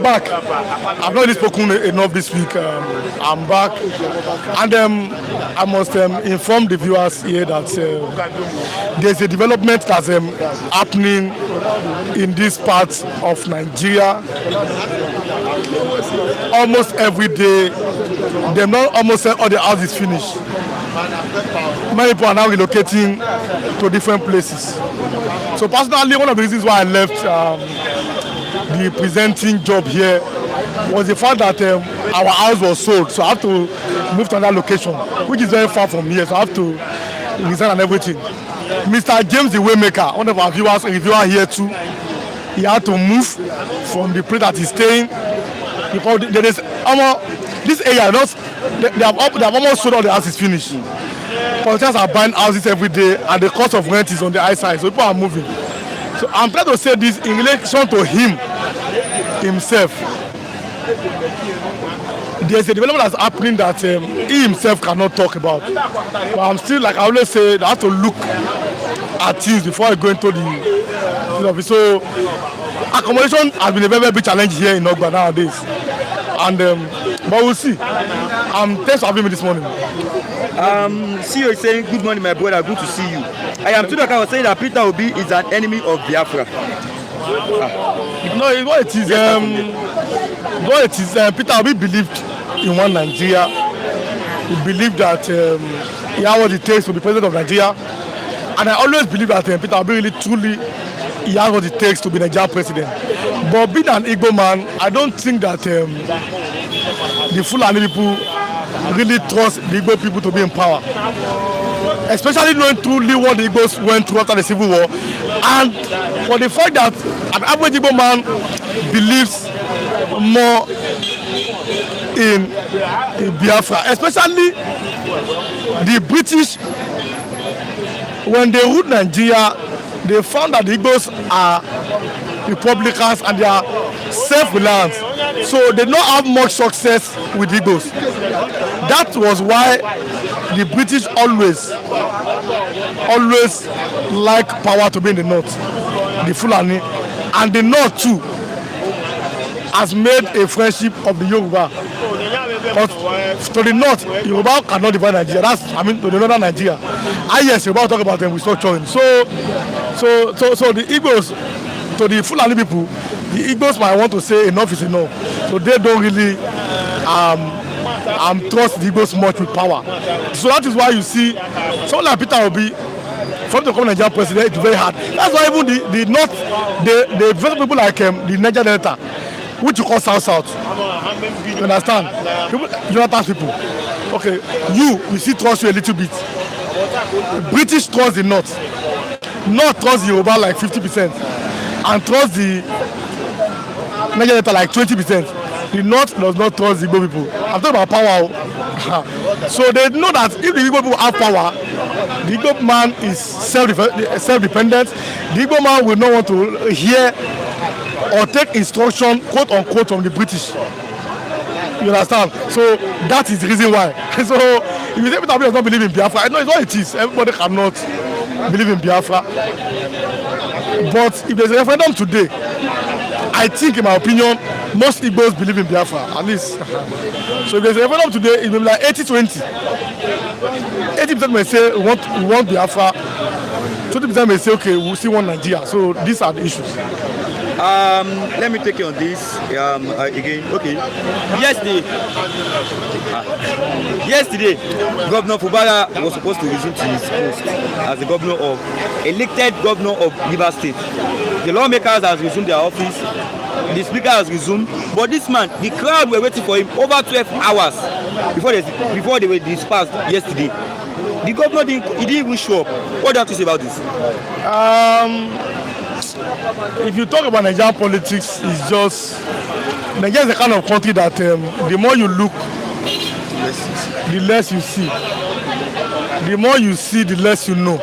back. I've not really spoken enough this week. I'm back, and I must inform the viewers here that there's a development that's happening in this part of Nigeria. Almost every day, they've not almost said all the houses finished. Many people are now relocating to different places. So personally, one of the reasons why I left the presenting job here was the fact that our house was sold. So I have to move to another location, which is very far from here. So I have to resign and everything. Mr. James, the Waymaker, one of our viewers, a reviewer here too, he had to move from the place that he's staying because there is this area. They have almost sold all the houses finished. Politicians are buying houses every day, and the cost of rent is on the high side. So people are moving. So I'm trying to say this in relation to himself. There's a development that's happening that he himself cannot talk about. But I'm still, like I always say, I have to look at things before I go into the office. So accommodation has been a very, very big challenge here in Ogba nowadays. And but we'll see. Thanks for having me this morning. CEO is saying, good morning, my brother, good to see you. I am Tudor was saying that Peter Obi is an enemy of Biafra. No, what it is, Peter Obi believed in one Nigeria. He believed that he had what it takes to be president of Nigeria. And I always believe that Peter Obi really, truly, he has what it takes to be Nigerian president. But being an Igbo man, I don't think that the Fulani people really trust the Igbo people to be in power. Especially knowing truly what the Igbos went through after the Civil War. And for the fact that an average Igbo man believes more in Biafra, especially the British, when they ruled Nigeria, they found that the Igbos are Republicans and they are self-reliant. So they don't have much success with the Igbos. That was why the British always like power to be in the north, the Fulani, and the north too has made a friendship of the Yoruba. But to the north, Yoruba cannot divide Nigeria. To the northern Nigeria. Yes, Yoruba talk about them with structuring. So the Igbos, to the Fulani people, the Igbos might want to say enough is enough. So they don't really trust the Igbos much with power. So that is why you see someone like Peter Obi, for him to become Nigerian president, it's very hard. That's why even the north, the very people like the Niger Delta, which you call South. You understand? Jonathan's people. Okay, we still trust you a little bit. British trust the North. North trust the Yoruba like 50%. And trust the Niger Delta like 20%. The North does not trust the Igbo people. I'm talking about power. So they know that if the Igbo people have power, the Igbo man is self-dependent. The Igbo man will not want to hear or take instruction, quote unquote, from the British. You understand? So that is the reason why. So if you say Peter Obi does not believe in Biafra, I know it's what it is. Everybody cannot believe in Biafra. But if there's a referendum today, I think, in my opinion, most Igbos believe in Biafra, at least. So if there's a referendum today, it will be like 80-20. 80% may say we want Biafra. 20% may say, okay, we'll see one Nigeria. So these are the issues. Let me take you on this again. Okay. Yesterday, Governor Fubara was supposed to resume to his post as the elected governor of Rivers State. The lawmakers has resumed their office. The speaker has resumed. But this man, the crowd were waiting for him over 12 hours before they were dispersed yesterday. The governor didn't even show up. What do you have to say about this? If you talk about Nigerian politics, it's just Nigeria is the kind of country that the more you look, the less you see. The more you see, the less you know.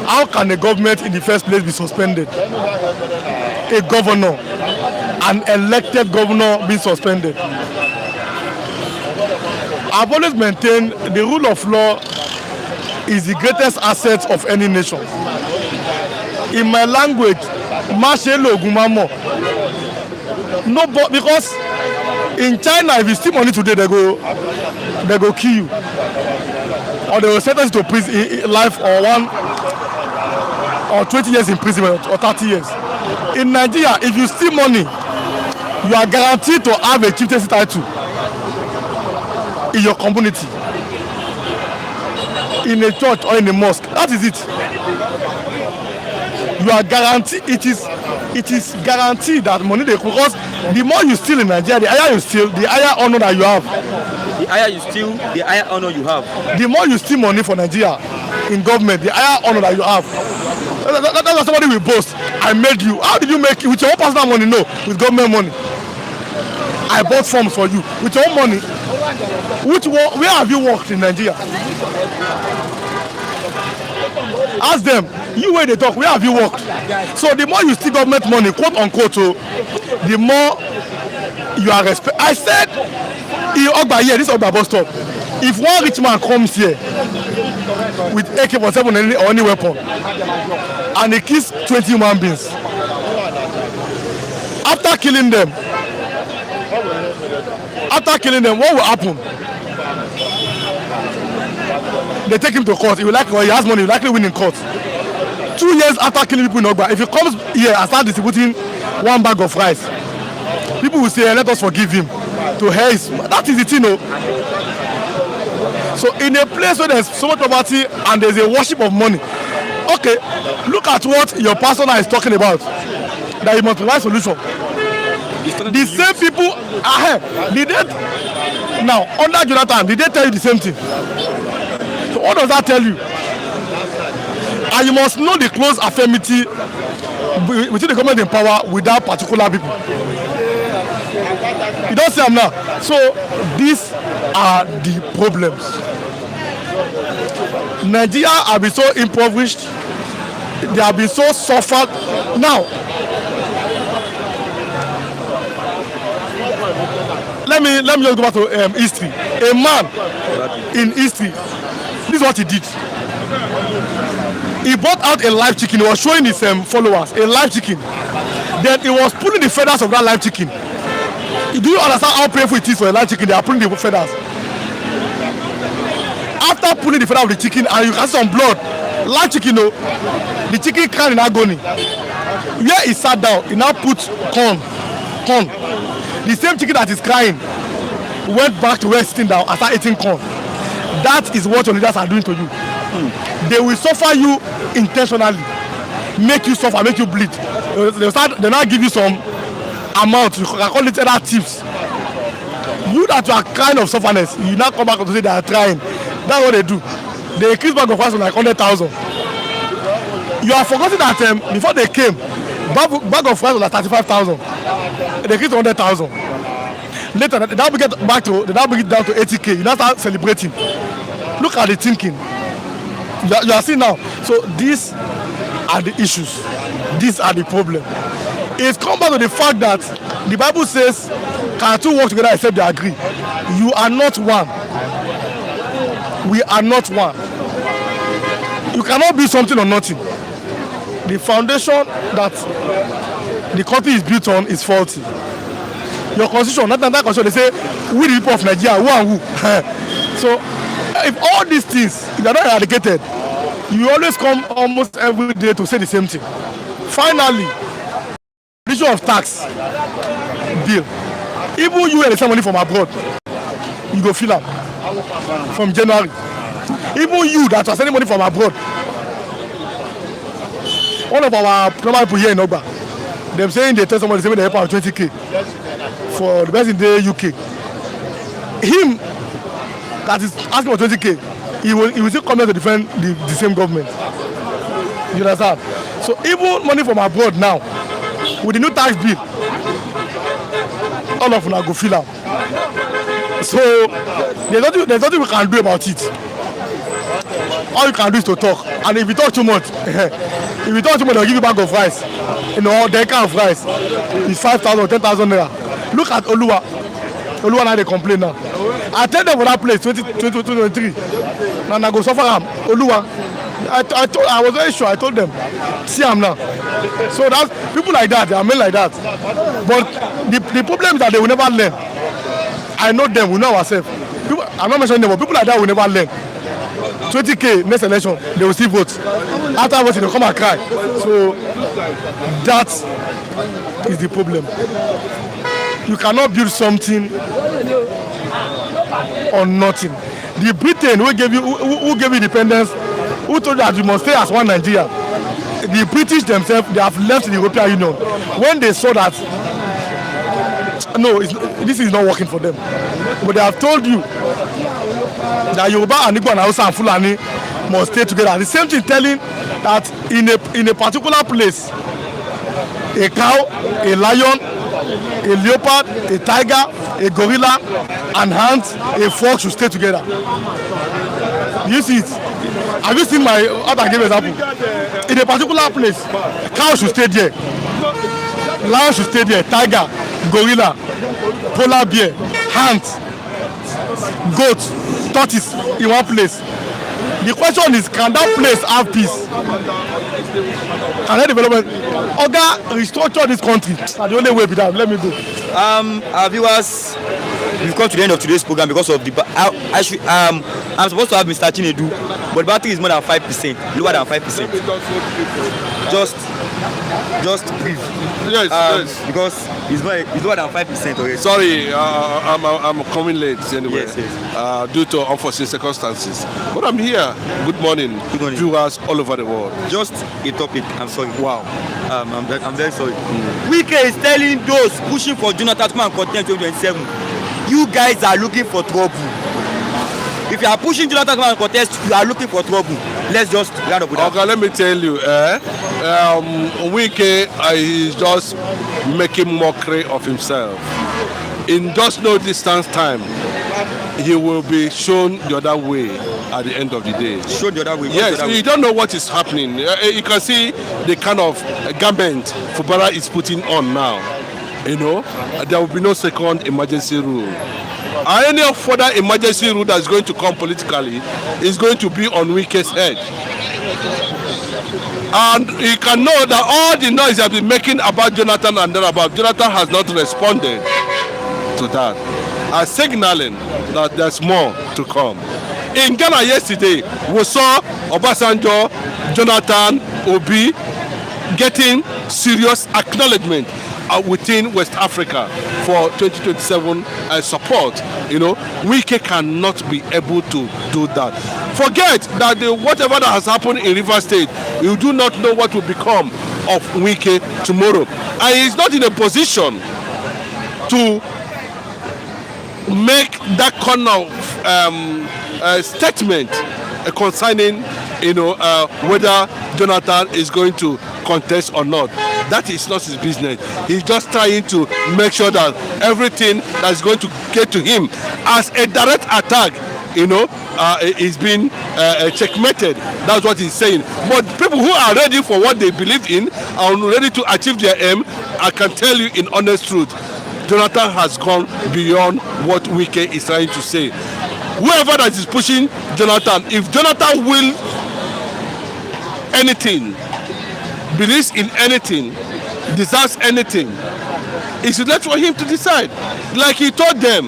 How can a government in the first place be suspended? A governor, an elected governor, be suspended. I've always maintained the rule of law is the greatest asset of any nation. In my language, no, but because in China, if you steal money today, they go kill you, or they will sentence you to prison, life, or 20 years imprisonment, or 30 years. In Nigeria, if you steal money, you are guaranteed to have a chieftaincy title in your community, in a church or in a mosque. That is it. You are guaranteed. It is guaranteed that money they, because the more you steal in Nigeria, the higher you steal, the higher honor that you have. The higher you steal, the higher honor you have. The more you steal money for Nigeria in government, the higher honor that you have. That's why somebody will boast. I made you. How did you make it? With your own personal money? No, with government money. I bought forms for you with your own money. Where have you worked in Nigeria? Ask them. You where they talk, where have you worked? So the more you steal government money, quote unquote, the more you are respect. I said, this is Ogba bus stop. If one rich man comes here with AK-47 or any weapon and he kills 20 human beings, after killing them, what will happen? They take him to court. He has money. He will likely win in court. 2 years after killing people in Ogba, if he comes here and starts distributing one bag of rice, people will say, let us forgive him. To his, that is the thing, no? So in a place where there's so much poverty and there's a worship of money, okay, look at what your pastor is talking about, that he must provide solution. The same people, now, under Jonathan, did they tell you the same thing? So what does that tell you? And you must know the close affinity between the government in power with that particular people. You don't see them now. So these are the problems. Nigeria have been so impoverished. They have been so suffered. Now, let me just go back to history. A man in history, this is what he did. He brought out a live chicken. He was showing his followers a live chicken. Then he was pulling the feathers of that live chicken. Do you understand how painful it is for a live chicken? They are pulling the feathers. After pulling the feather of the chicken, and you can see some blood, live chicken, the chicken crying in agony. Where he sat down, he now put corn. The same chicken that is crying went back to where he's sitting down and started eating corn. That is what your leaders are doing to you. They will suffer you intentionally, make you suffer, make you bleed. They now give you some amount. You can call it other tips. You that you are kind of sufferness, you now come back to say they are trying. That's what they do. They increase bag of rice from like 100,000. You are forgetting that before they came, bag of rice was like 35,000. They increased to 100,000. Later, they now bring it down to 80K. You now start celebrating. Look at the thinking. You are seeing now. So these are the issues. These are the problem. It comes back to the fact that the Bible says, can two work together except they agree? You are not one. We are not one. You cannot be something or nothing. The foundation that the country is built on is faulty. Your constitution, not that constitution, they say we the people of Nigeria, who and who. So if all these things, if they are not eradicated, you always come almost every day to say the same thing. Finally, the issue of tax bill. Even you and the money from abroad, you go fill up from January. Even you that are sending money from abroad. One of our normal people here in Ogba, they're saying they tell somebody they pay 20k for the best in the UK. Him that is asking for 20k, he will still come here to defend the same government. You understand? So even money from abroad now, with the new tax bill, all of them go fill out. So there's nothing we can do about it. All you can do is to talk. And if you talk too much, they'll give you a bag of rice. You know, their kind of rice is 5,000 or 10,000 naira. Look at Oluwa. Oluwa now they complain now. I tell them for that place 2023. Now I go suffer am. Oluwa. I was very sure. I told them, see am now. So that's people like that. They are men like that. But the problem is that they will never learn. I know them. We know ourselves. I'm not mentioning them, but people like that will never learn. 20k next election, they will still vote. After voting, they come and cry. So that is the problem. You cannot build something on nothing. The Britain who gave you independence, who told you that you must stay as one Nigeria. The British themselves, they have left the European Union when they saw that no, this is not working for them. But they have told you that Yoruba and Igbo and Hausa and Fulani must stay together. The same thing telling that in a particular place, a cow, a lion, a leopard, a tiger, a gorilla, and ants, a fox should stay together. You see it? Have you seen my other game example? In a particular place, cow should stay there, lion should stay there, tiger, gorilla, polar bear, ant, goat, tortoise in one place. The question is, can that place have peace? Can that development? Oga, restructure this country. That's the only way be that. Let me go. Our viewers, we've come to the end of today's program because of the. I'm supposed to have Mr. Chinedu, but the battery is more than 5%, lower than 5%. Just brief. Yes, yes. Because it's lower than 5% already. Sorry, I'm coming late anyway. Yes. Due to unforeseen circumstances. But I'm here. Good morning. Good morning. Viewers all over the world. Just a topic. I'm sorry. Wow. I'm very sorry. Wike is telling those pushing for Jonathan to come and contest 2027. You guys are looking for trouble. If you are pushing Jonathan to come and contest, you are looking for trouble. Let's just round up with that. Okay, let me tell you, Wike is just making mockery of himself. In just no distance time, he will be shown the other way at the end of the day. Show the other way. Yes, you don't know what is happening. You can see the kind of garment Fubara is putting on now. You know, there will be no second emergency rule. Any further emergency rule that is going to come politically is going to be on Wike's head. And you can know that all the noise they have been making about Jonathan and about Jonathan has not responded to that, signaling that there's more to come. In Ghana yesterday, we saw Obasanjo, Jonathan, Obi getting serious acknowledgement within West Africa for 2027 support. You know, Wike cannot be able to do that. Forget that whatever that has happened in Rivers State, you do not know what will become of Wike tomorrow. And he's not in a position to make that kind of statement concerning, you know, whether Jonathan is going to contest or not. That is not his business. He's just trying to make sure that everything that is going to get to him as a direct attack, you know, is being checkmated. That's what he's saying. But people who are ready for what they believe in are ready to achieve their aim. I can tell you in honest truth, Jonathan has gone beyond what Wike is trying to say. Whoever that is pushing Jonathan, if Jonathan will anything, believes in anything, deserves anything, it's left for him to decide. Like he told them,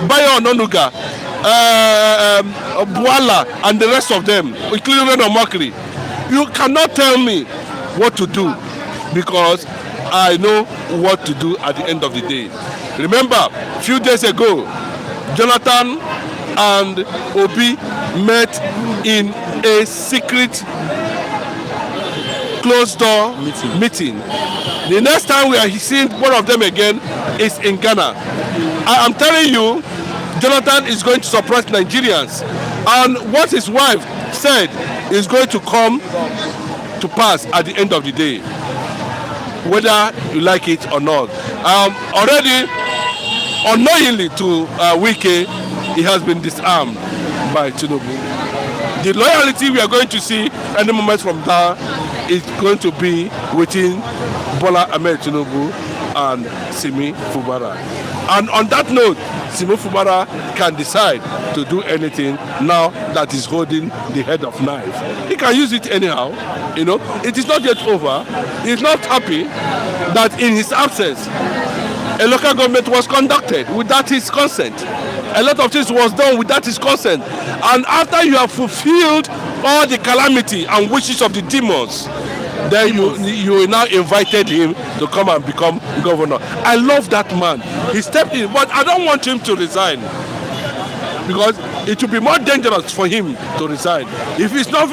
Bayo Ononuga, Buala, and the rest of them, including Reno Makri, you cannot tell me what to do because I know what to do at the end of the day. Remember, a few days ago, Jonathan and Obi met in a secret closed door meeting. The next time we are seeing one of them again is in Ghana. I am telling you, Jonathan is going to surprise Nigerians, and what his wife said is going to come to pass at the end of the day, whether you like it or not. Already, unknowingly to Wike, he has been disarmed by Tinubu. The loyalty we are going to see any moment from now is going to be within Bola Ahmed Tinubu and Simi Fubara. And on that note, Simi Fubara can decide to do anything now that he's holding the head of knife. He can use it anyhow, you know. It is not yet over. He's not happy that in his absence, a local government was conducted without his consent. A lot of things was done without his consent. And after you have fulfilled all the calamity and wishes of the demons, then you now invited him to come and become governor. I love that man. He stepped in, but I don't want him to resign because it will be more dangerous for him to resign. If he's not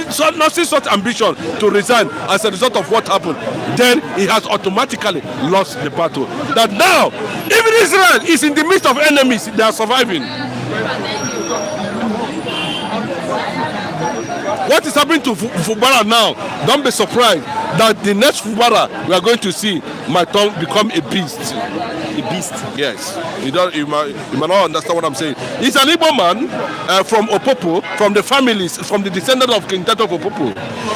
such ambition to resign as a result of what happened, then he has automatically lost the battle. That now, even Israel is in the midst of enemies, they are surviving. What is happening to Fubara now? Don't be surprised that the next Fubara we are going to see might become a beast. A beast? Yes. You might not understand what I'm saying. He's an Igbo man from Opopo, from the families, from the descendant of King Tato of Opopo.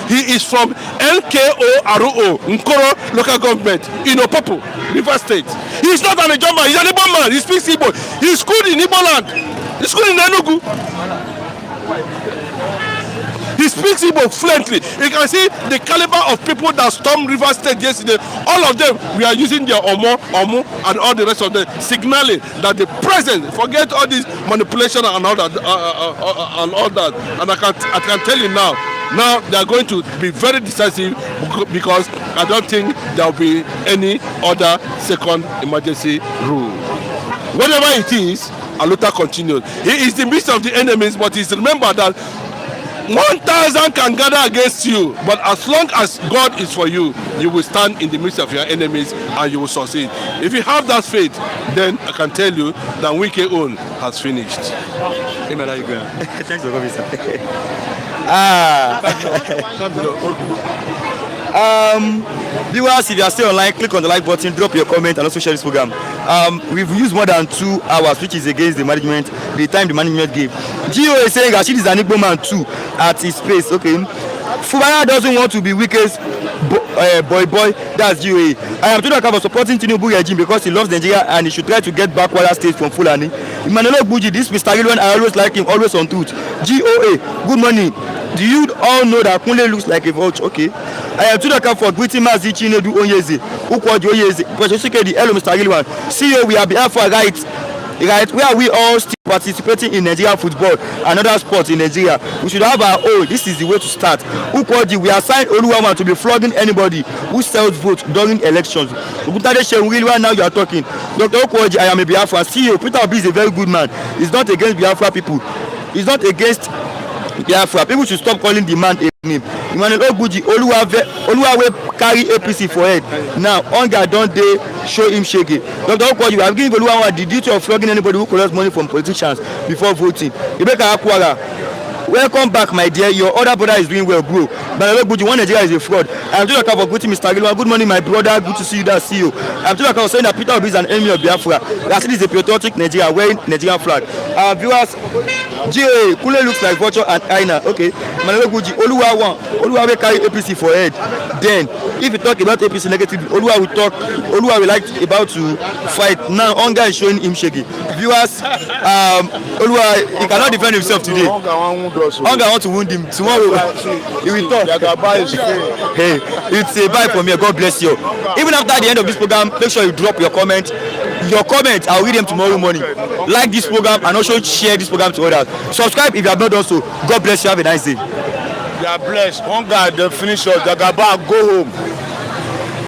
He is from LKO Nkoro local government in Opopo, River State. He's not an Igbo man, he's an Igbo man. He speaks Igbo. He's schooled in Igbo land. He's schooled in Enugu. He speaks Igbo fluently. You can see the caliber of people that stormed River State yesterday. All of them, we are using their Omo, and all the rest of them, signaling that the president, forget all this manipulation and all that, And I can tell you now they are going to be very decisive because I don't think there will be any other second emergency rule. Whatever it is, Aluta continues. He is the midst of the enemies, but he's remember that 1,000 can gather against you, but as long as God is for you, you will stand in the midst of your enemies and you will succeed. If you have that faith, then I can tell you that Wike own has finished. Amen. Thanks for coming, sir. Viewers, if you are still online, click on the like button, drop your comment, and also share this program. We've used more than 2 hours, which is against the management, the time the management gave. Gio is saying Rashid is an Igbo man too at his place. Okay, Fubara doesn't want to be Wike's boy. That's GOA. I am talking about supporting Tinubu regime because he loves Nigeria and he should try to get back other states from Fulani. Emmanuel Buji, this Mr. Gilwan, I always like him, always on truth. GOA, good morning. Do you all know that Kunle looks like a vulture? Okay. I am talking for greeting Mazi Chinedu Onyeze, Ukwaji Onyeze, Professor Sekedi, hello Mr. Gilwan. CEO, we are behalf for right, where we all still participating in Nigeria football and other sports in Nigeria. We should have our own. This is the way to start. Ukwaji, we assigned Oluwama to be flogging anybody who sells votes during elections. Now you are talking. Dr. Ukwaji, I am a Biafra. CEO, Peter Obi is a very good man. He's not against Biafra people. He's not against Biafra. People should stop calling the man a name. Emmanuel Ogbuji, Oluwawe carry APC for head. Now, Onga don't they show him shaky. Dr. Okwaji, you have given Oluwawe the duty of flogging anybody who collects money from politicians before voting. Rebecca Akwara, welcome back, my dear. Your other brother is doing well, bro. But Ogbuji, one Nigeria is a fraud. I'm talking about greeting Mr. Gilwa. Good morning, my brother. Good to see you, that CEO. I'm talking about saying that Peter Obi is an enemy of Biafra. Rashid is a patriotic Nigeria wearing Nigerian flag. Viewers, GA, Kule looks like vulture and Aina. Okay. Emmanuel Ogbuji, Oluwa carry APC for head. Then, if you talk about APC negatively, Oluwa will like about to fight. Now, Onga is showing him shaky. Viewers, Oluwa, he cannot defend himself today. us. Hunger want to wound him. Tomorrow, he will talk. Jagaba is Hey, it's a bye from here. God bless you. Even after the end of this program, make sure you drop your comment. Your comment, I'll read them tomorrow morning. Like this program and also share this program to others. Subscribe if you have not done so. God bless you. Have a nice day. They are blessed. Hunger, the finish of Jagaba, go home.